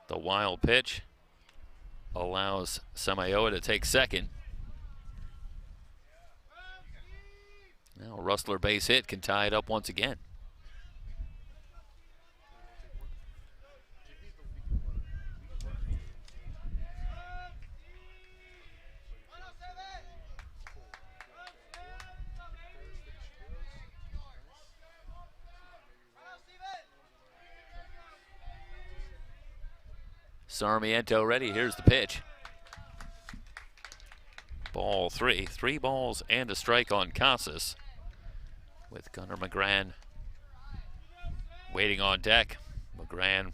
Speaker 8: The wild pitch allows Semioa to take second. Now a Rustler base hit can tie it up once again. Sarmiento ready. Here's the pitch. Ball 3. 3 balls and a strike on Casas, with Gunnar McGran waiting on deck. McGran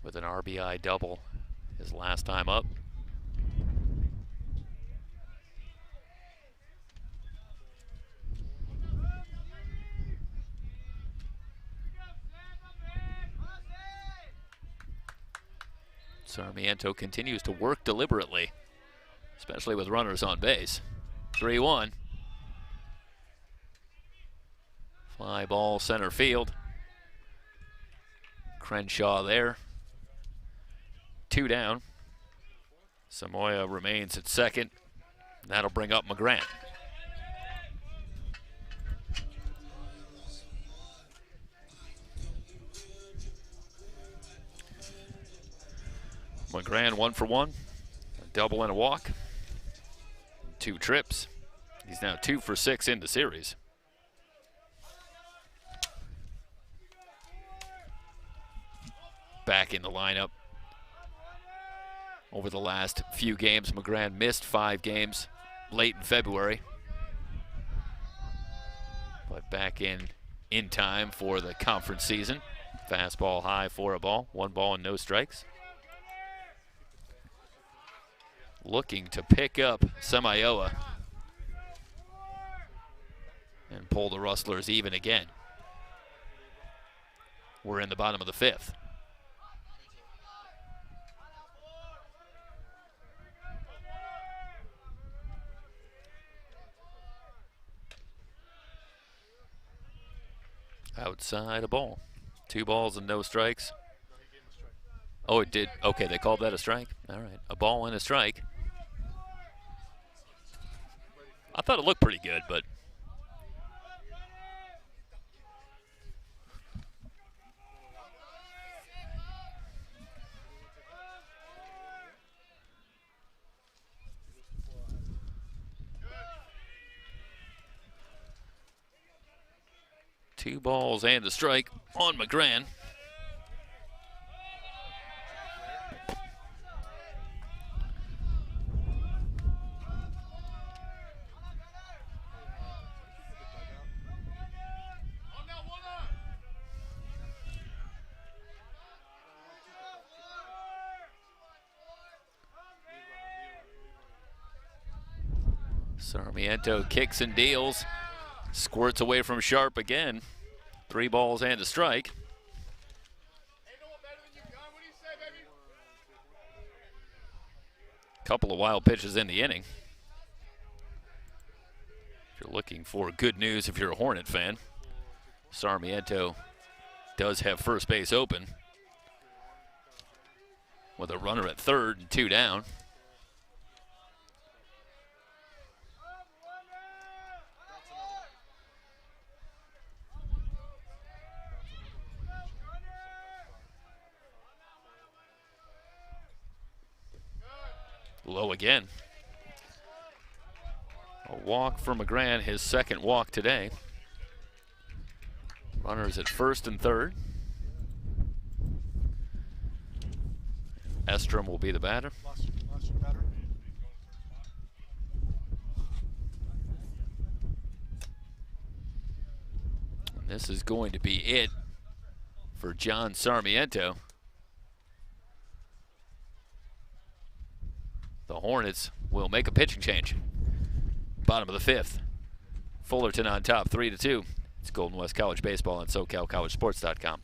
Speaker 8: with an RBI double his last time up. Sarmiento continues to work deliberately, especially with runners on base. 3-1. Fly ball center field. Crenshaw there. 2 down. Samoya remains at second. That'll bring up McGran. McGran 1 for 1, a double and a walk, 2 trips. He's now 2 for 6 in the series. Back in the lineup. Over the last few games, McGran missed 5 games late in February, but back in time for the conference season. Fastball high for a ball, 1 ball and no strikes. Looking to pick up Semioa and pull the Rustlers even again. We're in the bottom of the 5th. Outside a ball. 2 balls and no strikes. Oh, it did. Okay, they called that a strike. All right, a ball and a strike. I thought it looked pretty good, but 2 balls and the strike on McGran. Sarmiento kicks and deals. Squirts away from Sharp again. 3 balls and a strike. Couple of wild pitches in the inning. If you're looking for good news, if you're a Hornet fan, Sarmiento does have first base open with a runner at third and 2 down. Low again. A walk for McGran, his second walk today. Runners at first and third. Estrom will be the batter. And this is going to be it for John Sarmiento. The Hornets will make a pitching change. Bottom of the 5th. Fullerton on top, 3-2. It's Golden West College Baseball on SoCalCollegeSports.com.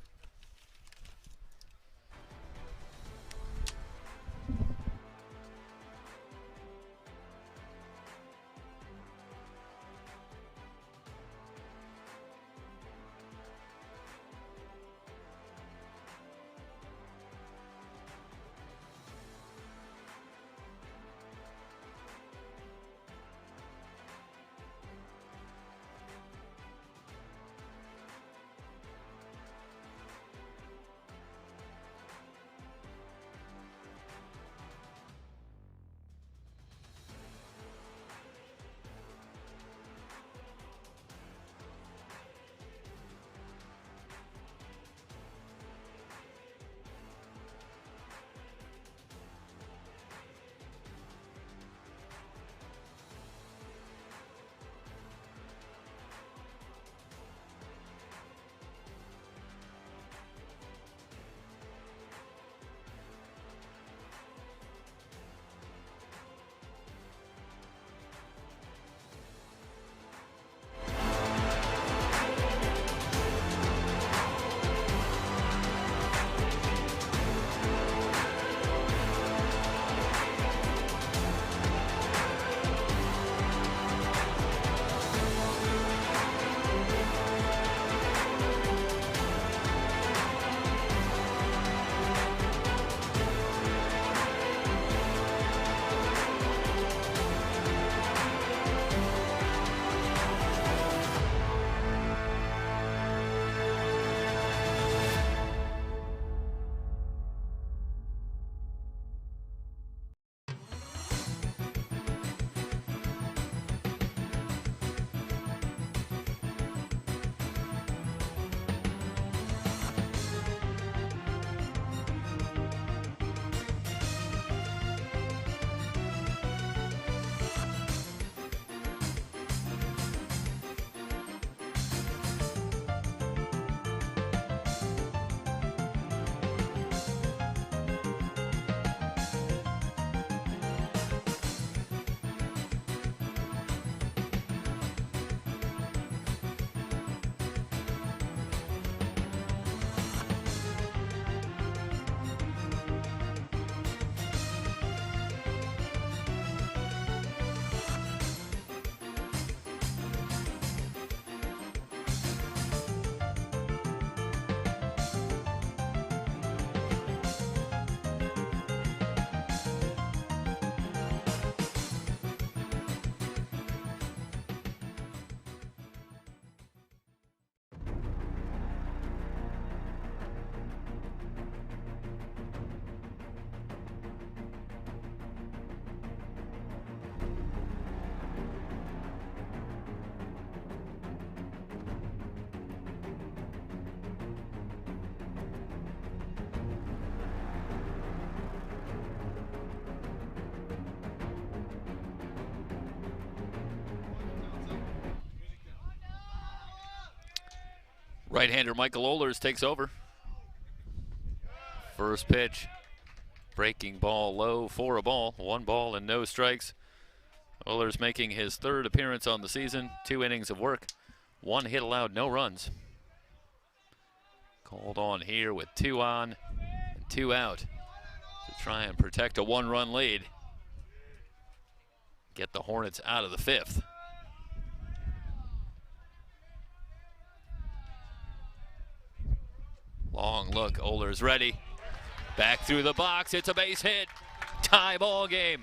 Speaker 8: Right-hander Michael Ohlers takes over. First pitch, breaking ball low for a ball. 1 ball and no strikes. Ohlers making his 3rd appearance on the season. 2 innings of work. 1 hit allowed, no runs. Called on here with 2 on and 2 out to try and protect a 1-run lead. Get the Hornets out of the 5th. Long look, Ohlers ready. Back through the box, it's a base hit. Tie ball game.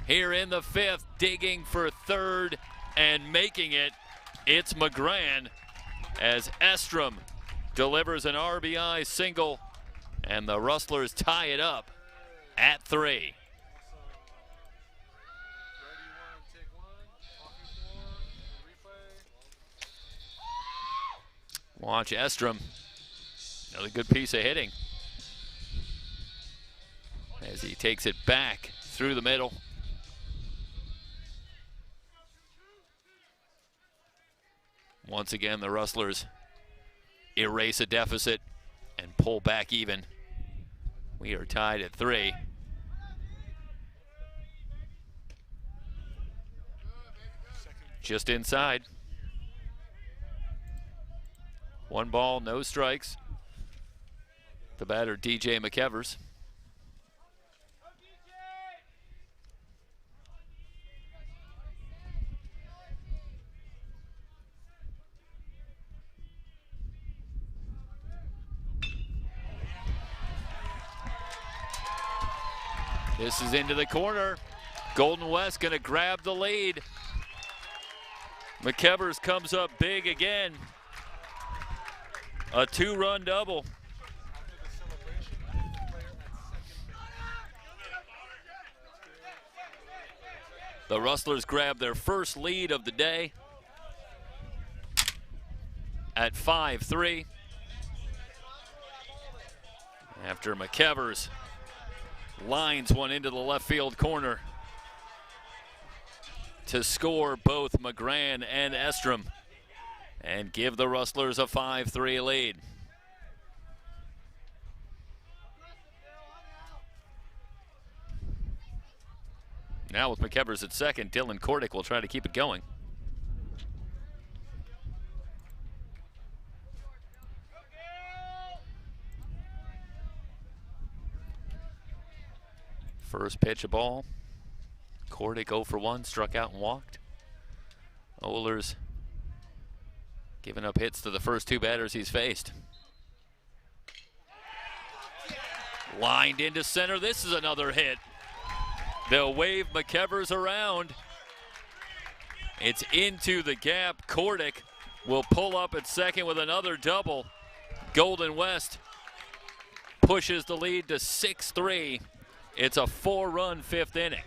Speaker 8: Here in the 5th, digging for 3rd and making it. It's McGran as Estrom delivers an RBI single, and the Rustlers tie it up at 3. Watch Estrom. Another good piece of hitting as he takes it back through the middle. Once again, the Rustlers erase a deficit and pull back even. We are tied at 3. Just inside. 1 ball, no strikes. The batter, DJ McEvers. This is into the corner. Golden West gonna grab the lead. McEvers comes up big again. A 2-run double. The Rustlers grab their first lead of the day at 5-3. After McEvers lines one into the left field corner to score both McGran and Estrom and give the Rustlers a 5-3 lead. Now with McEvers at second, Dylan Kordick will try to keep it going. First pitch, a ball. Kordick 0 for 1, struck out and walked. Ohlers giving up hits to the first 2 batters he's faced. Lined into center, this is another hit. They'll wave McEvers around. It's into the gap. Kordick will pull up at second with another double. Golden West pushes the lead to 6-3. It's a 4-run 5th inning.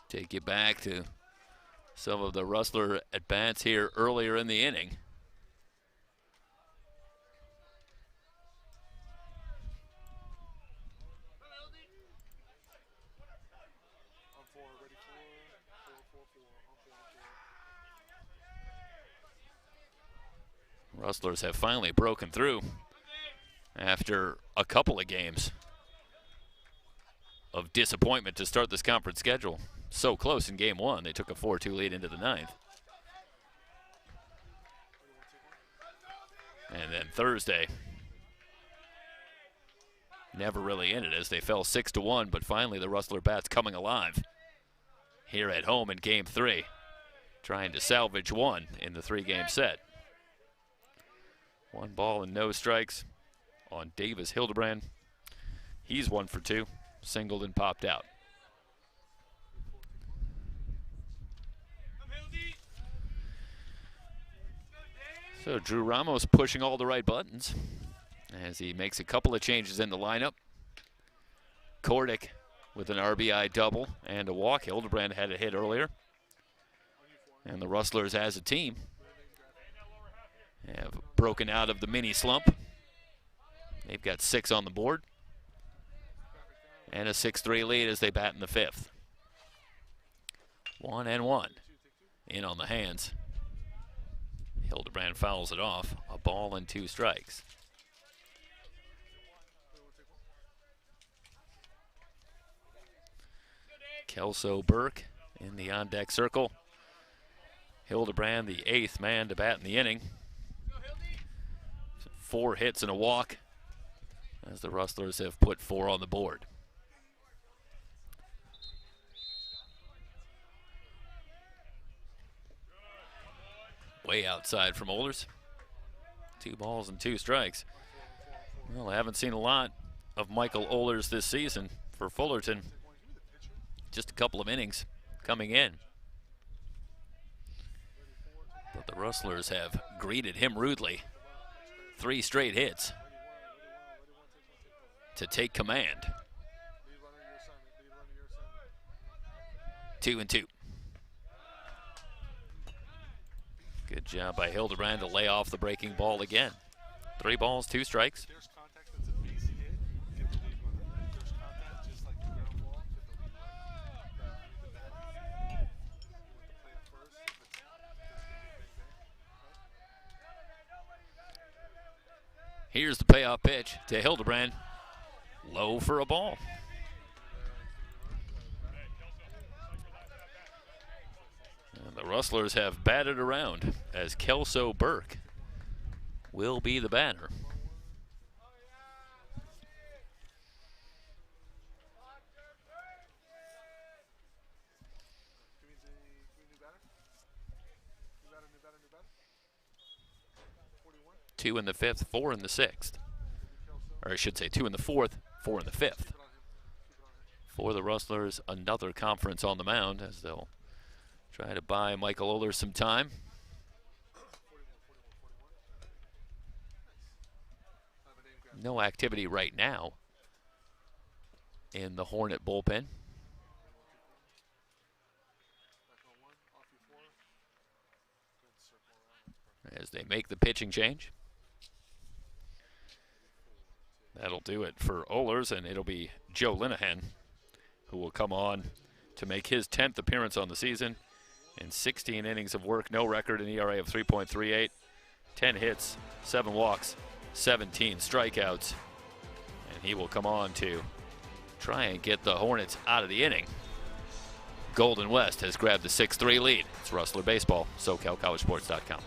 Speaker 8: Take you back to some of the Rustler at-bats here earlier in the inning. Rustlers have finally broken through after a couple of games of disappointment to start this conference schedule. So close in game 1, they took a 4-2 lead into the 9th. And then Thursday, never really in it as they fell 6-1, but finally the Rustler bats coming alive here at home in game 3, trying to salvage 1 in the 3-game set. 1 ball and no strikes on Davis Hildebrand. He's 1 for 2, singled and popped out. So Drew Ramos pushing all the right buttons. as he makes a couple of changes in the lineup. Kordick with an RBI double and a walk. Hildebrand had a hit earlier. And the Rustlers as a team have broken out of the mini slump. They've got 6 on the board. And a 6-3 lead as they bat in the 5th. 1-1 in on the hands. Hildebrand fouls it off. A ball and 2 strikes. Kelso Burke in the on-deck circle. Hildebrand, the 8th man to bat in the inning. 4 hits and a walk as the Rustlers have put 4 on the board. Way outside from Ohlers. 2 balls and 2 strikes. Well, I haven't seen a lot of Michael Ohlers this season for Fullerton. Just a couple of innings coming in. But the Rustlers have greeted him rudely. 3 straight hits to take command. 2-2. Good job by Hildebrand to lay off the breaking ball again. 3 balls, 2 strikes. Here's the payoff pitch to Hildebrand. Low for a ball. And the Rustlers have batted around as Kelso Burke will be the batter. Two in the 5th, 4 in the 6th. Or I should say 2 in the 4th, 4 in the 5th. For the Rustlers, another conference on the mound as they'll try to buy Michael Ohlers some time. No activity right now in the Hornet bullpen. As they make the pitching change. That'll do it for Ohlers, and it'll be Joe Linehan who will come on to make his 10th appearance on the season. In 16 innings of work, no record, an ERA of 3.38, 10 hits, 7 walks, 17 strikeouts. And he will come on to try and get the Hornets out of the inning. Golden West has grabbed the 6-3 lead. It's Rustler Baseball, SoCalCollegeSports.com.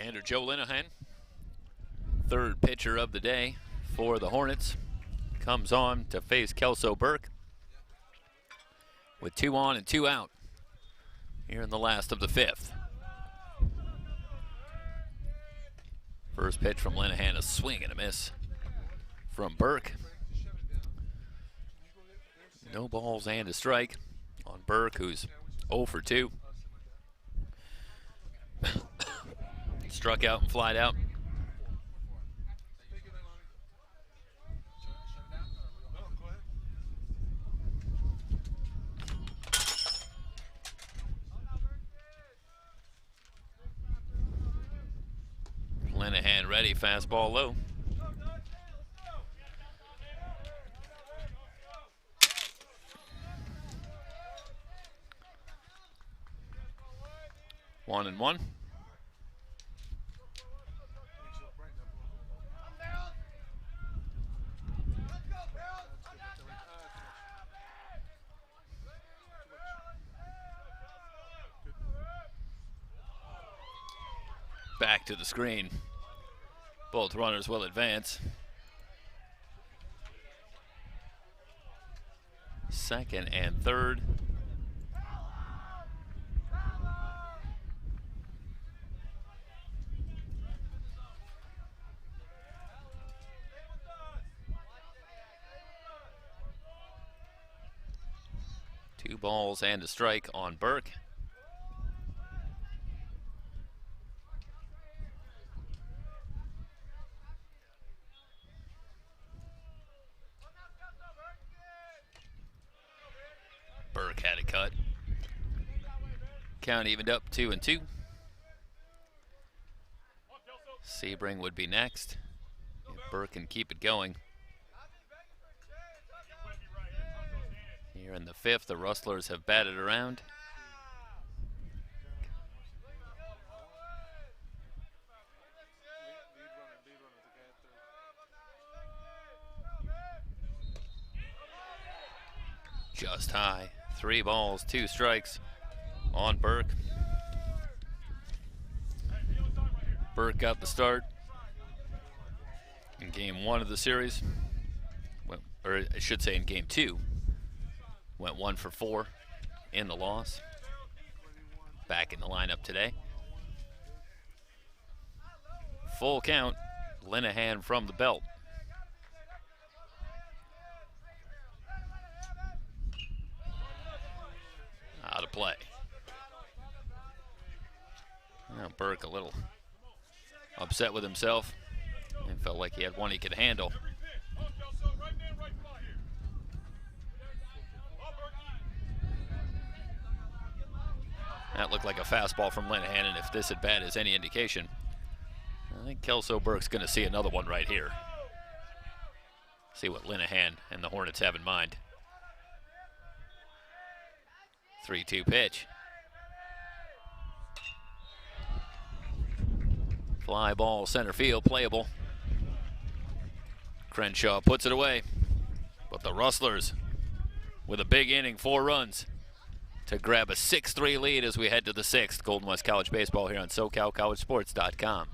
Speaker 8: Right-hander Joe Linehan, third pitcher of the day for the Hornets, comes on to face Kelso Burke with 2 on and 2 out here in the last of the 5th. First pitch from Linehan, a swing and a miss from Burke. No balls and a strike on Burke, who's 0 for 2. Struck out and flied out. Linehan ready, fastball low. One and one. Back to the screen. Both runners will advance. Second and third. Two balls and a strike on Burke. Burke had a cut. Count evened up 2 and 2. Sebring would be next if Burke can keep it going. Here in the 5th, the Rustlers have batted around. Just high. 3 balls, 2 strikes on Burke. Burke got the start in game 1 of the series, or I should say in game 2. Went 1 for 4 in the loss. Back in the lineup today. Full count, Linehan from the belt. Out of play. Now Burke a little upset with himself and felt like he had one he could handle. That looked like a fastball from Linehan, and if this at bat is any indication, I think Kelso Burke's going to see another one right here. See what Linehan and the Hornets have in mind. 3-2 pitch. Fly ball, center field, playable. Crenshaw puts it away, but the Rustlers with a big inning, 4 runs to grab a 6-3 lead as we head to the 6th. Golden West College Baseball here on SoCalCollegeSports.com.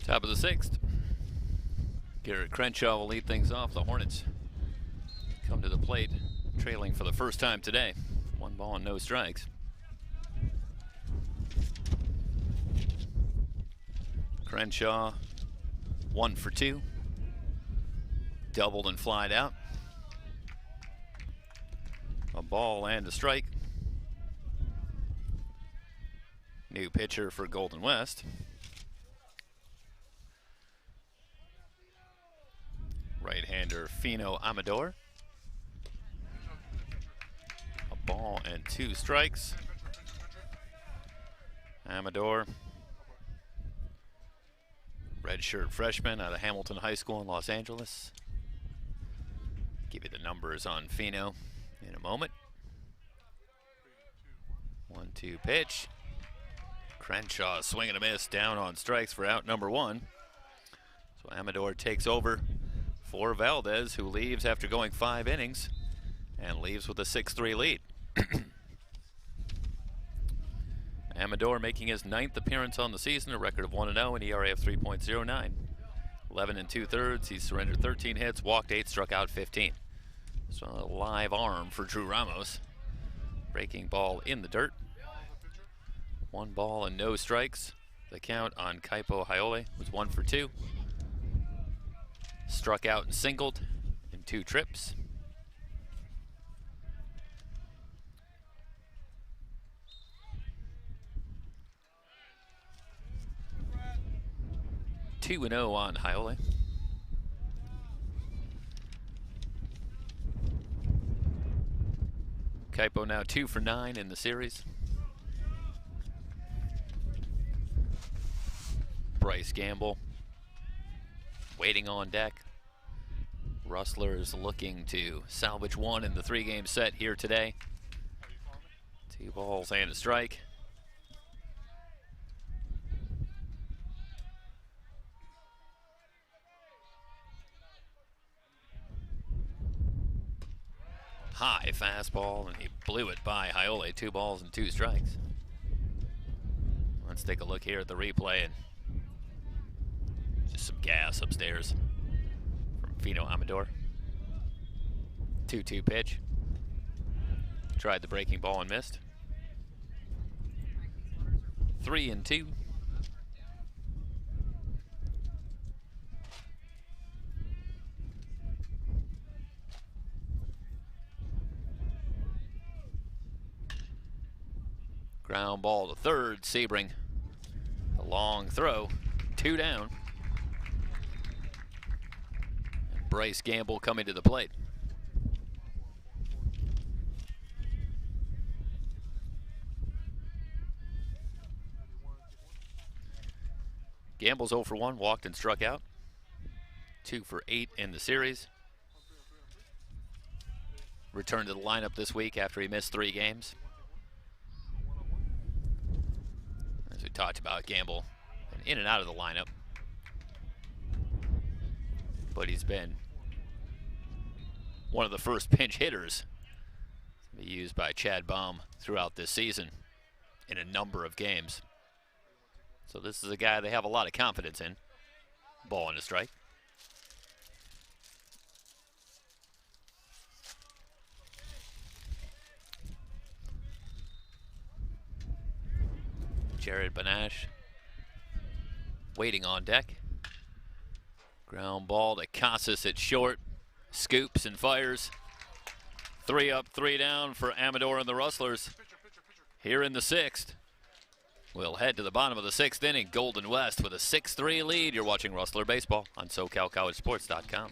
Speaker 8: Top of the 6th. Garrett Crenshaw will lead things off. The Hornets come to the plate, trailing for the first time today. 1 ball and no strikes. Crenshaw, 1 for 2. Doubled and flied out. A ball and a strike. New pitcher for Golden West. Right-hander Fino Amador. A ball and 2 strikes. Amador, redshirt freshman out of Hamilton High School in Los Angeles. Give you the numbers on Fino in a moment. 1-2 pitch. Crenshaw swing and a miss, down on strikes for out number 1. So Amador takes over for Valdez, who leaves after going 5 innings and leaves with a 6-3 lead. Amador making his 9th appearance on the season, a record of 1-0, an ERA of 3.09. 11 2/3, he's surrendered 13 hits, walked 8, struck out 15. So a live arm for Drew Ramos. Breaking ball in the dirt. 1 ball and no strikes. The count on Kaipo Haiole was 1 for 2. Struck out and singled in 2 trips. Two and 0 on Haiole. Kaipo now 2 for 9 in the series. Bryce Gamble waiting on deck. Rustlers looking to salvage 1 in the 3-game set here today. 2 balls and a strike. High fastball, and he blew it by Haiole. 2 balls and 2 strikes. Let's take a look here at the replay, and just some gas upstairs from Fino Amador. 2-2 pitch. Tried the breaking ball and missed. 3-2. Ground ball to third, Sebring. A long throw, 2 down. And Bryce Gamble coming to the plate. Gamble's 0 for 1, walked and struck out. 2 for 8 in the series. Returned to the lineup this week after he missed 3 games. As we talked about, Gamble in and out of the lineup, but he's been one of the first pinch hitters to be used by Chad Baum throughout this season in a number of games. So this is a guy they have a lot of confidence in. Ball and a strike. Jared Banash waiting on deck. Ground ball to Casas at short. Scoops and fires. 3 up, 3 down for Amador and the Rustlers here in the 6th. We'll head to the bottom of the 6th inning. Golden West with a 6-3 lead. You're watching Rustler Baseball on SoCalCollegeSports.com.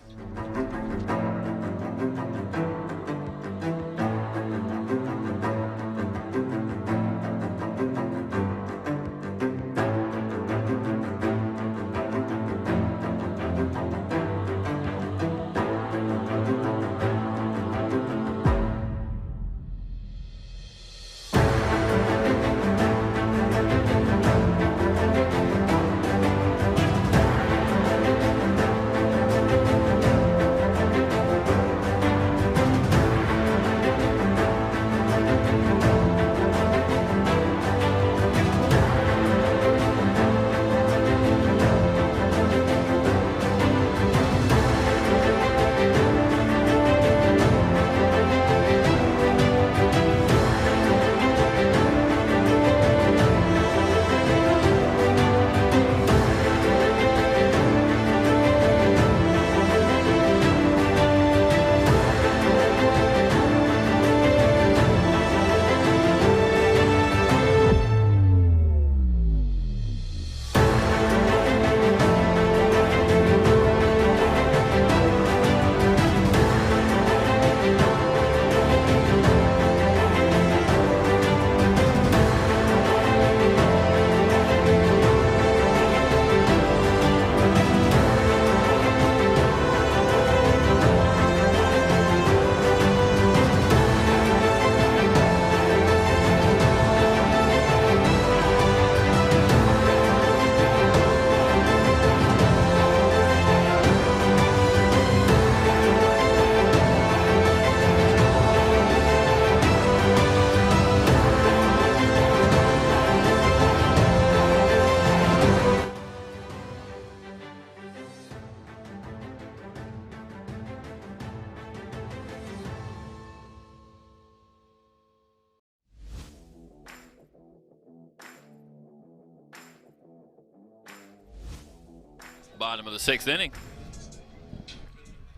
Speaker 8: Bottom of the 6th inning.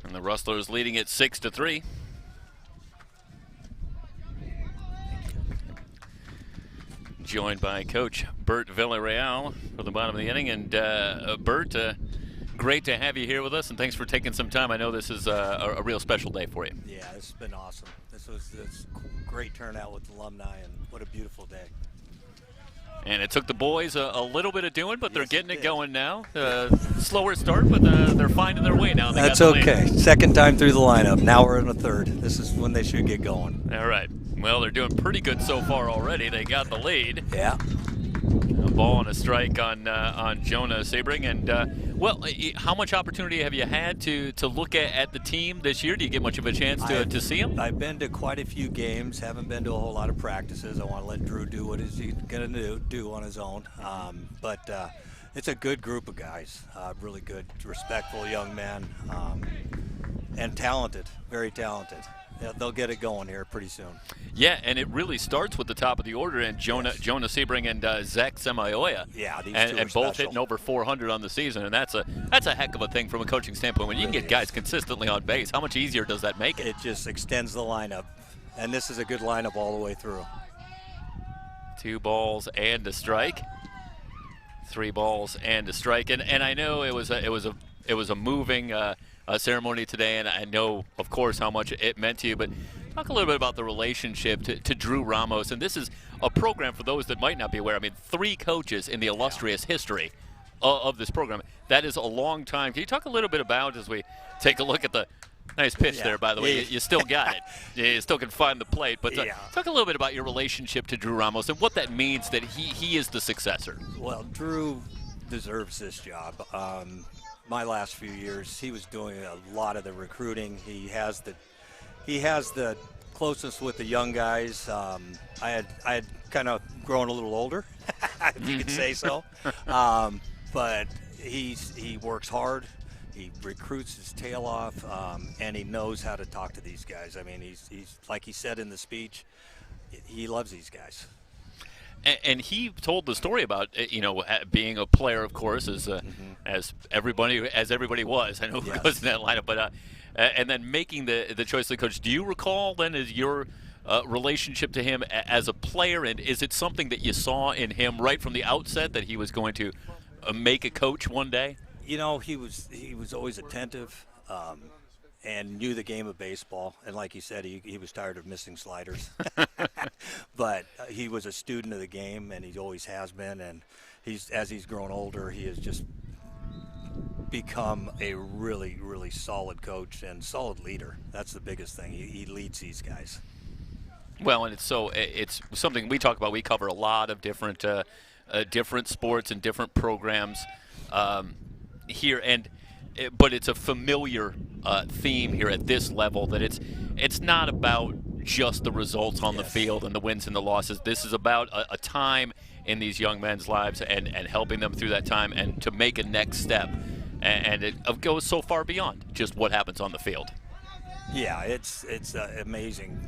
Speaker 8: And the Rustlers leading it 6-3. Joined by Coach Bert Villarreal for the bottom of the inning. And Bert, great to have you here with us, and thanks for taking some time. I know this is a real special day for you.
Speaker 6: Yeah, this has been awesome. This was great turnout with alumni, and what a beautiful day.
Speaker 8: And it took the boys a little bit of doing, but they're
Speaker 6: Yes,
Speaker 8: getting
Speaker 6: it
Speaker 8: it
Speaker 6: did.
Speaker 8: going now. Slower start, but they're finding their way now. They
Speaker 6: That's
Speaker 8: got the lead.
Speaker 6: okay. Second time through the lineup. Now we're in the third. This is when they should get going.
Speaker 8: All right. Well, they're doing pretty good so far already. They got the lead.
Speaker 6: Yeah.
Speaker 8: A ball and a strike on Jonah Sebring. And, well, how much opportunity have you had to look at the team this year? Do you get much of a chance to see them?
Speaker 6: I've been to quite a few games. Haven't been to a whole lot of practices. I want to let Drew do what he's going to do on his own. But it's a good group of guys. Really good, respectful young men. And talented. Very talented. They'll get it going here pretty soon.
Speaker 8: Yeah, and it really starts with the top of the order, and Jonah Sebring and Zach Semioya.
Speaker 6: Yeah, these
Speaker 8: and
Speaker 6: two are
Speaker 8: both
Speaker 6: special.
Speaker 8: hitting over 400 on the season, and that's a heck of a thing from a coaching standpoint. When you can get guys consistently on base, how much easier does that make it?
Speaker 6: It just extends the lineup, and this is a good lineup all the way through.
Speaker 8: 2 balls and a strike. 3 balls and a strike, and I know it was a moving ceremony today, and I know, of course, how much it meant to you, but talk a little bit about the relationship to Drew Ramos. And this is a program, for those that might not be aware, I mean, 3 coaches in the illustrious history of this program. That is a long time. Can you talk a little bit about, as we take a look at the nice pitch there, by the way, you still got it. You still can find the plate, but talk a little bit about your relationship to Drew Ramos and what that means that he is the successor.
Speaker 6: Well, Drew deserves this job. My last few years, he was doing a lot of the recruiting. He has the closeness with the young guys. I had kind of grown a little older, if you could say so. But he works hard. He recruits his tail off, and he knows how to talk to these guys. I mean, he's like he said in the speech, he loves these guys.
Speaker 8: And he told the story about being a player, of course, as everybody was. I know who goes in that lineup, but and then making the choice of the coach. Do you recall then as your relationship to him as a player, and is it something that you saw in him right from the outset that he was going to make a coach one day?
Speaker 6: You know, he was always attentive. And knew the game of baseball, and like he said, he was tired of missing sliders. But he was a student of the game, and he always has been. And as he's grown older, he has just become a really, really solid coach and solid leader. That's the biggest thing. He leads these guys.
Speaker 8: Well, and it's something we talk about. We cover a lot of different sports and different programs here, but it's a familiar theme here at this level, that it's not about just the results on the field and the wins and the losses. This is about a time in these young men's lives and helping them through that time and to make a next step. And it goes so far beyond just what happens on the field.
Speaker 6: Yeah, it's amazing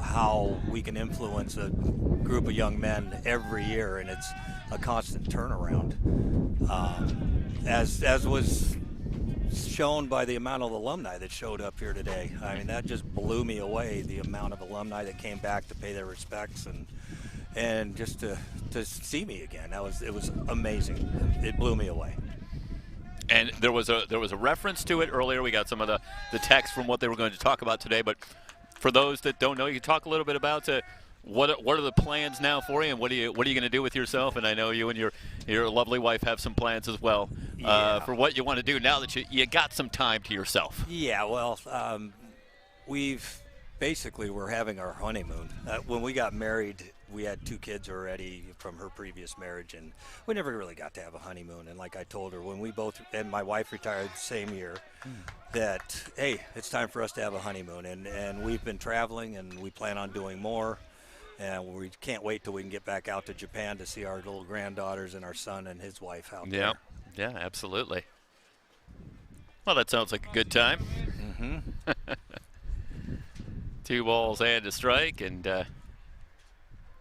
Speaker 6: how we can influence a group of young men every year, and it's a constant turnaround. As was shown by the amount of alumni that showed up here today. I mean, that just blew me away, the amount of alumni that came back to pay their respects and just to see me again. It was amazing. It blew me away.
Speaker 8: And there was a reference to it earlier. We got some of the text from what they were going to talk about today, but for those that don't know, you can talk a little bit about what are the plans now for you, and what are you going to do with yourself? And I know you and your lovely wife have some plans as well for what you want to do now that you got some time to yourself.
Speaker 6: Yeah, well, we're having our honeymoon. When we got married, we had 2 kids already from her previous marriage, and we never really got to have a honeymoon. And like I told her, when we both, and my wife retired the same year, that, hey, it's time for us to have a honeymoon. And we've been traveling, and we plan on doing more. And we can't wait till we can get back out to Japan to see our little granddaughters and our son and his wife out there.
Speaker 8: Yeah, absolutely. Well, that sounds like a good time.
Speaker 6: Mm-hmm.
Speaker 8: 2 balls and a strike, and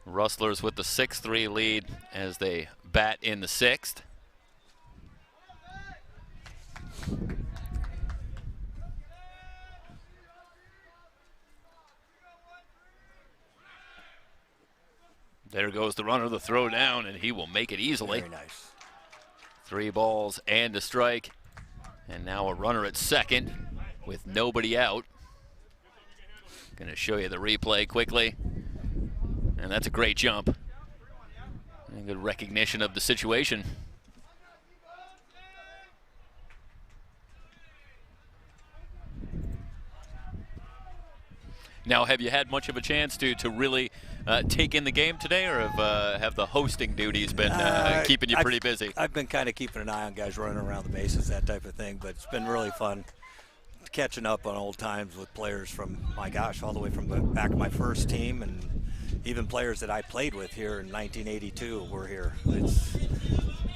Speaker 8: Rustlers with the 6-3 lead as they bat in the 6th. There goes the runner, the throw down, and he will make it easily.
Speaker 6: Very nice.
Speaker 8: 3 balls and a strike. And now a runner at second with nobody out. Going to show you the replay quickly. And that's a great jump. And good recognition of the situation. Now, have you had much of a chance to really take in the game today, or have the hosting duties been keeping you pretty busy?
Speaker 6: I've been kind of keeping an eye on guys running around the bases, that type of thing, but it's been really fun catching up on old times with players from, my gosh, all the way from the back of my first team, and even players that I played with here in 1982 were here. It's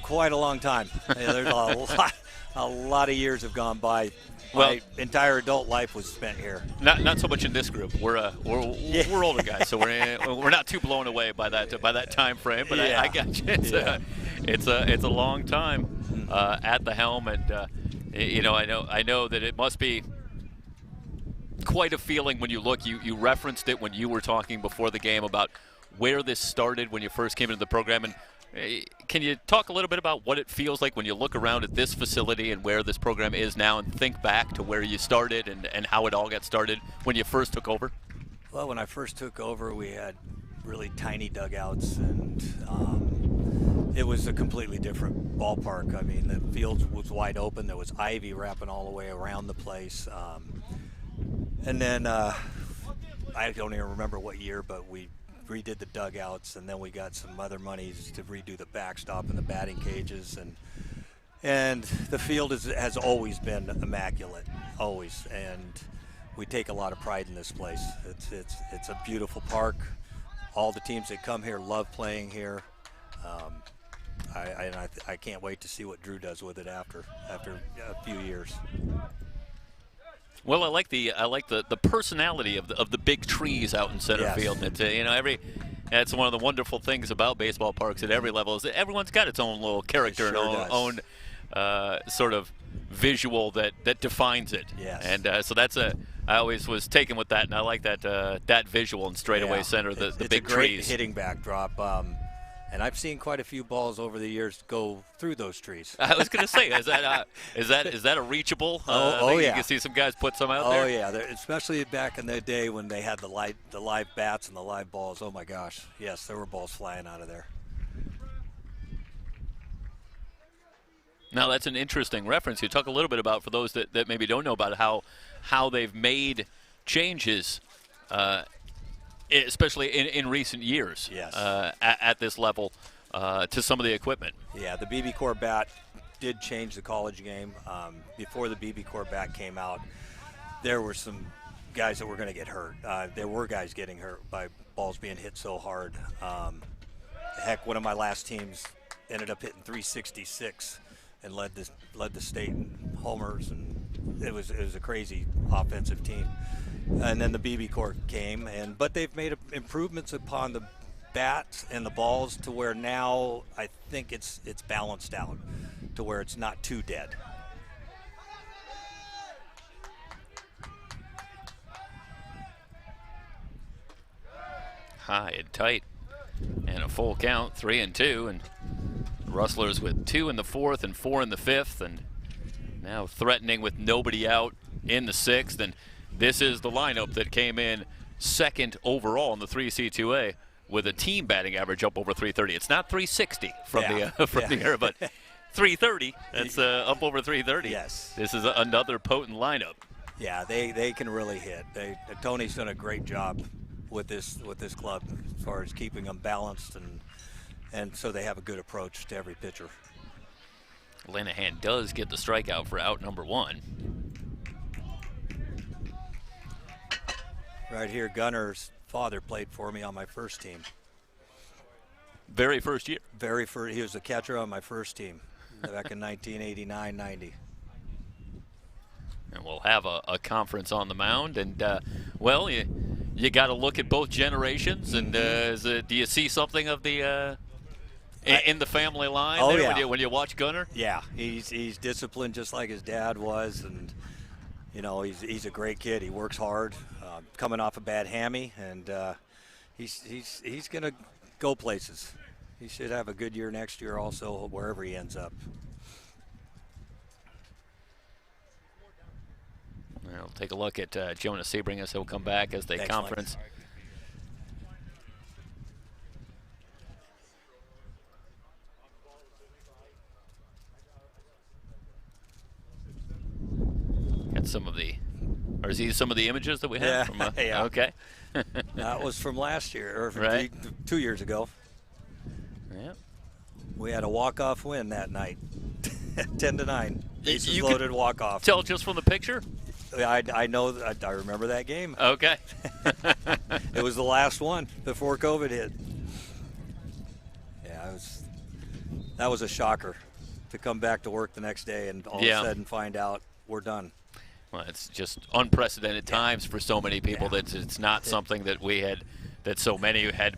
Speaker 6: quite a long time. There's a lot of years have gone by. My entire adult life was spent here.
Speaker 8: Not so much in this group. We're older guys, so we're not too blown away by that time frame. But yeah. I got you. It's a long time at the helm, and I know that it must be quite a feeling when you look. You referenced it when you were talking before the game about where this started when you first came into the program, and can you talk a little bit about what it feels like when you look around at this facility and where this program is now, and think back to where you started and how it all got started when you first took over?
Speaker 6: Well, when I first took over, we had really tiny dugouts, and it was a completely different ballpark. I mean, the field was wide open. There was ivy wrapping all the way around the place. And then I don't even remember what year, but we redid the dugouts, and then we got some other monies to redo the backstop and the batting cages, and the field has always been immaculate, always, and we take a lot of pride in this place. It's a beautiful park. All the teams that come here love playing here. I can't wait to see what Drew does with it after a few years.
Speaker 8: Well, I like the personality of the big trees out in center field. That's one of the wonderful things about baseball parks at every level, is that everyone's got its own little character and own sort of visual that defines it.
Speaker 6: Yes.
Speaker 8: And so I always was taken with that, and I like that visual in straightaway center, the big
Speaker 6: it's a great
Speaker 8: trees.
Speaker 6: Hitting backdrop. And I've seen quite a few balls over the years go through those trees.
Speaker 8: I was going to say, is that a reachable?
Speaker 6: Yeah.
Speaker 8: You can see some guys put some out there.
Speaker 6: Oh yeah, especially back in the day when they had the live bats and the live balls. Oh my gosh, yes, there were balls flying out of there.
Speaker 8: Now that's an interesting reference. You talk a little bit about, for those that maybe don't know about how they've made changes. Especially in recent years,
Speaker 6: yes.
Speaker 8: At this level, to some of the equipment.
Speaker 6: Yeah, the BB Core bat did change the college game. Before the BB Core bat came out, there were some guys that were going to get hurt. There were guys getting hurt by balls being hit so hard. Heck, one of my last teams ended up hitting 366 and led the state in homers, and it was a crazy offensive team. And then the BB Core came, but they've made improvements upon the bats and the balls to where now I think it's balanced out to where it's not too dead.
Speaker 8: High and tight, and a full count, 3-2, and Rustlers with 2 in the 4th and 4 in the 5th, and now threatening with nobody out in the 6th. And this is the lineup that came in second overall in the 3C2A with a team batting average up over 330. It's not 360 from the era, but 330. That's up over 330.
Speaker 6: Yes.
Speaker 8: This is another potent lineup.
Speaker 6: Yeah, they can really hit. Tony's done a great job with this club as far as keeping them balanced, and so they have a good approach to every pitcher.
Speaker 8: Linehan does get the strikeout for out number 1.
Speaker 6: Right here, Gunner's father played for me on my first team.
Speaker 8: Very first year?
Speaker 6: Very first. He was a catcher on my first team back in 1989-90.
Speaker 8: And we'll have a conference on the mound. And, you got to look at both generations. And do you see something of the in the family line.
Speaker 6: Oh,
Speaker 8: there
Speaker 6: yeah.
Speaker 8: when you watch Gunner.
Speaker 6: Yeah, he's disciplined just like his dad was, and he's a great kid. He works hard, coming off a bad hammy, and he's gonna go places. He should have a good year next year also, wherever he ends up.
Speaker 8: We'll take a look at Jonas Sebring as he'll come back as they conference. Got some of the, or is these some of the images that we have?
Speaker 6: Yeah,
Speaker 8: from,
Speaker 6: yeah.
Speaker 8: Okay.
Speaker 6: That was from last year, or from
Speaker 8: Right.
Speaker 6: 2 years ago.
Speaker 8: Yeah.
Speaker 6: We had a walk-off win that night, 10-9. Bases
Speaker 8: You
Speaker 6: loaded walk-off.
Speaker 8: Tell just from the picture?
Speaker 6: I know. I remember that game.
Speaker 8: Okay.
Speaker 6: It was the last one before COVID hit. Yeah, that was a shocker to come back to work the next day and all of a sudden find out we're done.
Speaker 8: Well, it's just unprecedented times for so many people that it's not something that so many had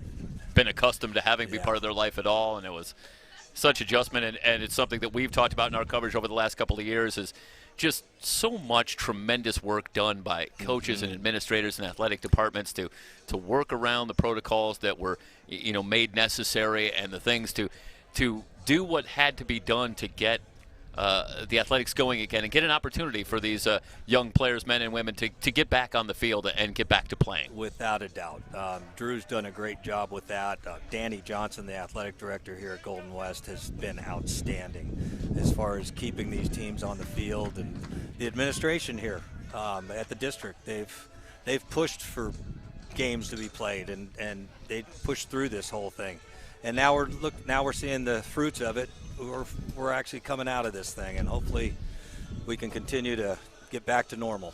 Speaker 8: been accustomed to having be part of their life at all, and it was such adjustment, and it's something that we've talked about in our coverage over the last couple of years is just so much tremendous work done by coaches and administrators and athletic departments to work around the protocols that were made necessary, and the things to do what had to be done to get the athletics going again and get an opportunity for these young players, men and women, to get back on the field and get back to playing.
Speaker 6: Without a doubt. Drew's done a great job with that. Danny Johnson, the athletic director here at Golden West, has been outstanding as far as keeping these teams on the field, and the administration here at the district. They've pushed for games to be played, and they pushed through this whole thing. And now we're seeing the fruits of it. We're actually coming out of this thing, and hopefully we can continue to get back to normal.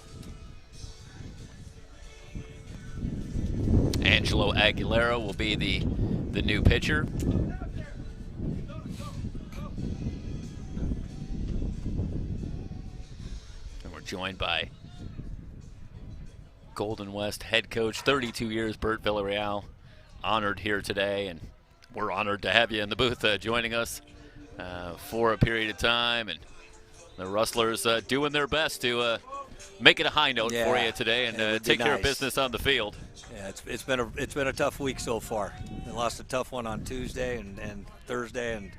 Speaker 8: Angelo Aguilera will be the new pitcher. And we're joined by Golden West head coach, 32 years, Bert Villarreal, honored here today, and we're honored to have you in the booth joining us for a period of time, and the Rustlers doing their best to make it a high note for you today and take care of business on the field.
Speaker 6: Yeah, it's been a tough week so far. They lost a tough one on Tuesday and Thursday, and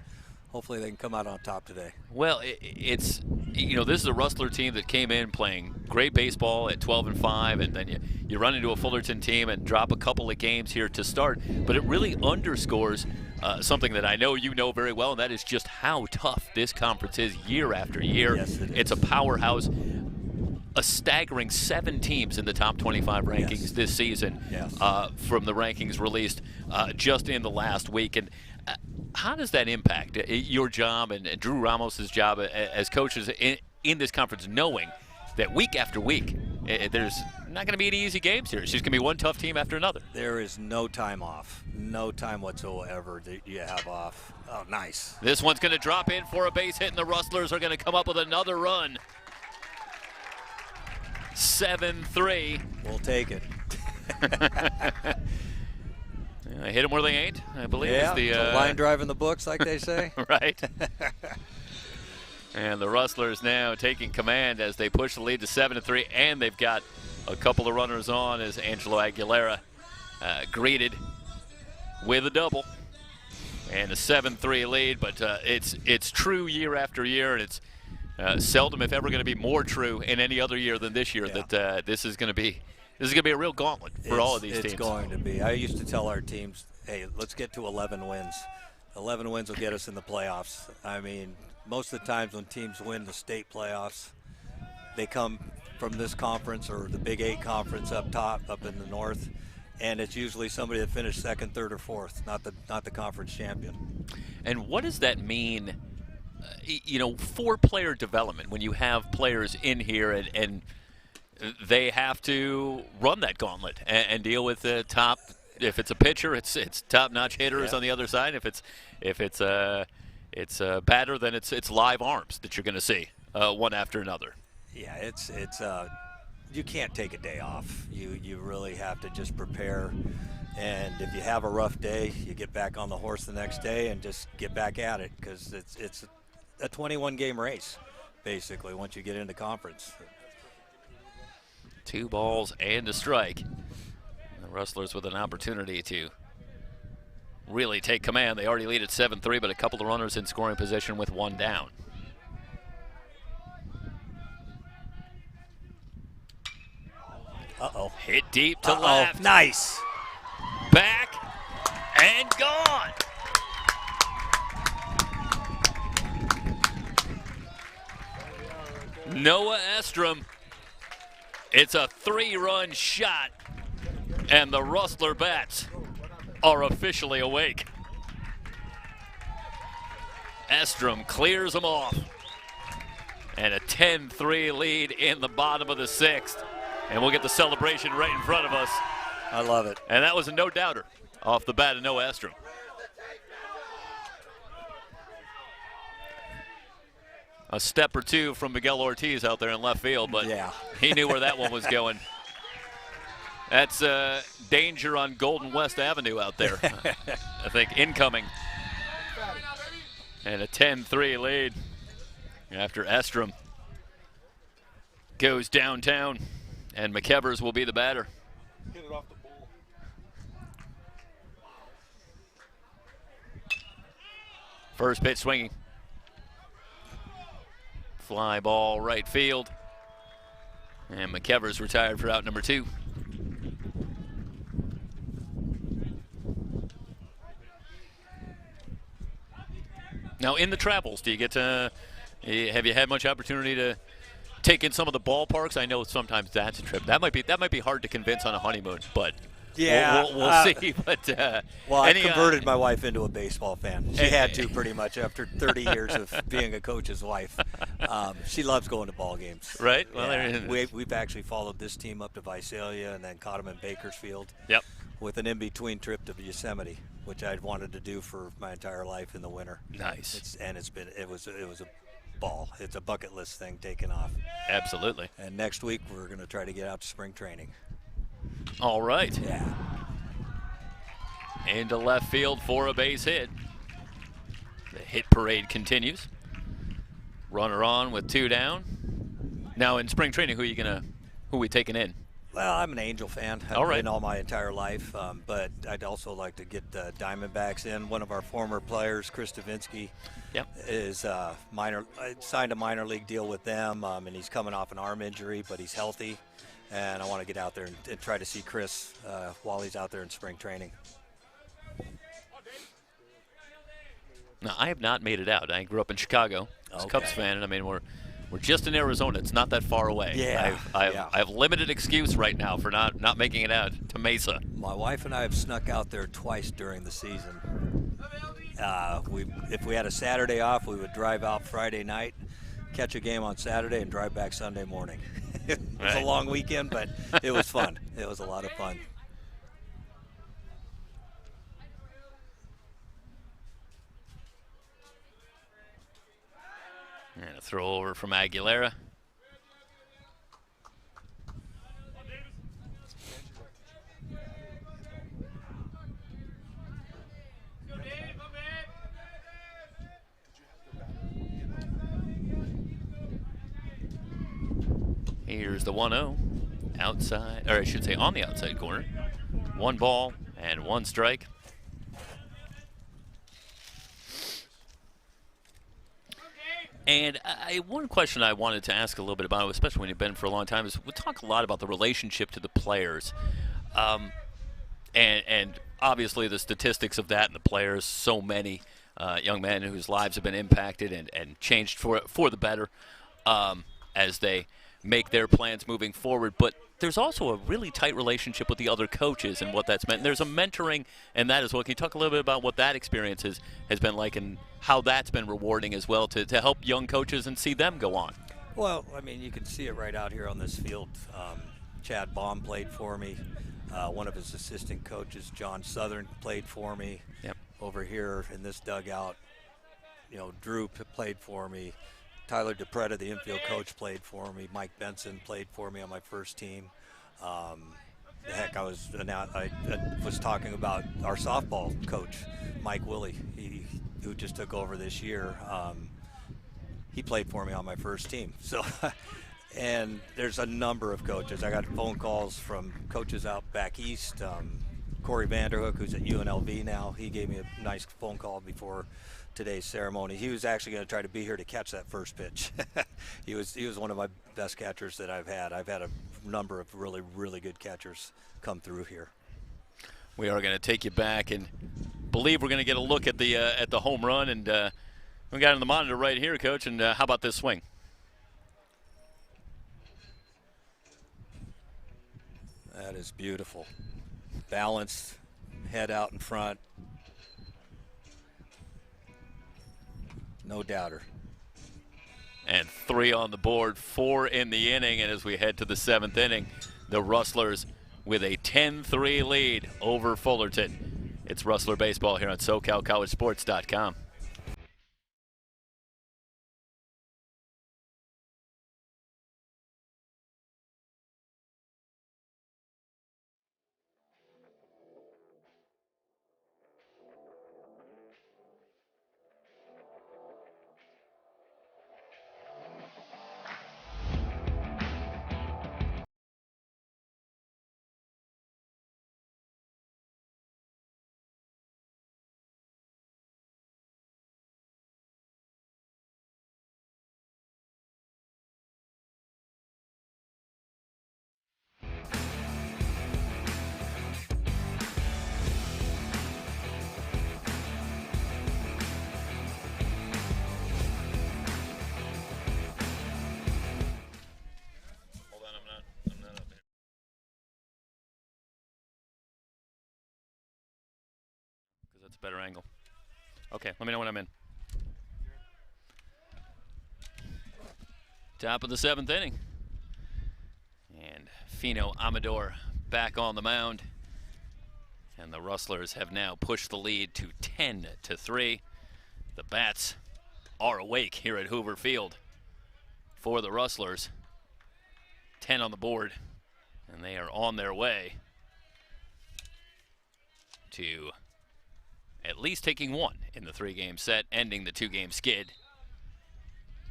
Speaker 6: hopefully they can come out on top today.
Speaker 8: Well, it's this is a Rustler team that came in playing great baseball at 12-5, and then you run into a Fullerton team and drop a couple of games here to start. But it really underscores something that I know you know very well, and that is just how tough this conference is year after year.
Speaker 6: Yes, it is.
Speaker 8: It's a powerhouse. A staggering 7 teams in the top 25 rankings this season from the rankings released just in the last week. And how does that impact your job and Drew Ramos' job as coaches in this conference, knowing that week after week there's not going to be any easy games here? It's just going to be one tough team after another.
Speaker 6: There is no time off. No time whatsoever that you have off. Oh, nice.
Speaker 8: This one's going to drop in for a base hit, and the Rustlers are going to come up with another run. 7-3.
Speaker 6: We'll take it.
Speaker 8: I hit them where they ain't, I believe.
Speaker 6: Yeah,
Speaker 8: is the
Speaker 6: line drive in the books, like they say.
Speaker 8: Right. And the Rustlers now taking command as they push the lead to 7-3, and they've got a couple of runners on as Angelo Aguilera greeted with a double and a 7-3 lead. But it's true year after year, and it's seldom, if ever, going to be more true in any other year than this year that this is going to be a real gauntlet for all of these teams.
Speaker 6: It's going to be. I used to tell our teams, hey, let's get to 11 wins. 11 wins will get us in the playoffs. I mean, most of the times when teams win the state playoffs, they come from this conference or the Big 8 conference up top, up in the north, and it's usually somebody that finished second, third, or fourth, not the conference champion.
Speaker 8: And what does that mean, for player development when you have players in here and they have to run that gauntlet and deal with the top? If it's a pitcher, it's top-notch hitters on the other side. If it's a batter, then it's live arms that you're going to see one after another.
Speaker 6: Yeah, it's you can't take a day off. You really have to just prepare And if you have a rough day, you get back on the horse the next day and just get back at it, because it's a 21-game race, basically, once you get into conference.
Speaker 8: 2 balls and a strike. The Rustlers with an opportunity to really take command. They already lead at 7-3, but a couple of runners in scoring position with 1 down.
Speaker 6: Uh-oh.
Speaker 8: Hit deep to left.
Speaker 6: Nice.
Speaker 8: Back and gone. Noah Estrom. It's a 3-run shot, and the Rustler Bats are officially awake. Estrom clears them off, and a 10-3 lead in the bottom of the 6th. And we'll get the celebration right in front of us.
Speaker 6: I love it.
Speaker 8: And that was a no-doubter off the bat of Noah Estrom. A step or two from Miguel Ortiz out there in left field, but
Speaker 6: yeah,
Speaker 8: he knew where that one was going. That's danger on Golden West Avenue out there. I think incoming. And a 10-3 lead after Estrom goes downtown, and McEvers will be the batter.
Speaker 5: Hit it off the ball.
Speaker 8: First pitch swinging. Fly ball right field. And McEvers retired for out number 2. Now in the travels, do you get to, have you had much opportunity to take in some of the ballparks? I know sometimes that's a trip. That might be hard to convince on a honeymoon, but
Speaker 6: yeah,
Speaker 8: we'll see. But
Speaker 6: well, I converted my wife into a baseball fan. She had to, pretty much, after 30 years of being a coach's wife. She loves going to ball games.
Speaker 8: Right. Well,
Speaker 6: yeah. We've actually followed this team up to Visalia and then caught them in Bakersfield.
Speaker 8: Yep.
Speaker 6: With an in-between trip to Yosemite, which I'd wanted to do for my entire life in the winter.
Speaker 8: Nice.
Speaker 6: It was a ball. It's a bucket list thing taken off.
Speaker 8: Absolutely.
Speaker 6: And next week we're going to try to get out to spring training.
Speaker 8: All right.
Speaker 6: Yeah.
Speaker 8: Into left field for a base hit. The hit parade continues. Runner on with 2 down. Now in spring training, who are we taking in?
Speaker 6: Well, I'm an Angel fan. I've
Speaker 8: all right.
Speaker 6: been all my entire life, but I'd also like to get Diamondbacks in. One of our former players, Chris Davinsky, is signed a minor league deal with them, and he's coming off an arm injury, but he's healthy. And I want to get out there and try to see Chris while he's out there in spring training.
Speaker 8: Now, I have not made it out. I grew up in Chicago. I was a Cubs fan, and I mean, we're just in Arizona. It's not that far away.
Speaker 6: Yeah.
Speaker 8: I have limited excuse right now for not making it out to Mesa.
Speaker 6: My wife and I have snuck out there twice during the season. If we had a Saturday off, we would drive out Friday night, catch a game on Saturday, and drive back Sunday morning. It was a long weekend, but it was fun. It was a lot of fun.
Speaker 8: And a throw over from Aguilera. Here's the 1-0. Outside, or I should say on the outside corner. 1 ball and 1 strike. And one question I wanted to ask a little bit about, especially when you've been for a long time, is we talk a lot about the relationship to the players. And obviously the statistics of that and the players, so many young men whose lives have been impacted and changed for the better as they make their plans moving forward. But there's also a really tight relationship with the other coaches and what that's meant. And there's a mentoring and that as well. Can you talk a little bit about what that experience has been like and how that's been rewarding as well to help young coaches and see them go on?
Speaker 6: Well, I mean, you can see it right out here on this field. Chad Baum played for me. One of his assistant coaches, John Southern, played for me.
Speaker 8: Yep.
Speaker 6: Over here in this dugout, Drew played for me. Tyler DePretta, the infield coach, played for me. Mike Benson played for me on my first team. heck, I was talking about our softball coach, Mike Willie, who just took over this year. He played for me on my first team. So, and there's a number of coaches. I got phone calls from coaches out back east. Corey Vanderhook, who's at UNLV now, he gave me a nice phone call before today's ceremony. He was actually going to try to be here to catch that first pitch. He was one of my best catchers that I've had. I've had a number of really, really good catchers come through here.
Speaker 8: We are going to take you back and believe we're going to get a look at the home run, and we got it on the monitor right here, Coach. And how about this swing?
Speaker 6: That is beautiful. Balanced, head out in front. No doubter.
Speaker 8: And 3 on the board, 4 in the inning. And as we head to the 7th inning, the Rustlers with a 10-3 lead over Fullerton. It's Rustler Baseball here on SoCalCollegeSports.com. That's a better angle. Okay, let me know when I'm in. Top of the 7th inning. And Fino Amador back on the mound. And the Rustlers have now pushed the lead to 10-3. The Bats are awake here at Hoover Field for the Rustlers. 10 on the board, and they are on their way to at least taking 1 in the 3-game set, ending the 2-game skid,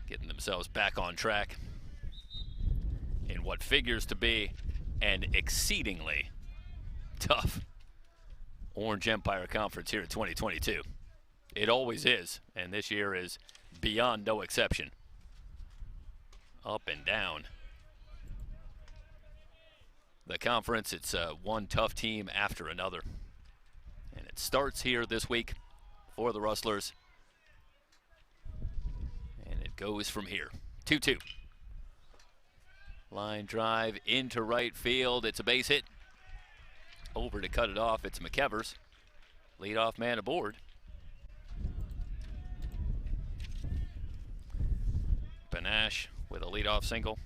Speaker 8: getting themselves back on track in what figures to be an exceedingly tough Orange Empire Conference here in 2022. It always is, and this year is beyond no exception. Up and down the conference, it's one tough team after another. And it starts here this week for the Rustlers. And it goes from here. 2-2. Line drive into right field. It's a base hit. Over to cut it off. It's McEvers. Leadoff man aboard. Panache with a leadoff single.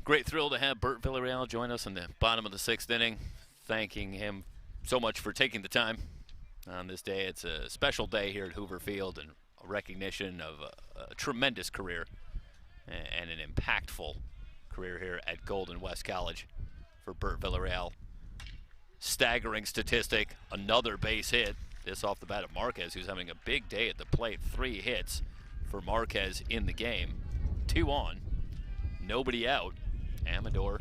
Speaker 8: Great thrill to have Bert Villarreal join us in the bottom of the 6th inning. Thanking him so much for taking the time on this day. It's a special day here at Hoover Field and a recognition of a tremendous career and an impactful career here at Golden West College for Bert Villarreal. Staggering statistic, another base hit. This off the bat of Marquez, who's having a big day at the plate. 3 hits for Marquez in the game. 2 on, nobody out. Amador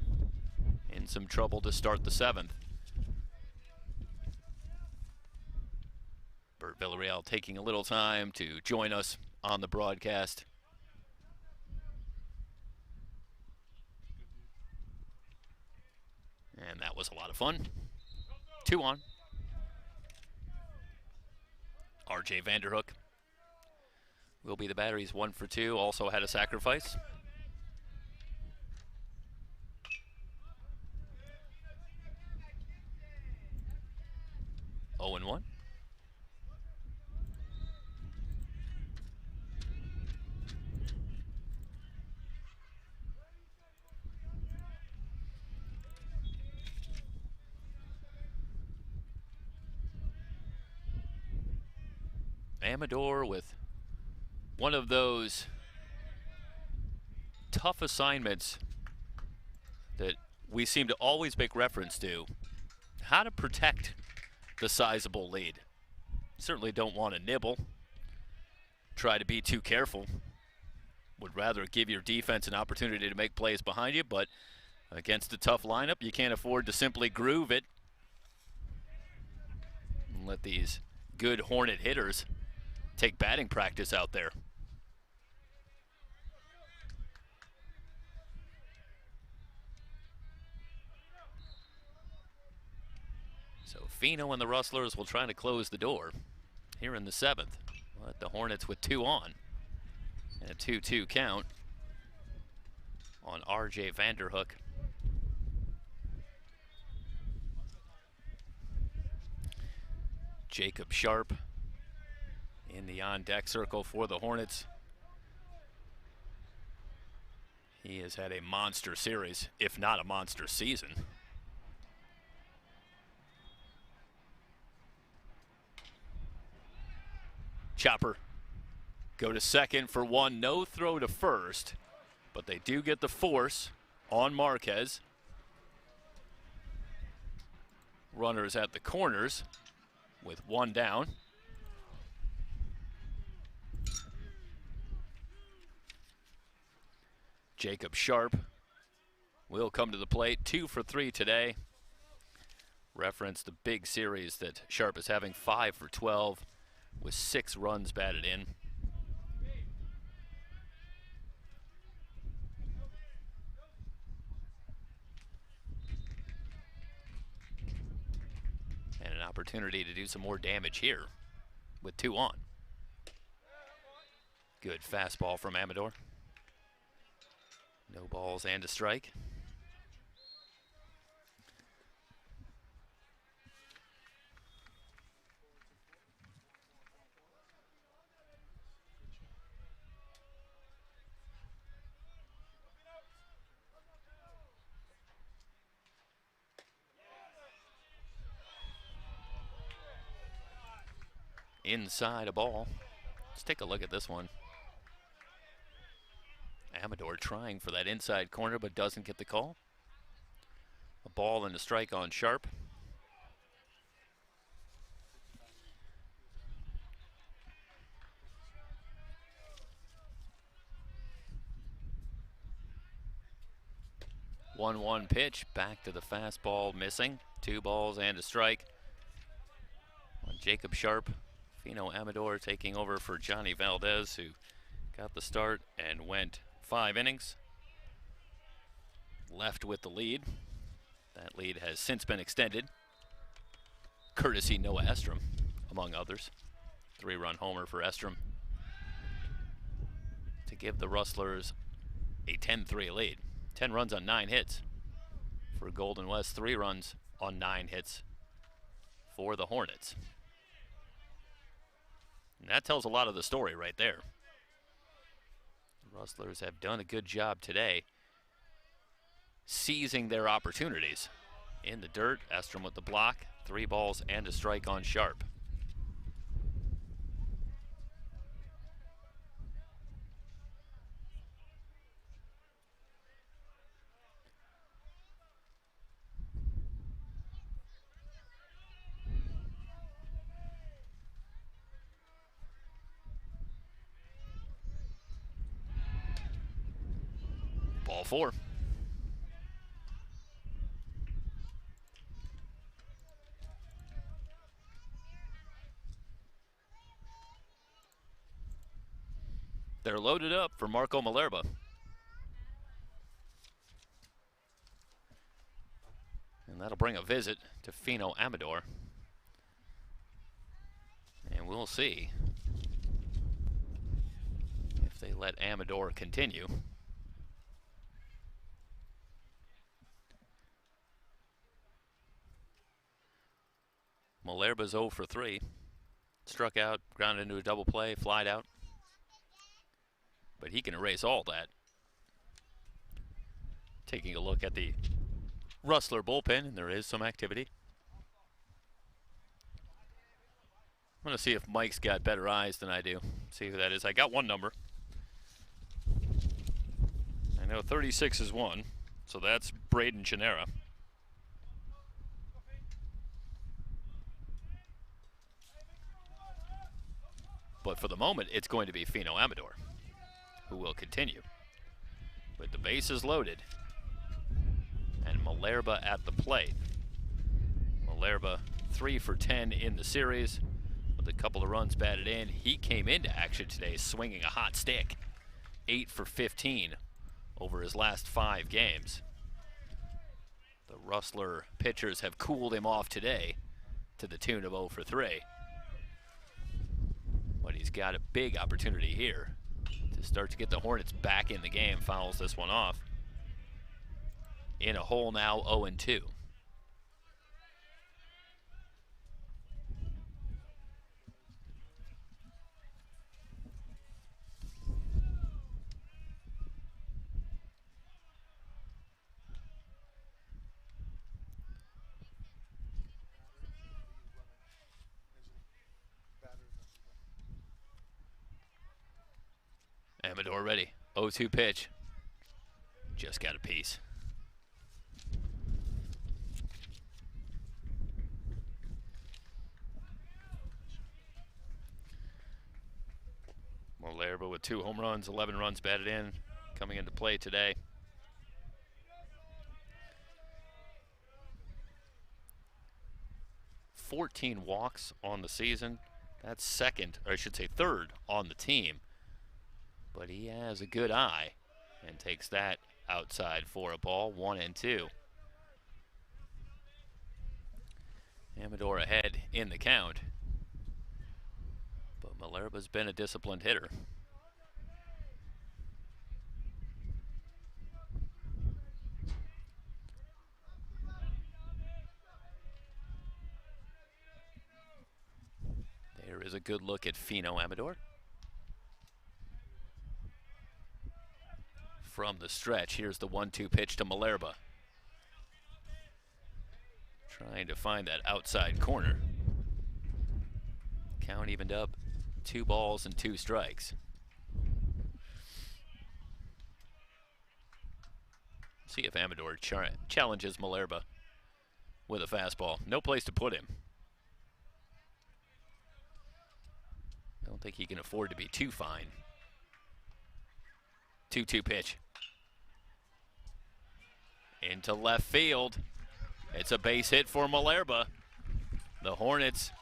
Speaker 8: in some trouble to start the 7th. Bert Villarreal taking a little time to join us on the broadcast. And that was a lot of fun. 2 on. RJ Vanderhook will be the batter. He's 1 for 2. Also had a sacrifice. Oh and 1. Amador with one of those tough assignments that we seem to always make reference to. How to protect the sizable lead. Certainly don't want to nibble. Try to be too careful. Would rather give your defense an opportunity to make plays behind you, but against a tough lineup, you can't afford to simply groove it and let these good Hornet hitters take batting practice out there. So Fino and the Rustlers will try to close the door here in the 7th. Let the Hornets with 2 on. And a 2-2 count on R.J. Vanderhook. Jacob Sharp in the on-deck circle for the Hornets. He has had a monster series, if not a monster season. Chopper go to second for 1, no throw to first, but they do get the force on Marquez. Runners at the corners with 1 down. Jacob Sharp will come to the plate, 2 for 3 today. Reference the big series that Sharp is having, 5 for 12 with 6 runs batted in. And an opportunity to do some more damage here with 2 on. Good fastball from Amador. No balls and a strike. Inside a ball. Let's take a look at this one. Amador trying for that inside corner but doesn't get the call. A ball and a strike on Sharp. One pitch, back to the fastball, missing. 2 balls and a strike on Jacob Sharp. Fino Amador taking over for Johnny Valdez, who got the start and went 5 innings. Left with the lead. That lead has since been extended, courtesy Noah Estrom, among others. 3-run homer for Estrom to give the Rustlers a 10-3 lead. 10 runs on 9 hits for Golden West, 3 runs on 9 hits for the Hornets. And that tells a lot of the story right there. The Rustlers have done a good job today seizing their opportunities. In the dirt, Estrom with the block, 3 balls and a strike on Sharp. Ball 4. They're loaded up for Marco Malerba. And that'll bring a visit to Fino Amador. And we'll see if they let Amador continue. Malerba's 0 for 3. Struck out, grounded into a double play, flied out. But he can erase all that. Taking a look at the Rustler bullpen, and there is some activity. I'm going to see if Mike's got better eyes than I do. See who that is. I got one number. I know 36 is one, so that's Braden Genera. But for the moment, it's going to be Fino Amador, who will continue. With the bases loaded, and Malerba at the plate. Malerba 3 for 10 in the series, with a couple of runs batted in. He came into action today swinging a hot stick, 8 for 15 over his last 5 games. The Rustler pitchers have cooled him off today to the tune of 0 for 3. But he's got a big opportunity here to start to get the Hornets back in the game. Fouls this one off. In a hole now, 0-2. Amador ready. 0-2 pitch. Just got a piece. Malerba with 2 home runs, 11 runs batted in, coming into play today. "14 walks on the season. That's second, or I should say third, on the team. But he has a good eye and takes that outside for a ball, 1-2. Amador ahead in the count. But Malerba's been a disciplined hitter. There is a good look at Fino Amador. From the stretch, here's the 1-2 pitch to Malerba. Trying to find that outside corner. Count evened up, 2 balls and 2 strikes. See if Amador challenges Malerba with a fastball. No place to put him. Don't think he can afford to be too fine. 2-2 pitch. Into left field. It's a base hit for Malerba. The Hornets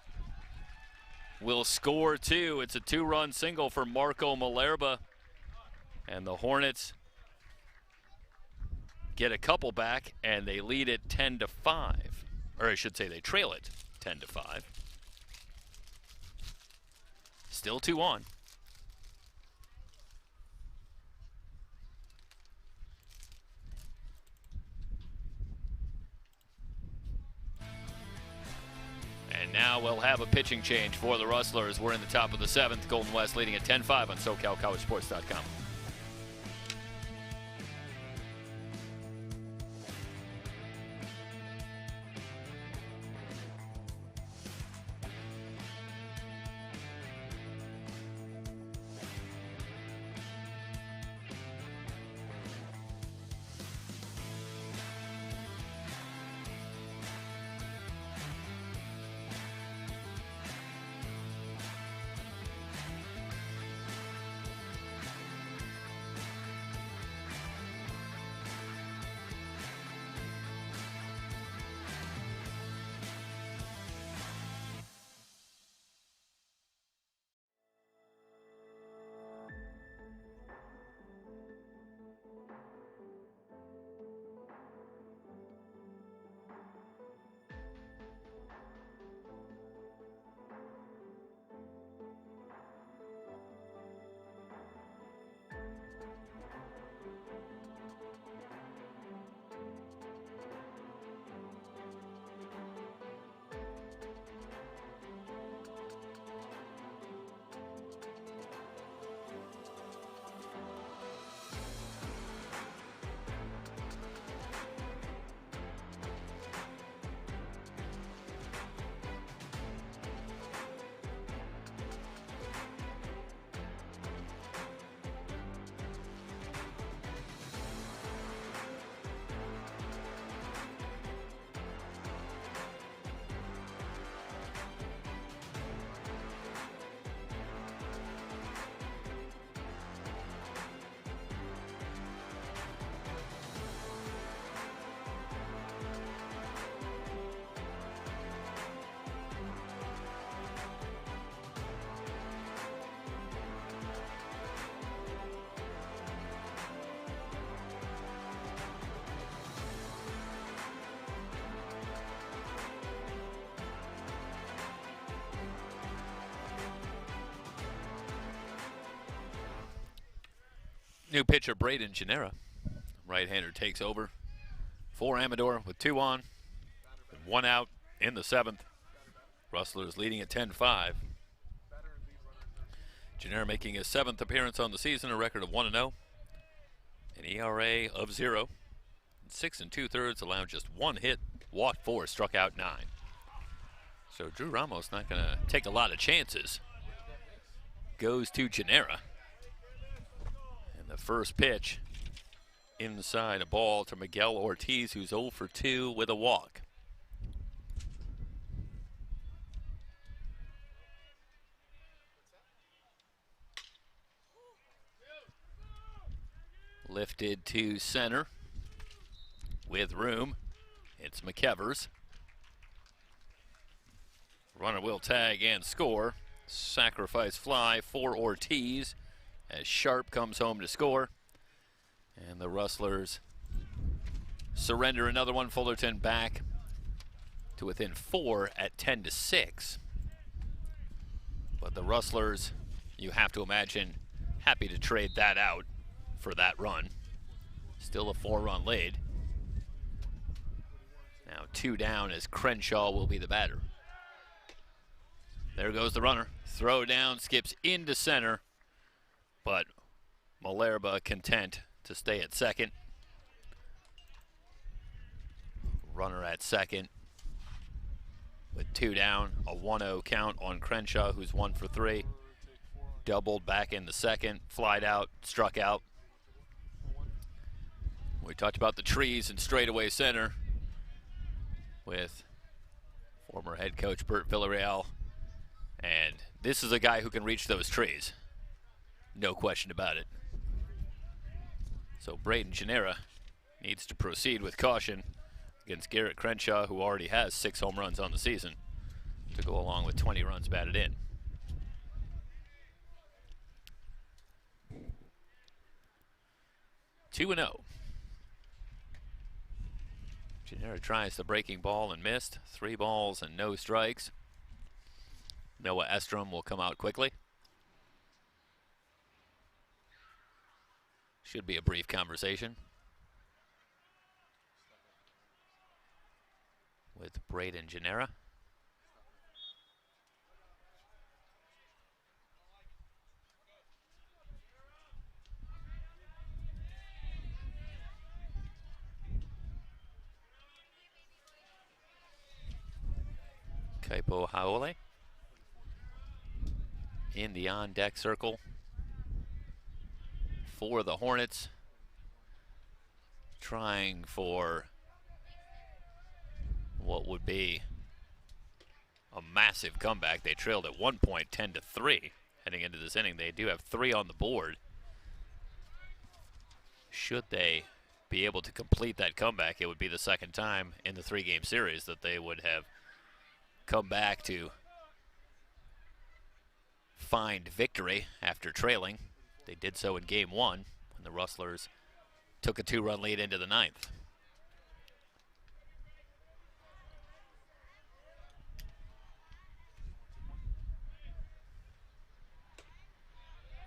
Speaker 8: will score 2. It's a 2-run single for Marco Malerba. And the Hornets get a couple back, and they lead it 10-5. Or I should say they trail it 10-5. Still 2 on. And now we'll have a pitching change for the Rustlers. We're in the top of the 7th. Golden West leading at 10-5 on SoCalCollegeSports.com. New pitcher Braden Genera. Right-hander takes over for Amador with 2 on and 1 out in the 7th. Rustlers leading at 10-5. Genera making his 7th appearance on the season, a record of 1-0, an ERA of 0, 6 2/3, allowed just 1 hit, walked 4, struck out 9. So Drew Ramos not going to take a lot of chances. Goes to Genera. And the first pitch inside, a ball to Miguel Ortiz, who's 0 for 2 with a walk. Lifted to center with room. It's McKevers. Runner will tag and score. Sacrifice fly for Ortiz as Sharp comes home to score. And the Rustlers surrender another one. Fullerton back to within 4 at 10-6. But the Rustlers, you have to imagine, happy to trade that out for that run. Still a 4-run lead. Now 2 down as Crenshaw will be the batter. There goes the runner. Throw down, skips into center, but Malerba content to stay at second. Runner at second with 2 down, a 1-0 count on Crenshaw, who's 1 for 3. Doubled back in the second, flied out, struck out. We talked about the trees and straightaway center with former head coach Bert Villarreal. And this is a guy who can reach those trees. No question about it. So Braden Genera needs to proceed with caution against Garrett Crenshaw, who already has 6 home runs on the season, to go along with 20 runs batted in. Two and 0. Genera tries the breaking ball and missed. 3 balls and no strikes. Noah Estrom will come out quickly. Should be a brief conversation with Braden Genera. Kaipo Haole in the on-deck circle for the Hornets, trying for what would be a massive comeback. They trailed at one point 10-3 heading into this inning. They do have 3 on the board. Should they be able to complete that comeback, it would be the second time in the 3-game series that they would have come back to find victory after trailing. They did so in game 1 when the Rustlers took a 2-run lead into the 9th.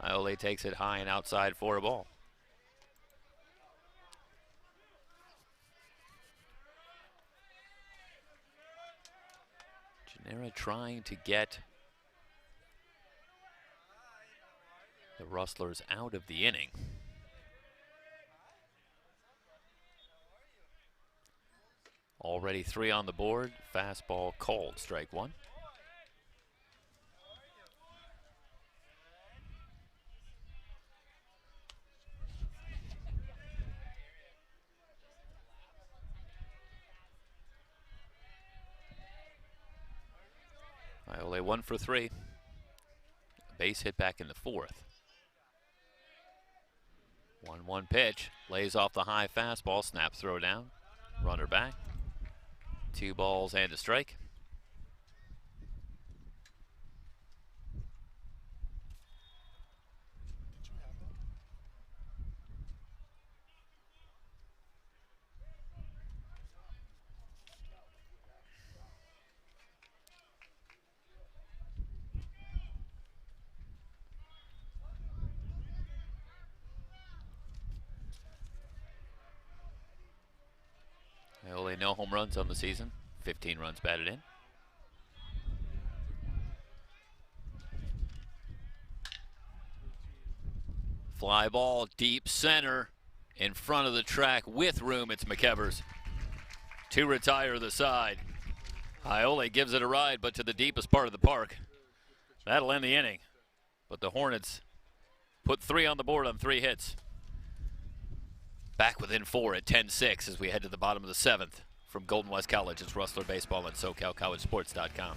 Speaker 8: Iole takes it high and outside for a ball. Genera trying to get the Rustlers out of the inning. Already 3 on the board. Fastball called, strike 1. Iole 1 for 3. A base hit back in the 4th. 1-1 pitch. Lays off the high fastball. Snap throw down. Runner back. 2 balls and a strike. Only no home runs on the season. 15 runs batted in. Fly ball deep center in front of the track with room. It's McEvers to retire the side. Iole gives it a ride, but to the deepest part of the park. That'll end the inning. But the Hornets put 3 on the board on 3 hits. Back within 4 at 10-6 as we head to the bottom of the 7th. From Golden West College, it's Rustler Baseball on SoCalCollegeSports.com.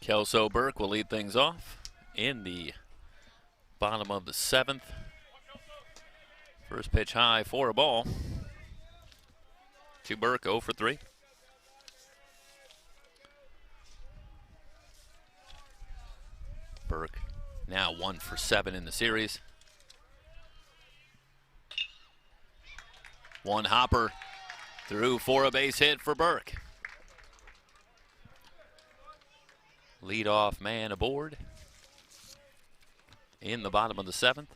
Speaker 8: Kelso Burke will lead things off in the bottom of the 7th. First pitch high for a ball. To Burke, 0 for 3. Burke now 1 for 7 in the series. One hopper through for a base hit for Burke. Leadoff man aboard in the bottom of the 7th.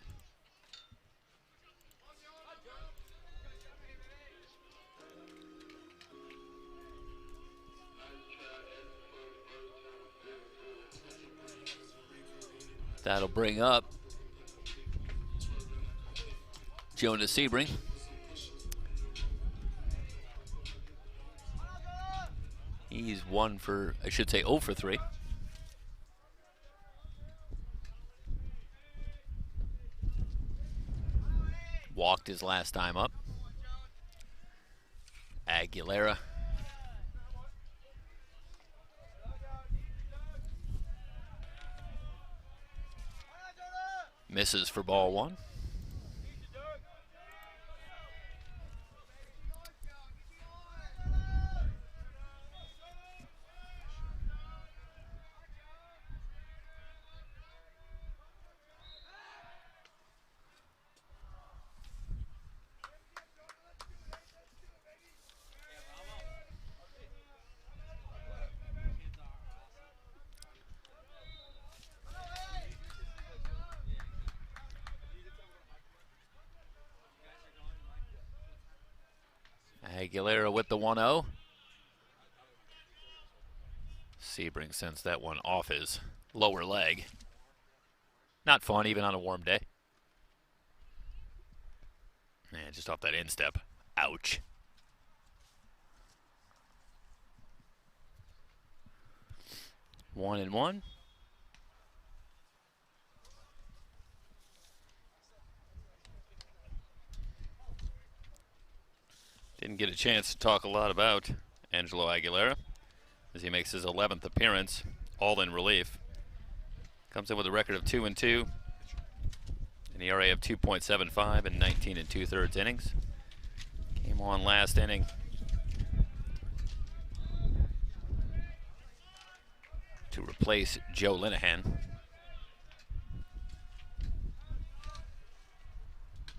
Speaker 8: That'll bring up Jonas Sebring. He's 0 for 3. Walked his last time up. Aguilera. Misses for ball 1. Aguilera with the 1-0. Sebring sends that one off his lower leg. Not fun, even on a warm day. Man, just off that instep. Ouch. One and one. Didn't get a chance to talk a lot about Angelo Aguilera as he makes his 11th appearance, all in relief. Comes in with a record of 2-2, an ERA of 2.75 and 19 2/3 innings. Came on last inning. to replace Joe Linehan.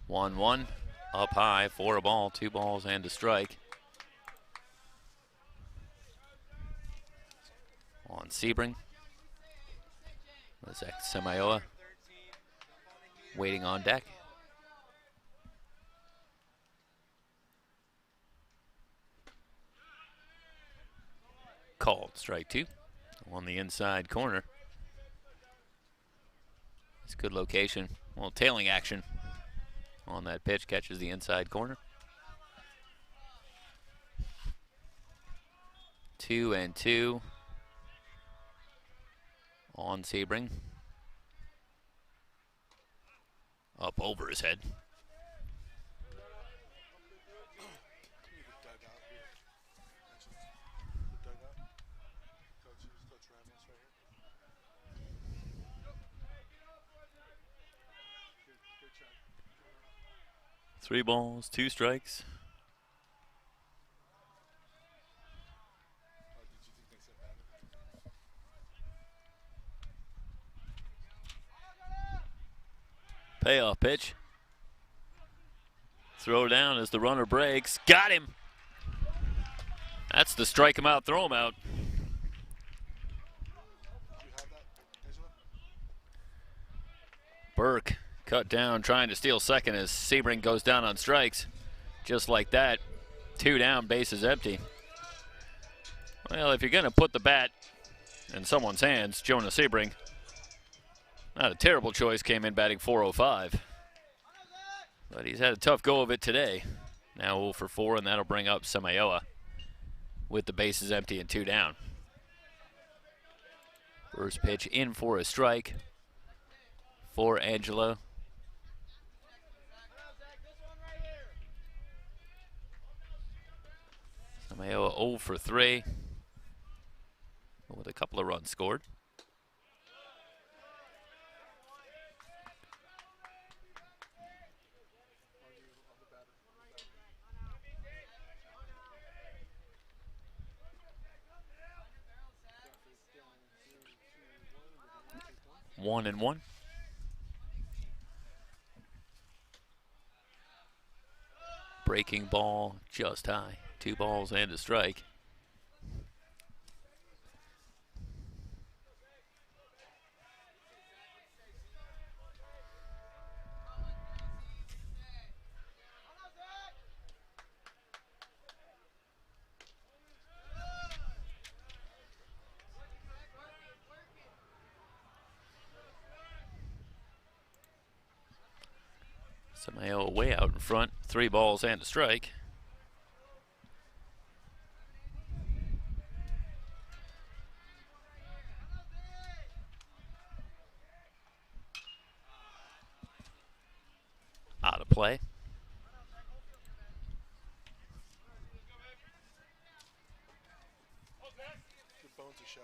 Speaker 8: 1-1, up high for a ball, 2 balls and a strike. On Sebring. Zach Samayoa waiting on deck. Called strike 2 on the inside corner. It's good location. Well, tailing action on that pitch, catches the inside corner. 2-2 on Sebring. Up over his head. Three balls, 2 strikes. Payoff pitch. Throw down as the runner breaks. Got him. That's the strike him out, throw him out. Burke cut down trying to steal second as Sebring goes down on strikes. Just like that, 2 down, bases empty. Well, if you're going to put the bat in someone's hands, Jonah Sebring, not a terrible choice, came in batting .405. But he's had a tough go of it today. Now 0 for 4, and that'll bring up Samayoa with the bases empty and 2 down. First pitch in for a strike for Angelo. Samayoa 0 for 3 with a couple of runs scored. One and one. Breaking ball just high. 2 balls and a strike. Samayoa way out in front, 3 balls and a strike. Out of play.
Speaker 9: Bones a shot.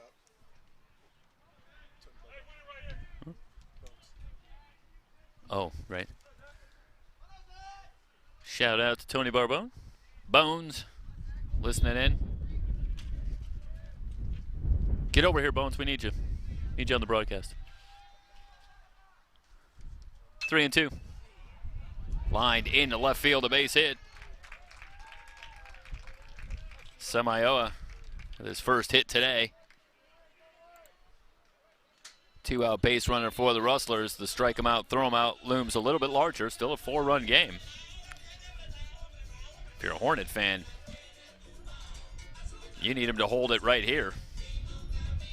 Speaker 8: Huh? Oh, right. Shout out to Tony Barbone. Bones, listening in. Get over here, Bones. We need you. Need you on the broadcast. 3-2. Lined into left field, a base hit. Samayoa with his first hit today. 2-out base runner for the Rustlers. The strike him out, throw him out looms a little bit larger. Still a 4-run game. If you're a Hornet fan, you need him to hold it right here.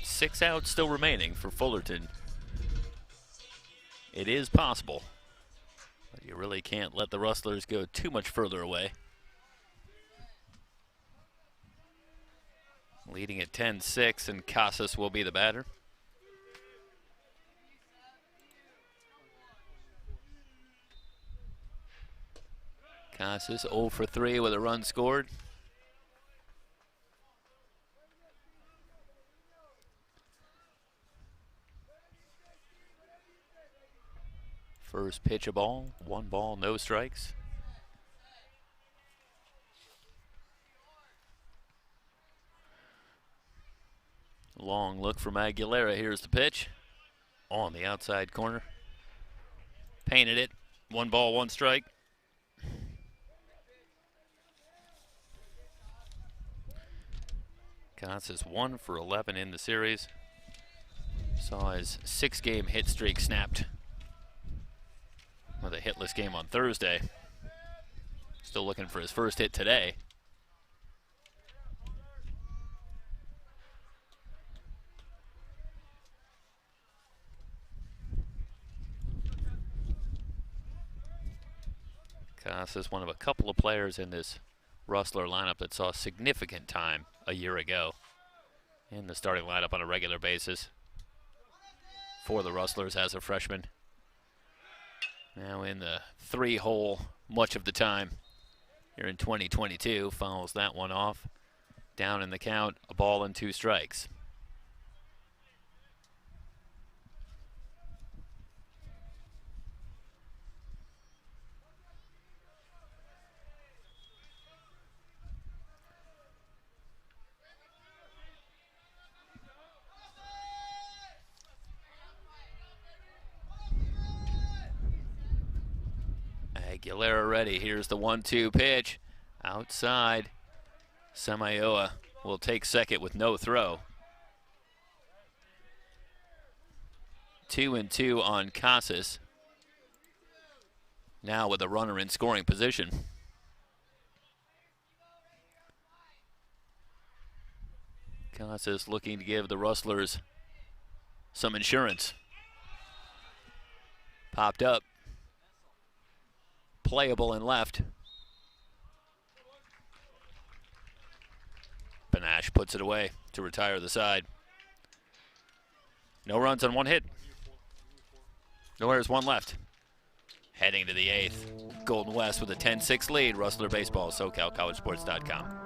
Speaker 8: 6 outs still remaining for Fullerton. It is possible, but you really can't let the Rustlers go too much further away. Leading at 10-6, and Casas will be the batter. Casas 0 for 3 with a run scored. First pitch a ball, 1 ball, no strikes. Long look from Aguilera. Here's the pitch. On the outside corner. Painted it. 1 ball, 1 strike. Casas 1 for 11 in the series. Saw his 6-game hit streak snapped with a hitless game on Thursday. Still looking for his first hit today. Casas, one of a couple of players in this Rustler lineup that saw significant time a year ago in the starting lineup on a regular basis for the Rustlers as a freshman. Now in the 3-hole much of the time here in 2022. Fouls that one off. Down in the count, a ball and 2 strikes. Aguilera ready. Here's the 1-2 pitch. Outside. Samayoa will take second with no throw. 2-2 on Casas. Now with a runner in scoring position. Casas looking to give the Rustlers some insurance. Popped up. Playable and left. Panache puts it away to retire the side. No runs on 1 hit. There's 1 left. Heading to the 8th. Golden West with a 10-6 lead. Rustler Baseball, SoCalCollegeSports.com.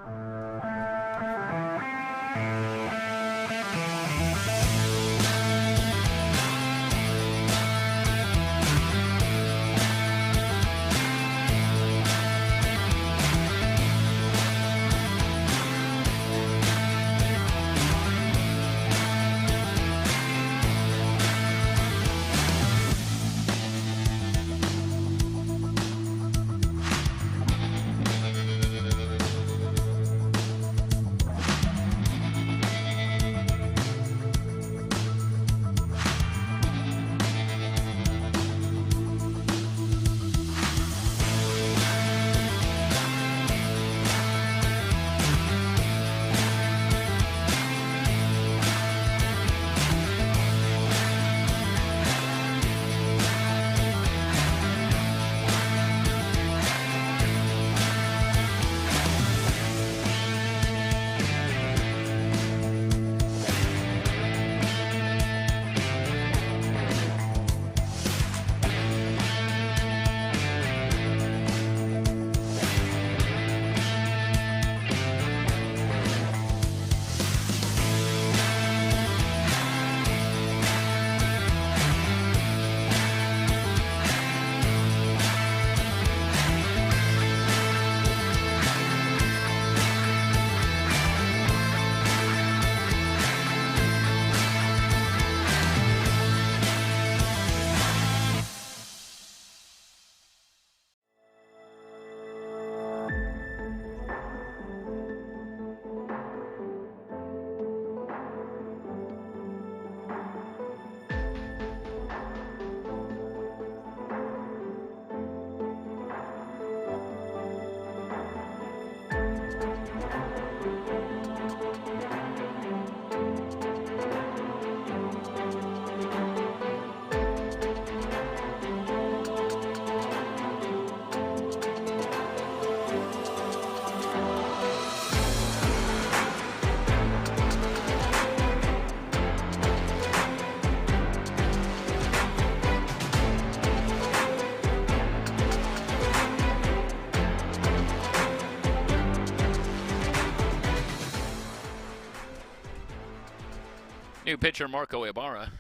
Speaker 8: New pitcher Marco Ibarra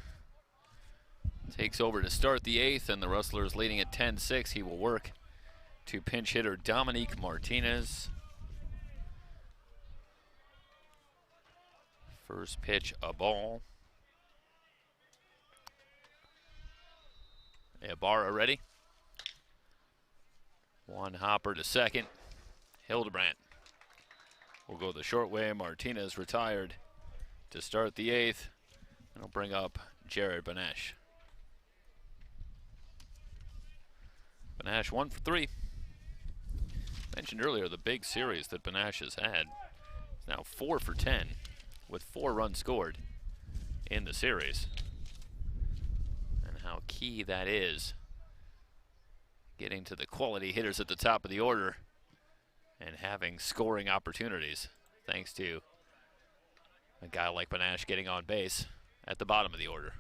Speaker 8: takes over to start the 8th, and the Rustlers leading at 10-6. He will work to pinch hitter Dominique Martinez. First pitch, a ball. Ibarra ready. One hopper to second. Hildebrandt will go the short way. Martinez retired to start the 8th. And will bring up Jared Benesh. Benesh 1 for 3. Mentioned earlier the big series that Benesh has had. He's now 4 for 10 with 4 runs scored in the series. And how key that is, getting to the quality hitters at the top of the order and having scoring opportunities, thanks to a guy like Benesh getting on base at the bottom of the order.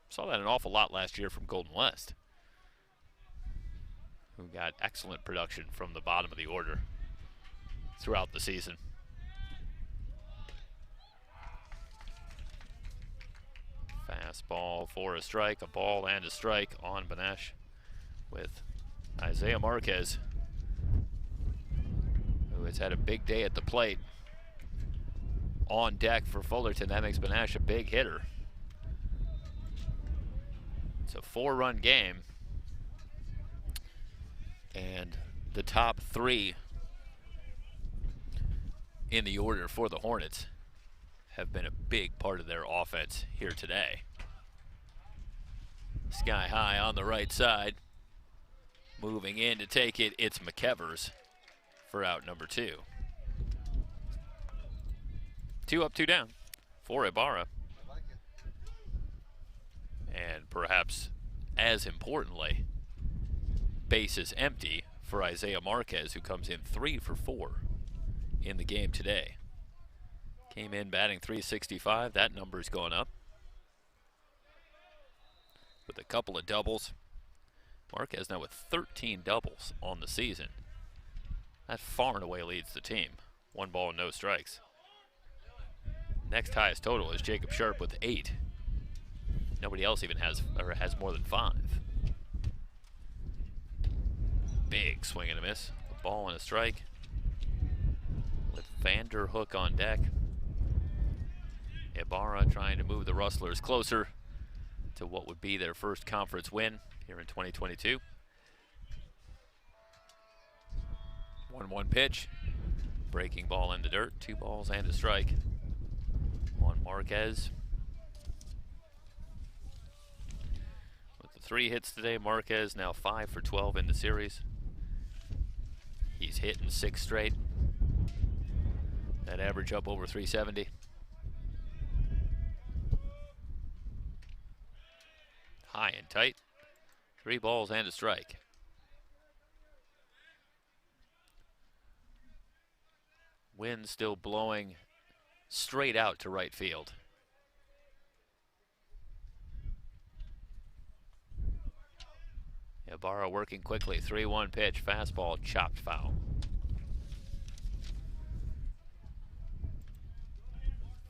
Speaker 8: Saw that an awful lot last year from Golden West, who got excellent production from the bottom of the order throughout the season. Fastball for a strike, a ball and a strike on Benesh, with Isaiah Marquez, who has had a big day at the plate, on deck for Fullerton. That makes Benesh a big hitter. It's a 4-run game, and the top 3 in the order for the Hornets have been a big part of their offense here today. Sky high on the right side. Moving in to take it, it's McKevers for out number 2. 2 up, 2 down for Ibarra. And perhaps as importantly, base is empty for Isaiah Marquez, who comes in 3 for 4 in the game today. Came in batting .365. That number's gone up with a couple of doubles. Marquez now with 13 doubles on the season. That far and away leads the team. 1 ball and no strikes. Next highest total is Jacob Sharp with 8. Nobody else even has more than 5. Big swing and a miss. A ball and a strike with Vanderhook on deck. Ibarra trying to move the Rustlers closer to what would be their first conference win here in 2022. 1-1 pitch. Breaking ball in the dirt. 2 balls and a strike on Marquez. With the 3 hits today, Marquez now 5 for 12 in the series. He's hitting 6 straight. That average up over 370. High and tight. 3 balls and a strike. Wind still blowing straight out to right field. Ibarra working quickly. 3-1 pitch. Fastball chopped foul.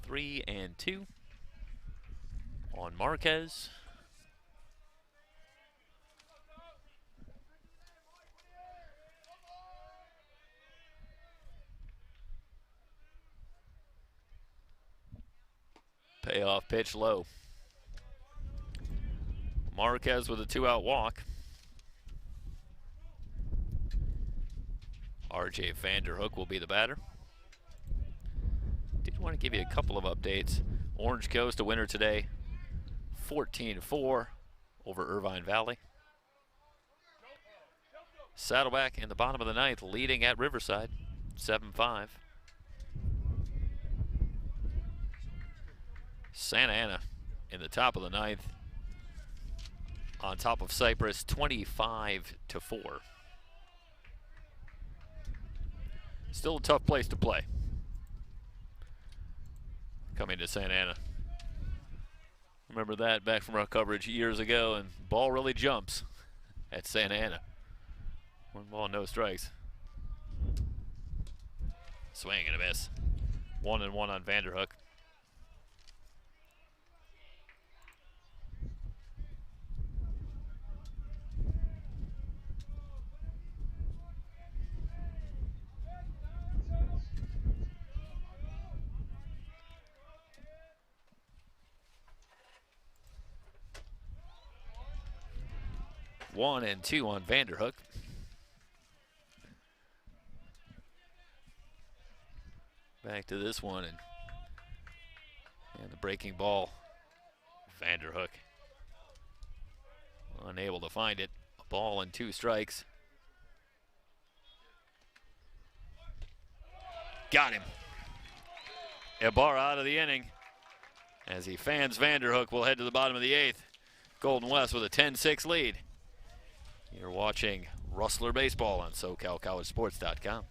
Speaker 8: 3-2 on Marquez. Payoff pitch low. Marquez with a 2-out walk. RJ Vanderhook will be the batter. Did want to give you a couple of updates. Orange Coast a winner today, 14-4 over Irvine Valley. Saddleback in the bottom of the 9th leading at Riverside, 7-5. Santa Ana in the top of the 9th on top of Cypress, 25-4. Still a tough place to play coming to Santa Ana. Remember that back from our coverage years ago, and ball really jumps at Santa Ana. 1 ball, no strikes. Swing and a miss. 1-1 on Vanderhook. 1 and 2 on Vanderhook. Back to this one, and the breaking ball. Vanderhook unable to find it. A ball and 2 strikes. Got him. Ibarra out of the inning. As he fans Vanderhook, we'll head to the bottom of the 8th. Golden West with a 10-6 lead. You're watching Rustler Baseball on SoCalCollegeSports.com.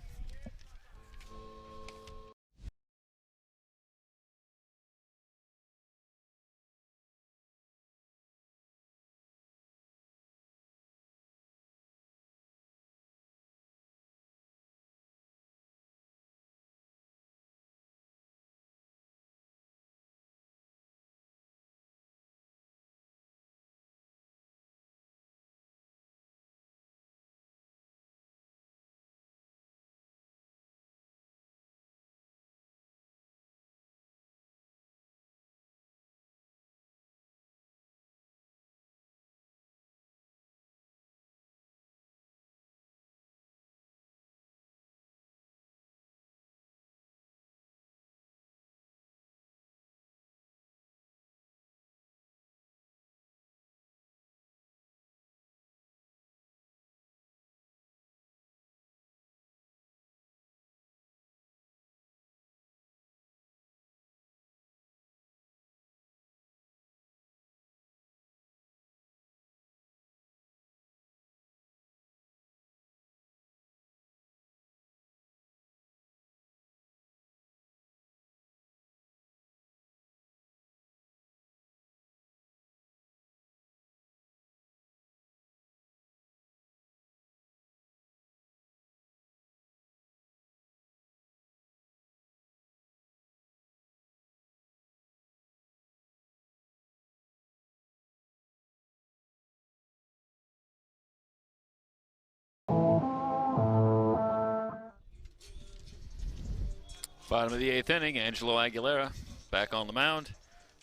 Speaker 8: Bottom of the 8th inning, Angelo Aguilera back on the mound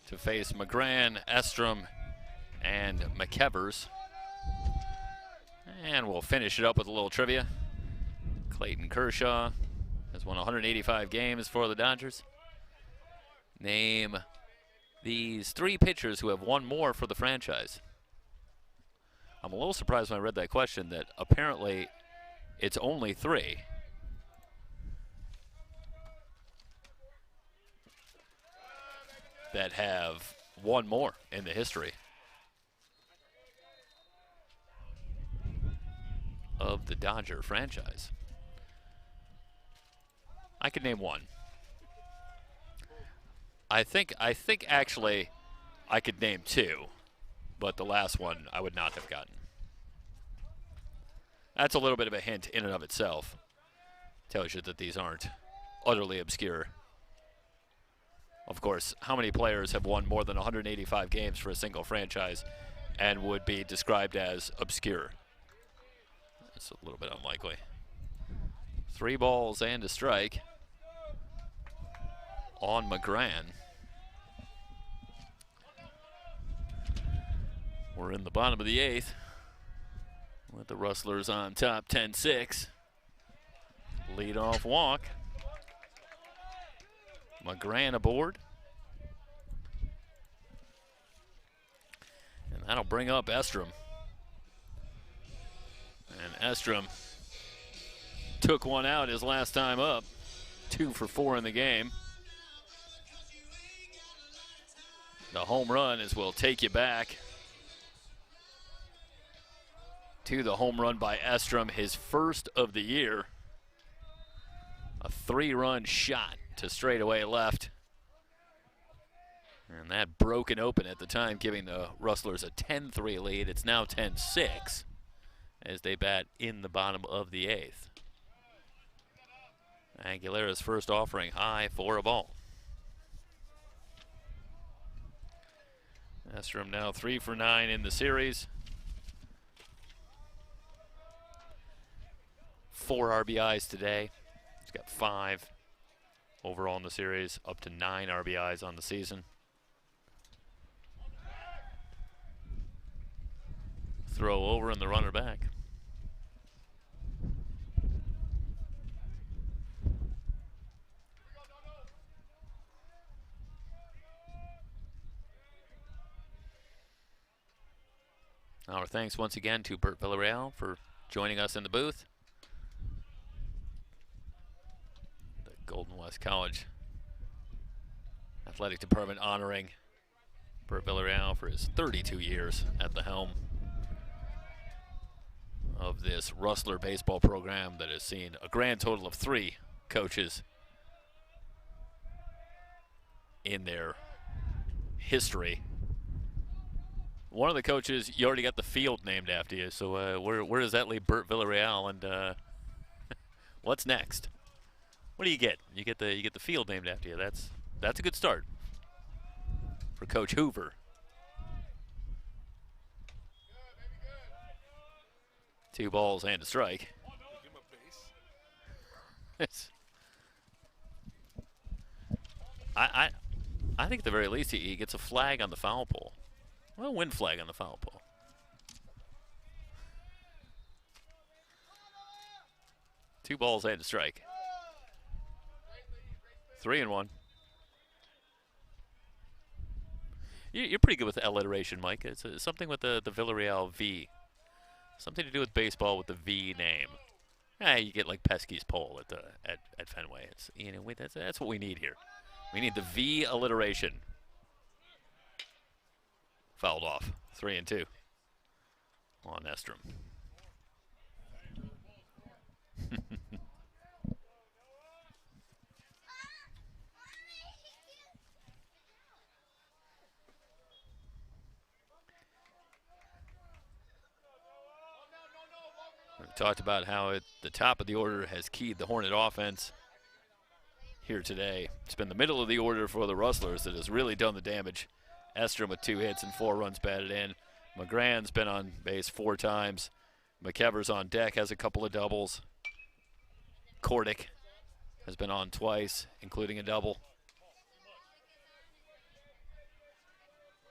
Speaker 8: to face McGran, Estrom, and McEvers. And we'll finish it up with a little trivia. Clayton Kershaw has won 185 games for the Dodgers. Name these 3 pitchers who have won more for the franchise. I'm a little surprised when I read that question that apparently it's only 3. That have won more in the history of the Dodger franchise. I could name 1. I think actually I could name 2, but the last one I would not have gotten. That's a little bit of a hint in and of itself. Tells you that these aren't utterly obscure. Of course, how many players have won more than 185 games for a single franchise and would be described as obscure? That's a little bit unlikely. 3 balls and a strike on McGran. We're in the bottom of the 8th with the Rustlers on top, 10-6. Leadoff walk. McGran aboard. And that'll bring up Estrom. And Estrom took one out his last time up. 2 for 4 in the game. The home run is will take you back to the home run by Estrom, his first of the year. A 3-run shot to straightaway left. And that broken open at the time, giving the Rustlers a 10-3 lead. It's now 10-6 as they bat in the bottom of the 8th. Aguilera's first offering high for a ball. Estrom now 3 for 9 in the series. 4 RBIs today. He's got 5 overall in the series, up to 9 RBIs on the season. throw over and the runner back. Our thanks once again to Bert Villarreal for joining us in the booth. The Golden West College Athletic Department honoring Bert Villarreal for his 32 years at the helm of this Rustler baseball program that has seen a grand total of 3 coaches in their history. One of the coaches, you already got the field named after you, so where does that leave Bert Villarreal, and what's next? What do you get? You get the field named after you. That's a good start for Coach Hoover. Two balls and a strike. I think at the very least he gets a flag on the foul pole. Well, win flag on the foul pole. Two balls and a strike. 3-1. You're pretty good with alliteration, Mike. It's something with the Villarreal V. Something to do with baseball with the V name. You get like Pesky's pole at Fenway. It's that's what we need here. We need the V alliteration. Fouled off. 3-2 on Estrom. We've talked about how the top of the order has keyed the Hornet offense here today. It's been the middle of the order for the Rustlers that has really done the damage. Estrom with 2 hits and 4 runs batted in. McGrann's been on base 4 times. McEvers on deck, has a couple of doubles. Kordick has been on twice, including a double.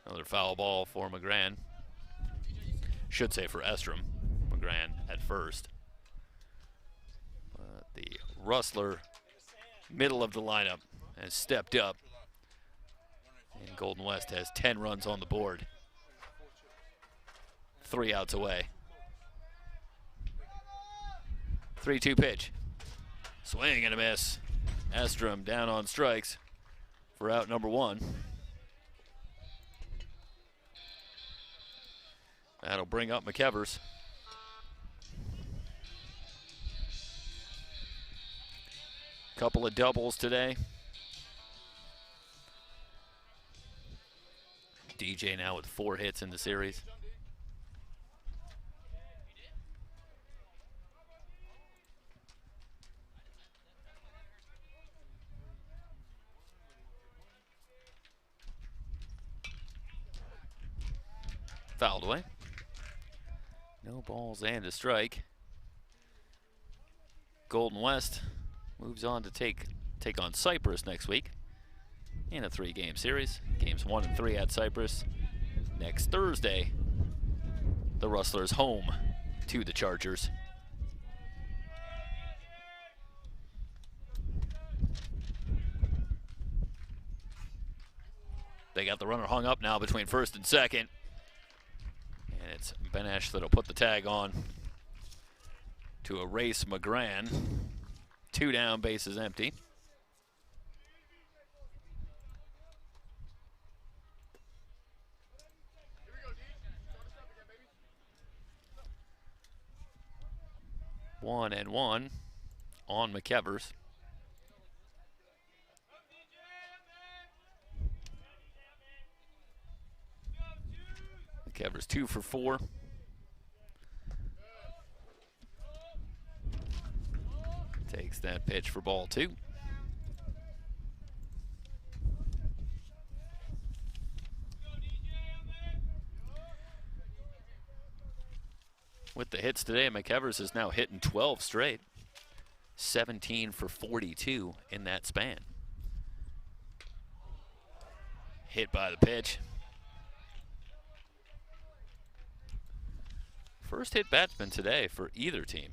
Speaker 8: Another foul ball for McGrann. Should say for Estrom. McGrann at first. The Rustler, middle of the lineup, has stepped up. And Golden West has 10 runs on the board. 3 outs away. 3-2 pitch. Swing and a miss. Estrom down on strikes for out number 1. That'll bring up McEvers. Couple of doubles today. DJ now with 4 hits in the series. Fouled away. No balls and a strike. Golden West moves on to take on Cypress next week in a 3-game series. Games 1 and 3 at Cypress. Next Thursday, the Rustlers home to the Chargers. They got the runner hung up now between first and second. And it's Benesh that'll put the tag on to erase McGrann. 2 down, bases empty. One and one on McEvers. McEvers 2 for 4. Takes that pitch for ball 2. With the hits today, McEvers is now hitting 12 straight. 17 for 42 in that span. Hit by the pitch. First hit batsman today for either team.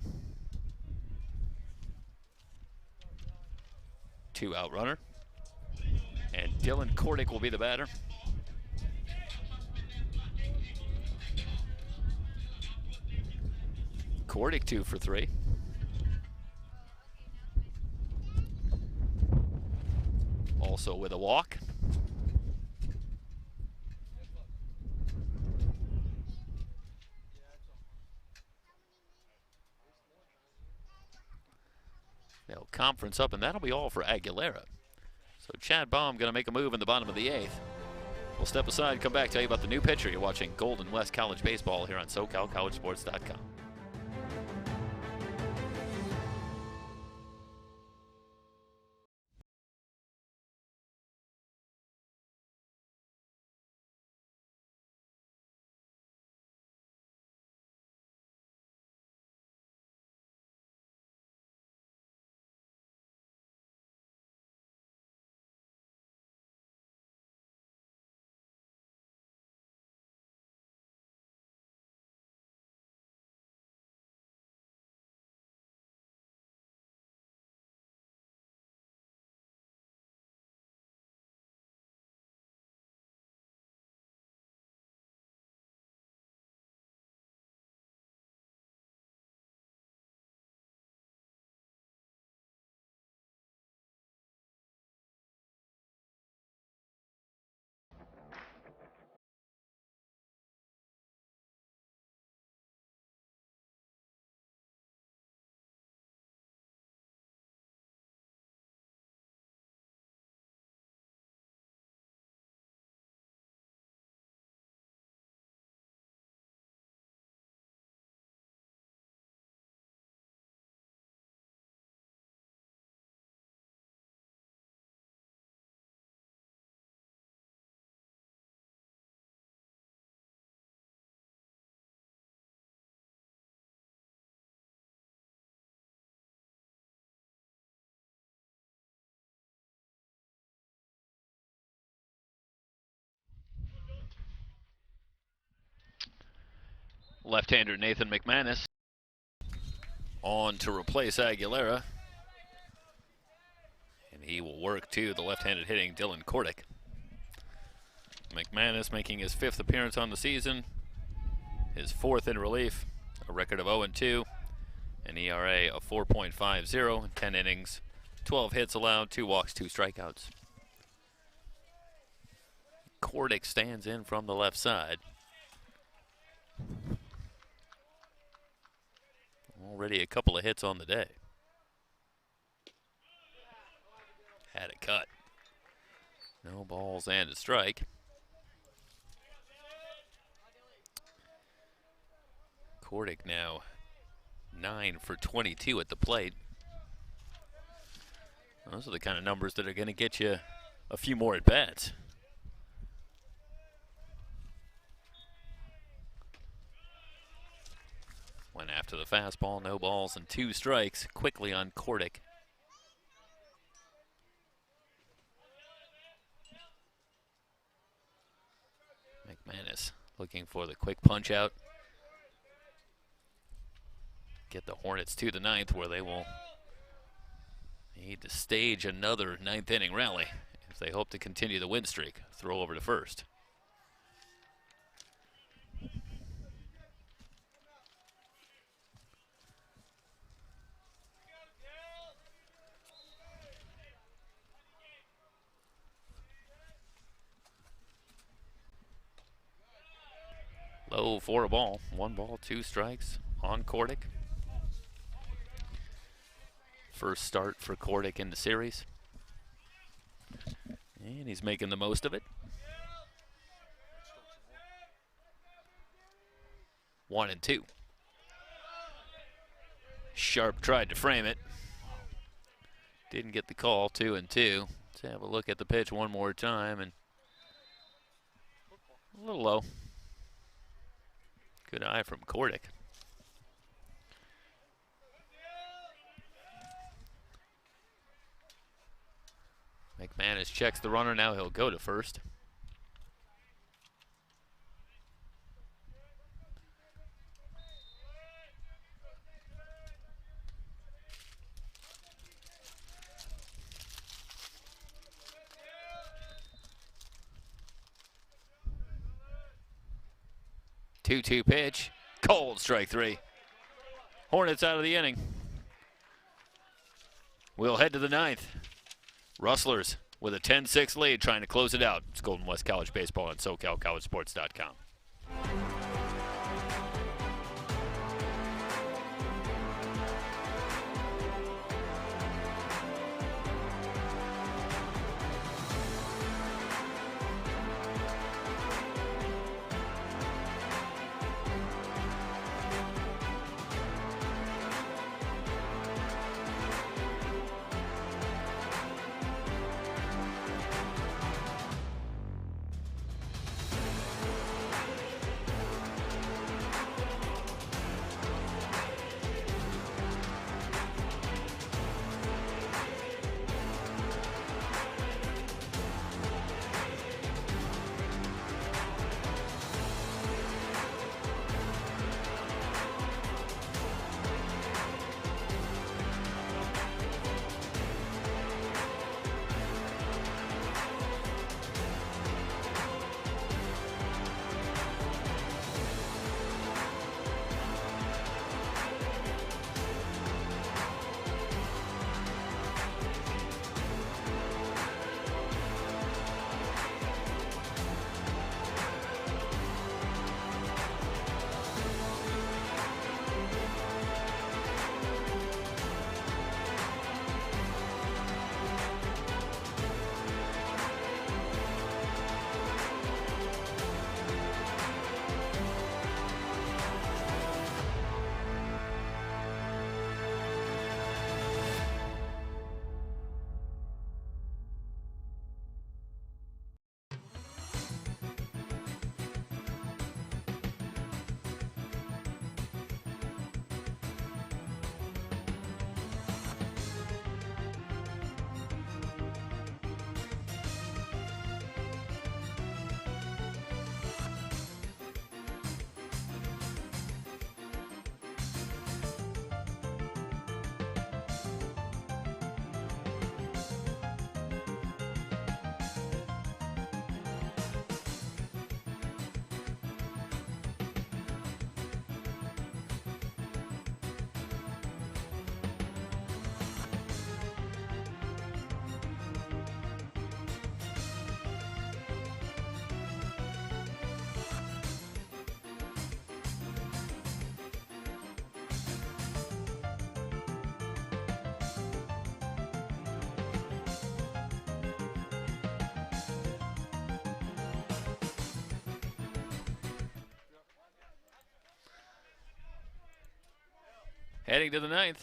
Speaker 8: 2 out runner. And Dylan Kordick will be the batter. Kordick 2 for 3. Also with a walk. They'll conference up, and that'll be all for Aguilera. So Chad Baum going to make a move in the bottom of the 8th. We'll step aside, come back, tell you about the new pitcher. You're watching Golden West College Baseball here on SoCalCollegeSports.com. Left-hander Nathan McManus on to replace Aguilera. And he will work to the left-handed hitting Dylan Kordick. McManus making his 5th appearance on the season, his 4th in relief, a record of 0-2, an ERA of 4.50 in 10 innings, 12 hits allowed, 2 walks, 2 strikeouts. Kordick stands in from the left side. Already a couple of hits on the day. Had a cut. No balls and a strike. Kordick now 9 for 22 at the plate. Those are the kind of numbers that are going to get you a few more at-bats. Went after the fastball, no balls and 2 strikes, quickly on Kordick. McManus looking for the quick punch out. Get the Hornets to the 9th, where they will need to stage another 9th inning rally if they hope to continue the win streak. Throw over to first. Low for a ball. 1 ball, 2 strikes on Kordick. First start for Kordick in the series. And he's making the most of it. 1-2. Sharp tried to frame it. Didn't get the call. 2-2. Let's have a look at the pitch one more time. And a little low. Good eye from Kordick. McManus checks the runner. Now he'll go to first. 2-2 pitch. Cold, strike 3. Hornets out of the inning. We'll head to the 9th. Rustlers with a 10-6 lead trying to close it out. It's Golden West College Baseball on SoCalCollegeSports.com. Heading to the 9th,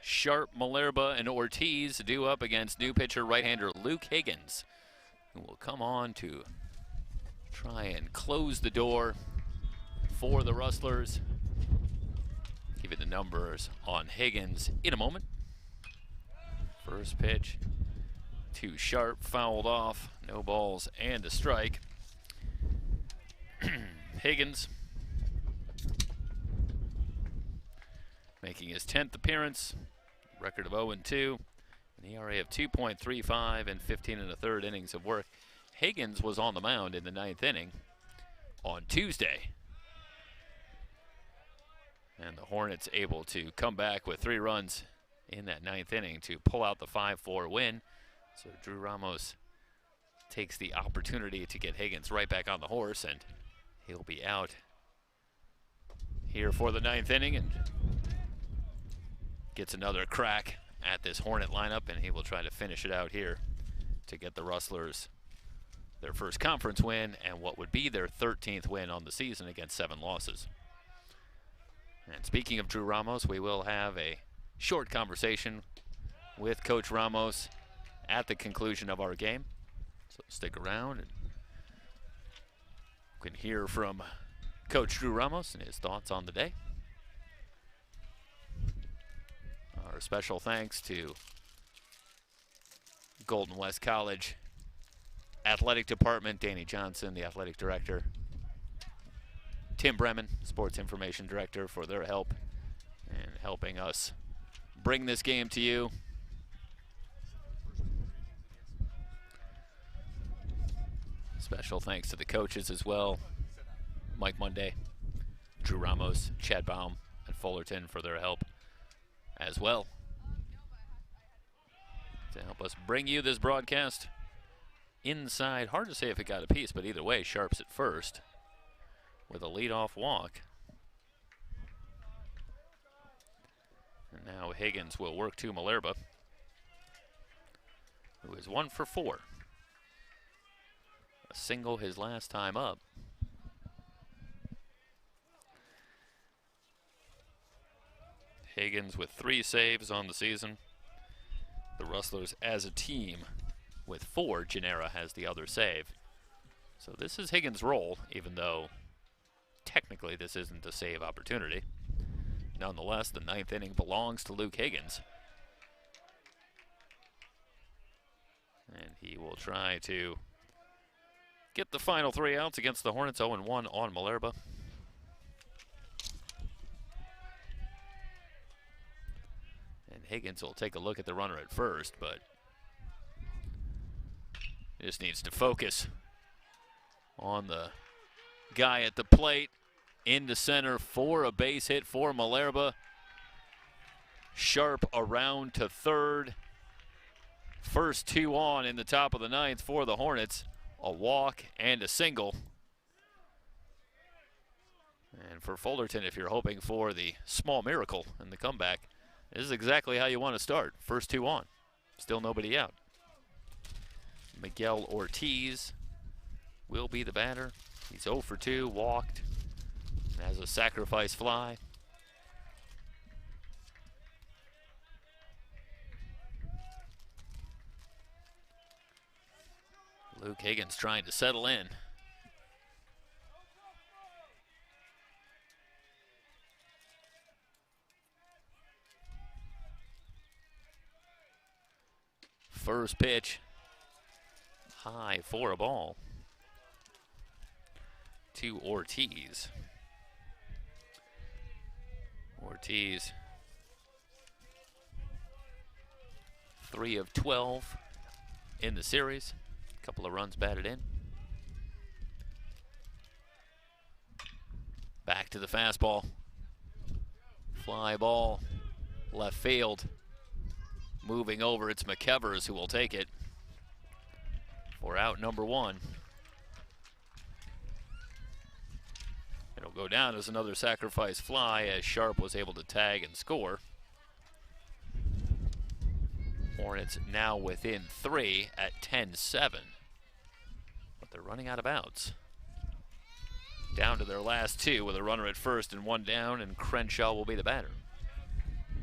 Speaker 8: Sharp, Malerba, and Ortiz due up against new pitcher right-hander Luke Higgins, who will come on to try and close the door for the Rustlers. Give you the numbers on Higgins in a moment. First pitch to Sharp, fouled off, no balls and a strike. Higgins making his 10th appearance, record of 0-2, an ERA of 2.35 and 15 1/3 innings of work. Higgins was on the mound in the 9th inning on Tuesday. And the Hornets able to come back with 3 runs in that 9th inning to pull out the 5-4 win. So Drew Ramos takes the opportunity to get Higgins right back on the horse, and he'll be out here for the 9th inning and gets another crack at this Hornet lineup, and he will try to finish it out here to get the Rustlers their first conference win and what would be their 13th win on the season against 7 losses. And speaking of Drew Ramos, we will have a short conversation with Coach Ramos at the conclusion of our game. So stick around and we can hear from Coach Drew Ramos and his thoughts on the day. Our special thanks to Golden West College Athletic Department, Danny Johnson, the Athletic Director, Tim Bremen, Sports Information Director, for their help in helping us bring this game to you. Special thanks to the coaches as well. Mike Monday, Drew Ramos, Chad Baum, and Fullerton for their help as well to help us bring you this broadcast inside. Hard to say if it got a piece, but either way, Sharp's at first with a leadoff walk. And now Higgins will work to Malerba, who is 1 for 4. A single his last time up. Higgins with 3 saves on the season. The Rustlers as a team with 4. Gennaro has the other save. So this is Higgins' role, even though technically this isn't a save opportunity. Nonetheless, the 9th inning belongs to Luke Higgins. And he will try to get the final 3 outs against the Hornets. 0-1 on Malerba. And Higgins will take a look at the runner at first, but just needs to focus on the guy at the plate. Into center for a base hit for Malerba. Sharp around to third. First 2 on in the top of the 9th for the Hornets. A walk and a single. And for Fullerton, if you're hoping for the small miracle in the comeback, this is exactly how you want to start. First 2 on. Still nobody out. Miguel Ortiz will be the batter. He's 0 for 2, walked. Has a sacrifice fly. Luke Higgins trying to settle in. First pitch, high for a ball to Ortiz. Ortiz, 3 of 12 in the series. A couple of runs batted in. Back to the fastball. Fly ball, left field. Moving over, it's McKevers who will take it for out number 1. It'll go down as another sacrifice fly as Sharp was able to tag and score. Hornets now within 3 at 10-7. But they're running out of outs. Down to their last 2 with a runner at first and 1 down, and Crenshaw will be the batter.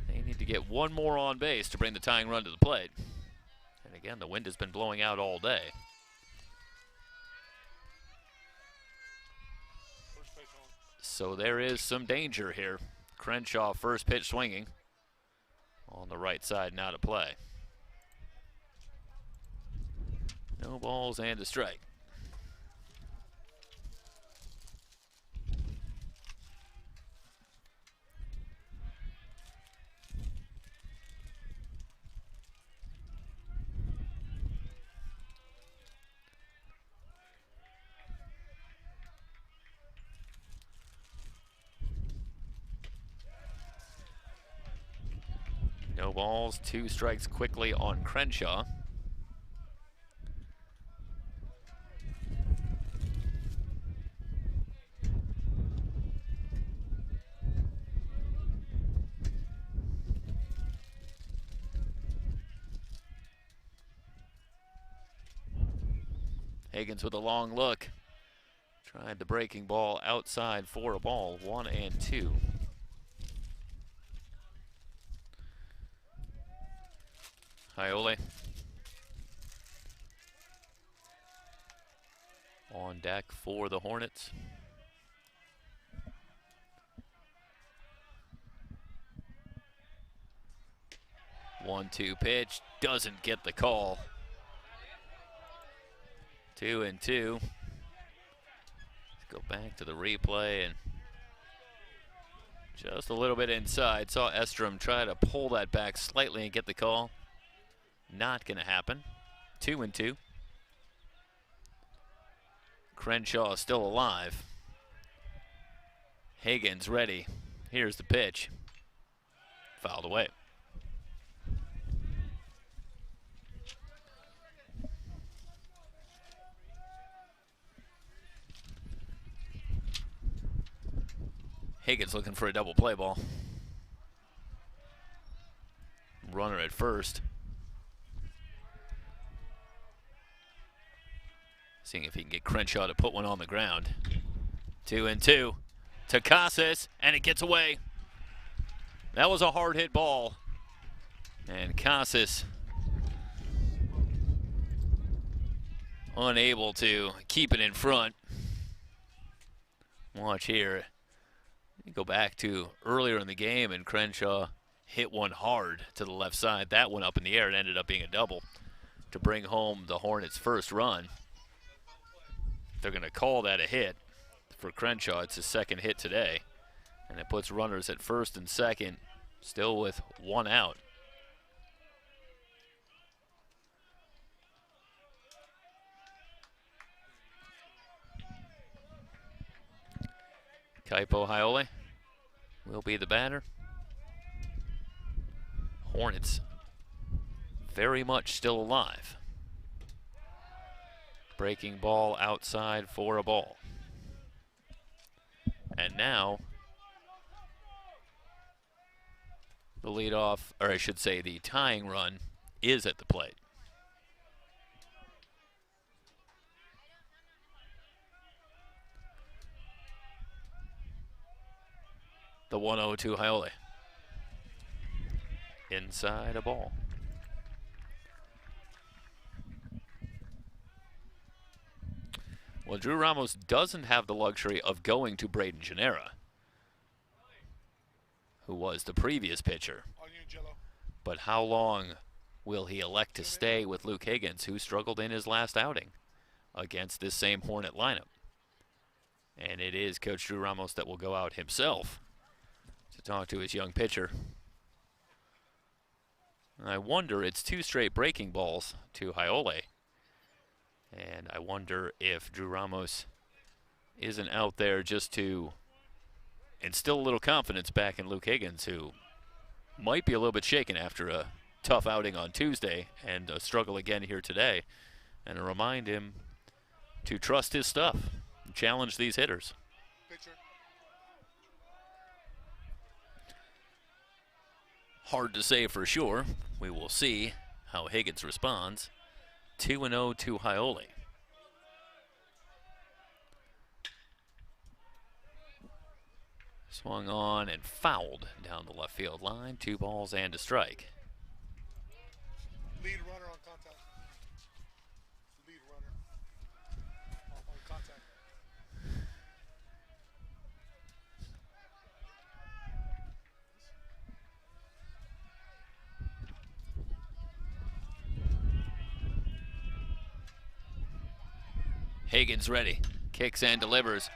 Speaker 8: They need to get 1 more on base to bring the tying run to the plate. And again, the wind has been blowing out all day. So there is some danger here. Crenshaw first pitch swinging on the right side, now to play. No balls and a strike. No balls, 2 strikes quickly on Crenshaw. Higgins with a long look. Tried the breaking ball outside for a ball, 1-2. Iole on deck for the Hornets. One-two pitch, doesn't get the call. 2-2. Let's go back to the replay, and just a little bit inside. Saw Estrom try to pull that back slightly and get the call. Not going to happen. 2-2. Crenshaw is still alive. Higgins ready. Here's the pitch. Fouled away. Higgins looking for a double play ball. Runner at first. Seeing if he can get Crenshaw to put one on the ground. 2-2 to Casas, and it gets away. That was a hard hit ball. And Casas unable to keep it in front. Watch here. You go back to earlier in the game, and Crenshaw hit one hard to the left side. That went up in the air. It ended up being a double to bring home the Hornets' first run. They're going to call that a hit for Crenshaw. It's his second hit today, and it puts runners at first and second, still with one out. Kaipo Haiole will be the batter. Hornets very much still alive. Breaking ball outside for a ball. And now the leadoff, or I should say the tying run, is at the plate. The 1-0 to Haiole. Inside a ball. Well, Drew Ramos doesn't have the luxury of going to Braden Gennara, who was the previous pitcher. But how long will he elect to stay with Luke Higgins, who struggled in his last outing against this same Hornet lineup? And it is Coach Drew Ramos that will go out himself to talk to his young pitcher. I wonder, it's 2 straight breaking balls to Haiole. And I wonder if Drew Ramos isn't out there just to instill a little confidence back in Luke Higgins, who might be a little bit shaken after a tough outing on Tuesday and a struggle again here today, and to remind him to trust his stuff and challenge these hitters.
Speaker 9: Pitcher.
Speaker 8: Hard to say for sure. We will see how Higgins responds. 2-0 to Haiole. Swung on and fouled down the left field line. 2 balls and a strike.
Speaker 9: Lead runner on contact. Lead runner on contact.
Speaker 8: Higgins ready. Kicks and delivers.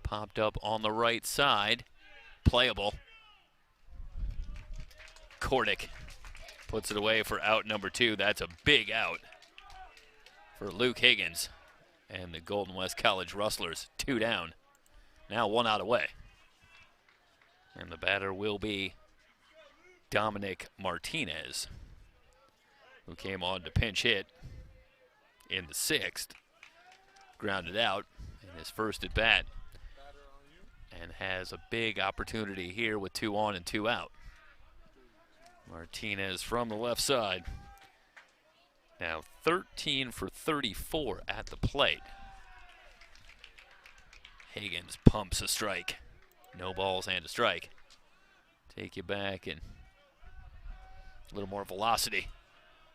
Speaker 8: Popped up on the right side. Playable. Kordick puts it away for out number 2. That's a big out for Luke Higgins and the Golden West College Rustlers. 2 down. Now 1 out away. And the batter will be Dominic Martinez, who came on to pinch hit in the 6th. Grounded out in his first at bat, and has a big opportunity here with 2 on and 2 out. Martinez from the left side. Now 13 for 34 at the plate. Higgins pumps a strike. No balls and a strike. Take you back, and a little more velocity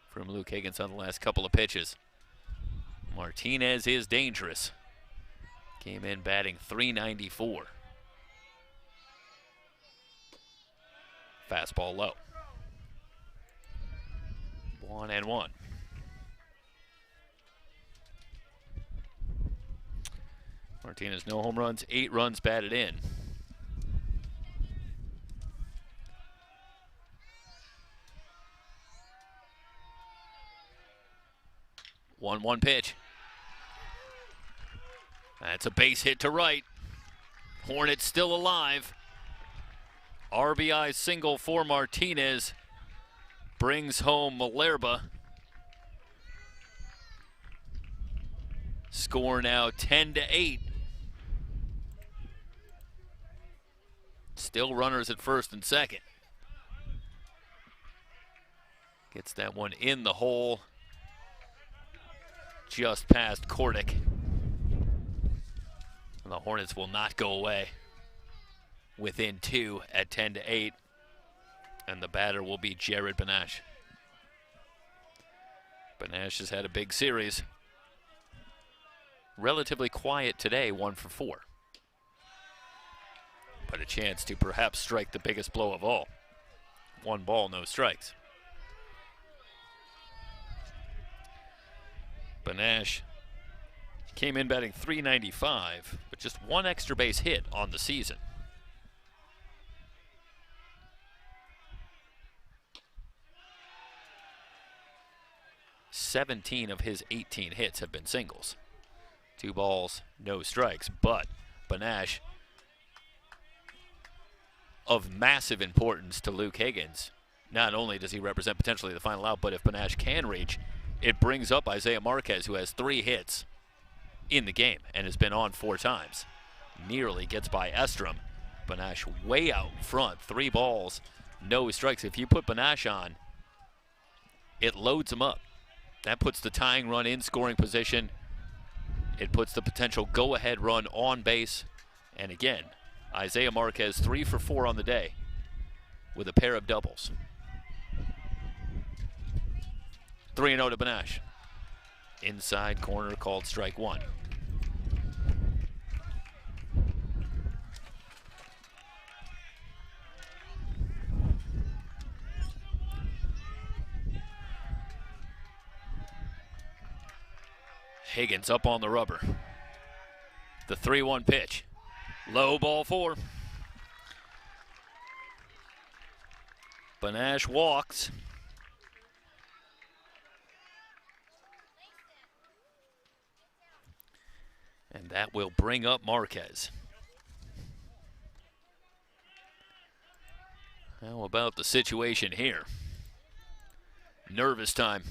Speaker 8: from Luke Higgins on the last couple of pitches. Martinez is dangerous. Came in batting .394. Fastball low. 1-1. Martinez, no home runs, 8 runs batted in. 1-1 pitch. That's a base hit to right. Hornets still alive. RBI single for Martinez brings home Malerba. Score now 10-8. Still runners at first and second. Gets that one in the hole. Just past Kordick. And the Hornets will not go away. Within 2 at 10-8. And the batter will be Jared Benash. Benash has had a big series. Relatively quiet today, 1 for 4. But a chance to perhaps strike the biggest blow of all. 1 ball, no strikes. Benash came in batting .395, but just 1 extra base hit on the season. "17 of his 18 hits have been singles. 2 balls, no strikes, but Benash, of massive importance to Luke Higgins. Not only does he represent potentially the final out, but if Benash can reach, it brings up Isaiah Marquez, who has 3 hits in the game and has been on 4 times. Nearly gets by Estrom. Benash way out front, 3 balls, no strikes. If you put Benash on, it loads him up. That puts the tying run in scoring position. It puts the potential go-ahead run on base. And again, Isaiah Marquez 3 for 4 on the day with a pair of doubles. 3-0 to Benash. Inside corner called strike 1. Higgins up on the rubber. The 3-1 pitch. Low ball 4. Benash walks. And that will bring up Marquez. How about the situation here? Nervous time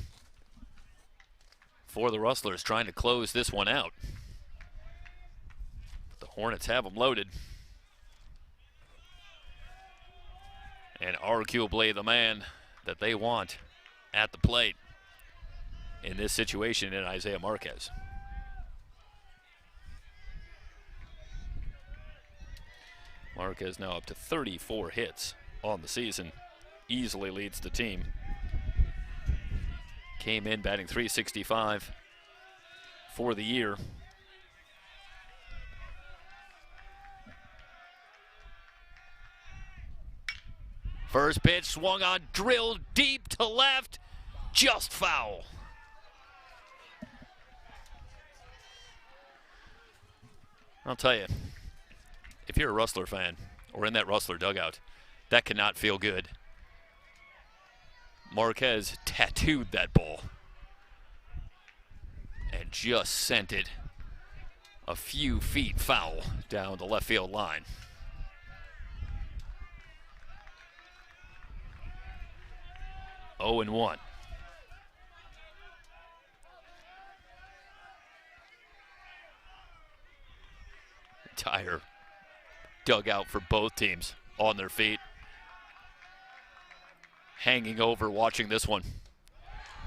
Speaker 8: for the Rustlers, trying to close this one out. The Hornets have them loaded. And arguably the man that they want at the plate in this situation in Isaiah Marquez. Marquez now up to 34 hits on the season. Easily leads the team. Came in batting .365 for the year. First pitch swung on, drilled deep to left, just foul. I'll tell you, if you're a Rustler fan or in that Rustler dugout, that cannot feel good. Marquez tattooed that ball and just sent it a few feet foul down the left field line. Oh and 1. Entire dugout for both teams on their feet. Hanging over, watching this one.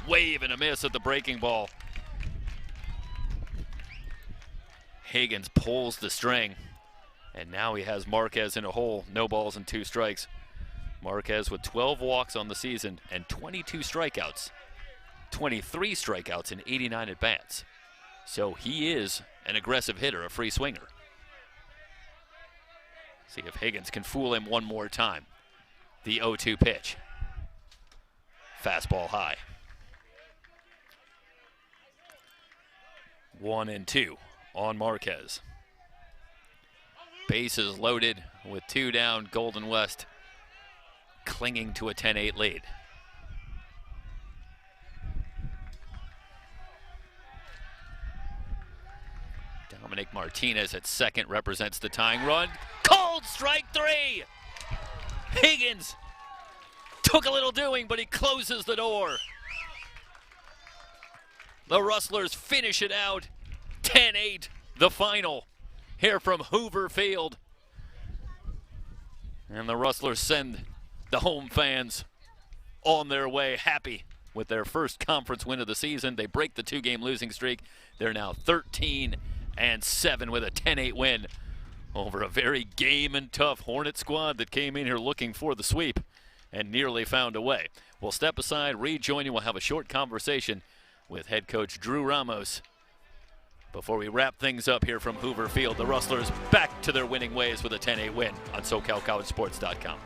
Speaker 8: Wave and a miss at the breaking ball. Higgins pulls the string, and now he has Marquez in a hole. No balls and 2 strikes. Marquez with 12 walks on the season and 22 strikeouts. 23 strikeouts in 89 at-bats. So he is an aggressive hitter, a free swinger. See if Higgins can fool him one more time. The 0-2 pitch. Fastball high. 1-2 on Marquez. Bases loaded with 2 down. Golden West clinging to a 10-8 lead. Dominic Martinez at second represents the tying run. Cold strike 3! Higgins took a little doing, but he closes the door. The Rustlers finish it out. 10-8, the final here from Hoover Field. And the Rustlers send the home fans on their way, happy with their first conference win of the season. They break the 2-game losing streak. They're now 13-7 with a 10-8 win over a very game and tough Hornet squad that came in here looking for the sweep and nearly found a way. We'll step aside, rejoin you. We'll have a short conversation with head coach Drew Ramos before we wrap things up here from Hoover Field. The Rustlers back to their winning ways with a 10-8 win on SoCalCollegeSports.com.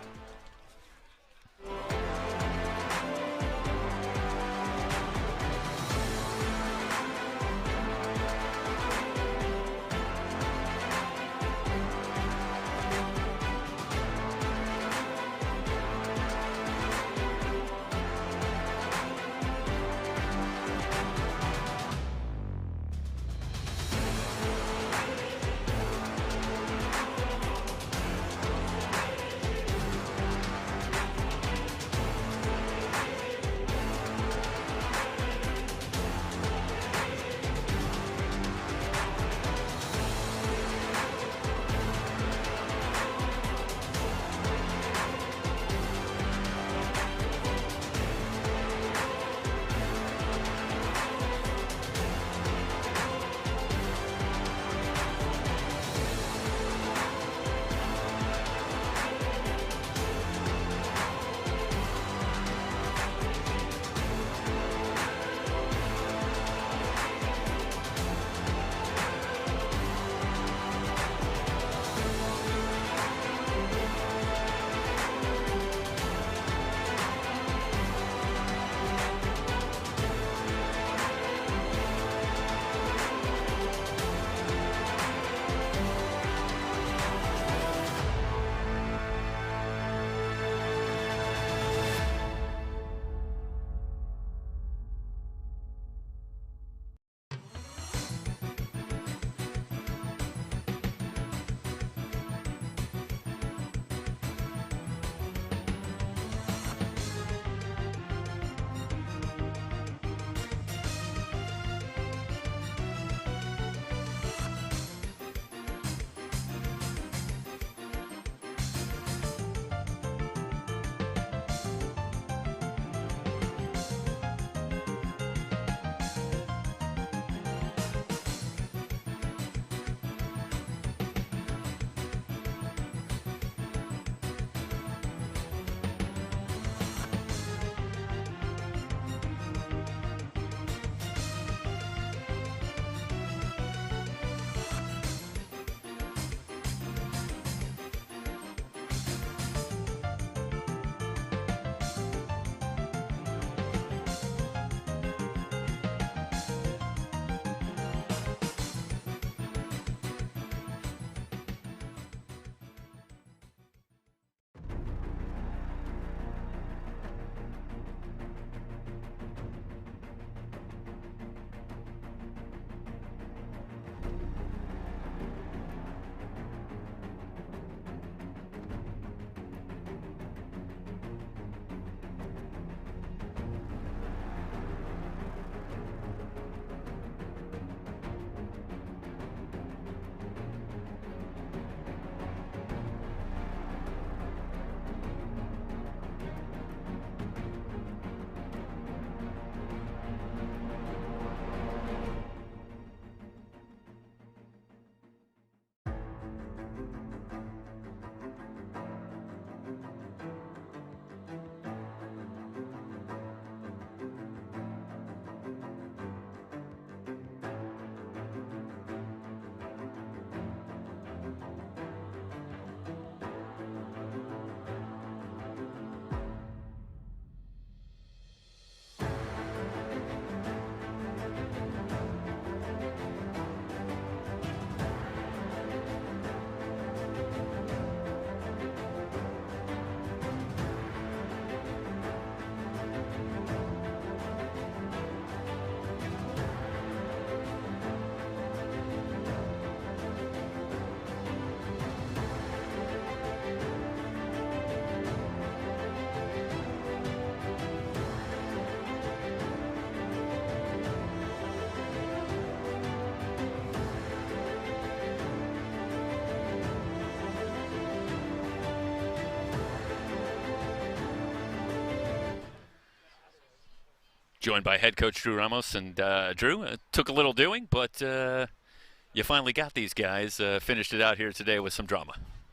Speaker 8: Joined by head coach Drew Ramos. And Drew, it took a little doing, but you finally got these guys. Finished it out here today with some drama.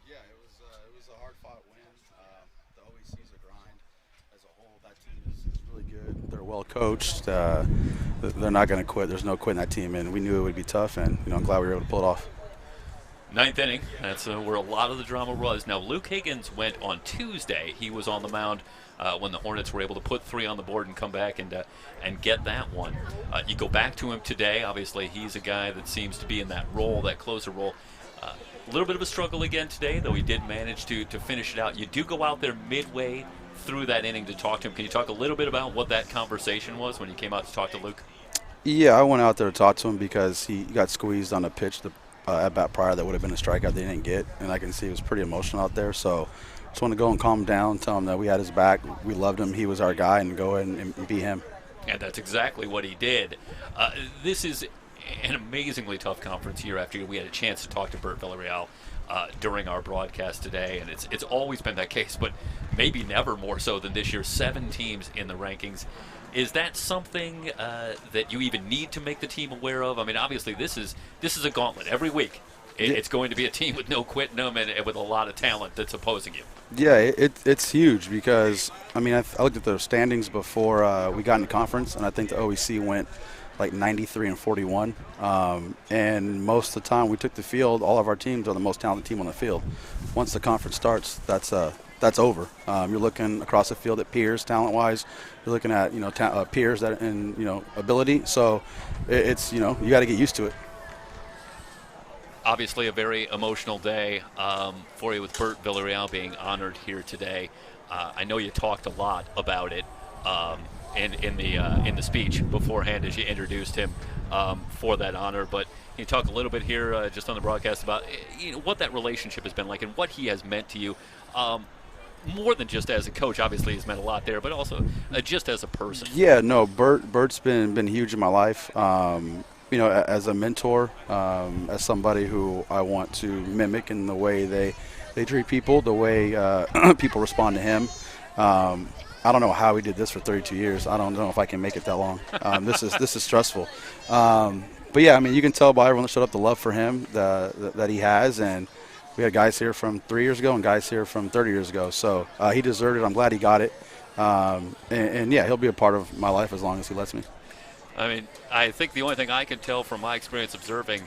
Speaker 2: Yeah, it was a hard-fought win. The OEC's a grind as a whole. That team is really good. They're well coached. They're not going to quit. There's no quitting that team, and we knew it would be tough, and I'm glad we were able to pull it off.
Speaker 8: Ninth inning, that's where a lot of the drama was. Now, Luke Higgins went on Tuesday. He was on the mound when the Hornets were able to put 3 on the board and come back and get that one. You go back to him today. Obviously, he's a guy that seems to be in that role, that closer role. A little bit of a struggle again today, though he did manage to finish it out. You do go out there midway through that inning to talk to him. Can you talk a little bit about what that conversation was when you came out to talk to Luke?
Speaker 2: Yeah, I went out there to talk to him because he got squeezed on a pitch at bat prior that would have been a strikeout that he didn't get, and I can see he was pretty emotional out there. So just want to go and calm him down, tell him that we had his back, we loved him, he was our guy, and go ahead and be him.
Speaker 8: And that's exactly what he did. This is an amazingly tough conference year after year. We had a chance to talk to Bert Villarreal during our broadcast today, and it's always been that case, but maybe never more so than this year. 7 teams in the rankings. Is that something that you even need to make the team aware of? I mean, obviously, this is a gauntlet. Every week, it's going to be a team with no quit, no and with a lot of talent that's opposing you.
Speaker 2: Yeah, it's huge because, I mean, I looked at the standings before we got in the conference, and I think the OEC went like 93-41. And most of the time we took the field, all of our teams are the most talented team on the field. Once the conference starts, that's over. You're looking across the field at peers, talent-wise. You're looking at peers that in ability. So it's you got to get used to it.
Speaker 8: Obviously, a very emotional day for you with Bert Villarreal being honored here today. I know you talked a lot about it in the speech beforehand as you introduced him for that honor. But can you talk a little bit here just on the broadcast about what that relationship has been like and what he has meant to you? More than just as a coach, obviously he's meant a lot there, but also just as a person.
Speaker 2: Yeah, no, Bert's been huge in my life. As a mentor, as somebody who I want to mimic in the way they treat people, the way people respond to him. I don't know how he did this for 32 years. I don't know if I can make it that long. This is stressful. But yeah, I mean, you can tell by everyone that showed up the love for him that he has, and we had guys here from 3 years ago and guys here from 30 years ago. So he deserved it. I'm glad he got it. And yeah, he'll be a part of my life as long as he lets me.
Speaker 8: I mean, I think the only thing I can tell from my experience observing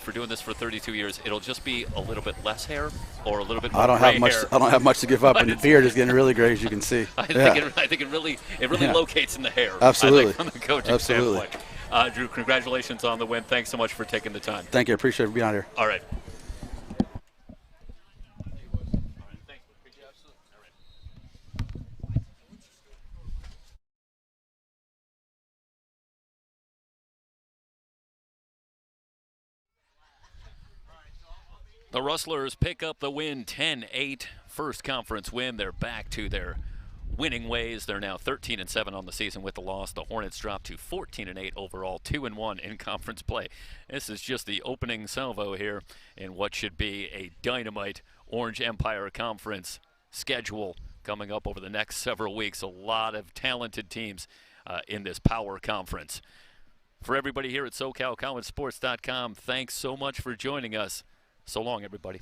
Speaker 8: for doing this for 32 years, it'll just be a little bit less hair or a little bit more
Speaker 2: I don't have much to give up, and the beard is getting really gray, as you can see.
Speaker 8: I think it really locates in the hair.
Speaker 2: Absolutely.
Speaker 8: I think from the coaching standpoint. Drew, congratulations on the win. Thanks so much for taking the time.
Speaker 2: Thank you. I appreciate being out here.
Speaker 8: All right. The Rustlers pick up the win, 10-8, first conference win. They're back to their winning ways. They're now 13-7 on the season with the loss. The Hornets dropped to 14-8 overall, 2-1 in conference play. This is just the opening salvo here in what should be a dynamite Orange Empire Conference schedule coming up over the next several weeks. A lot of talented teams in this power conference. For everybody here at SoCalCollegeSports.com, thanks so much for joining us. So long, everybody.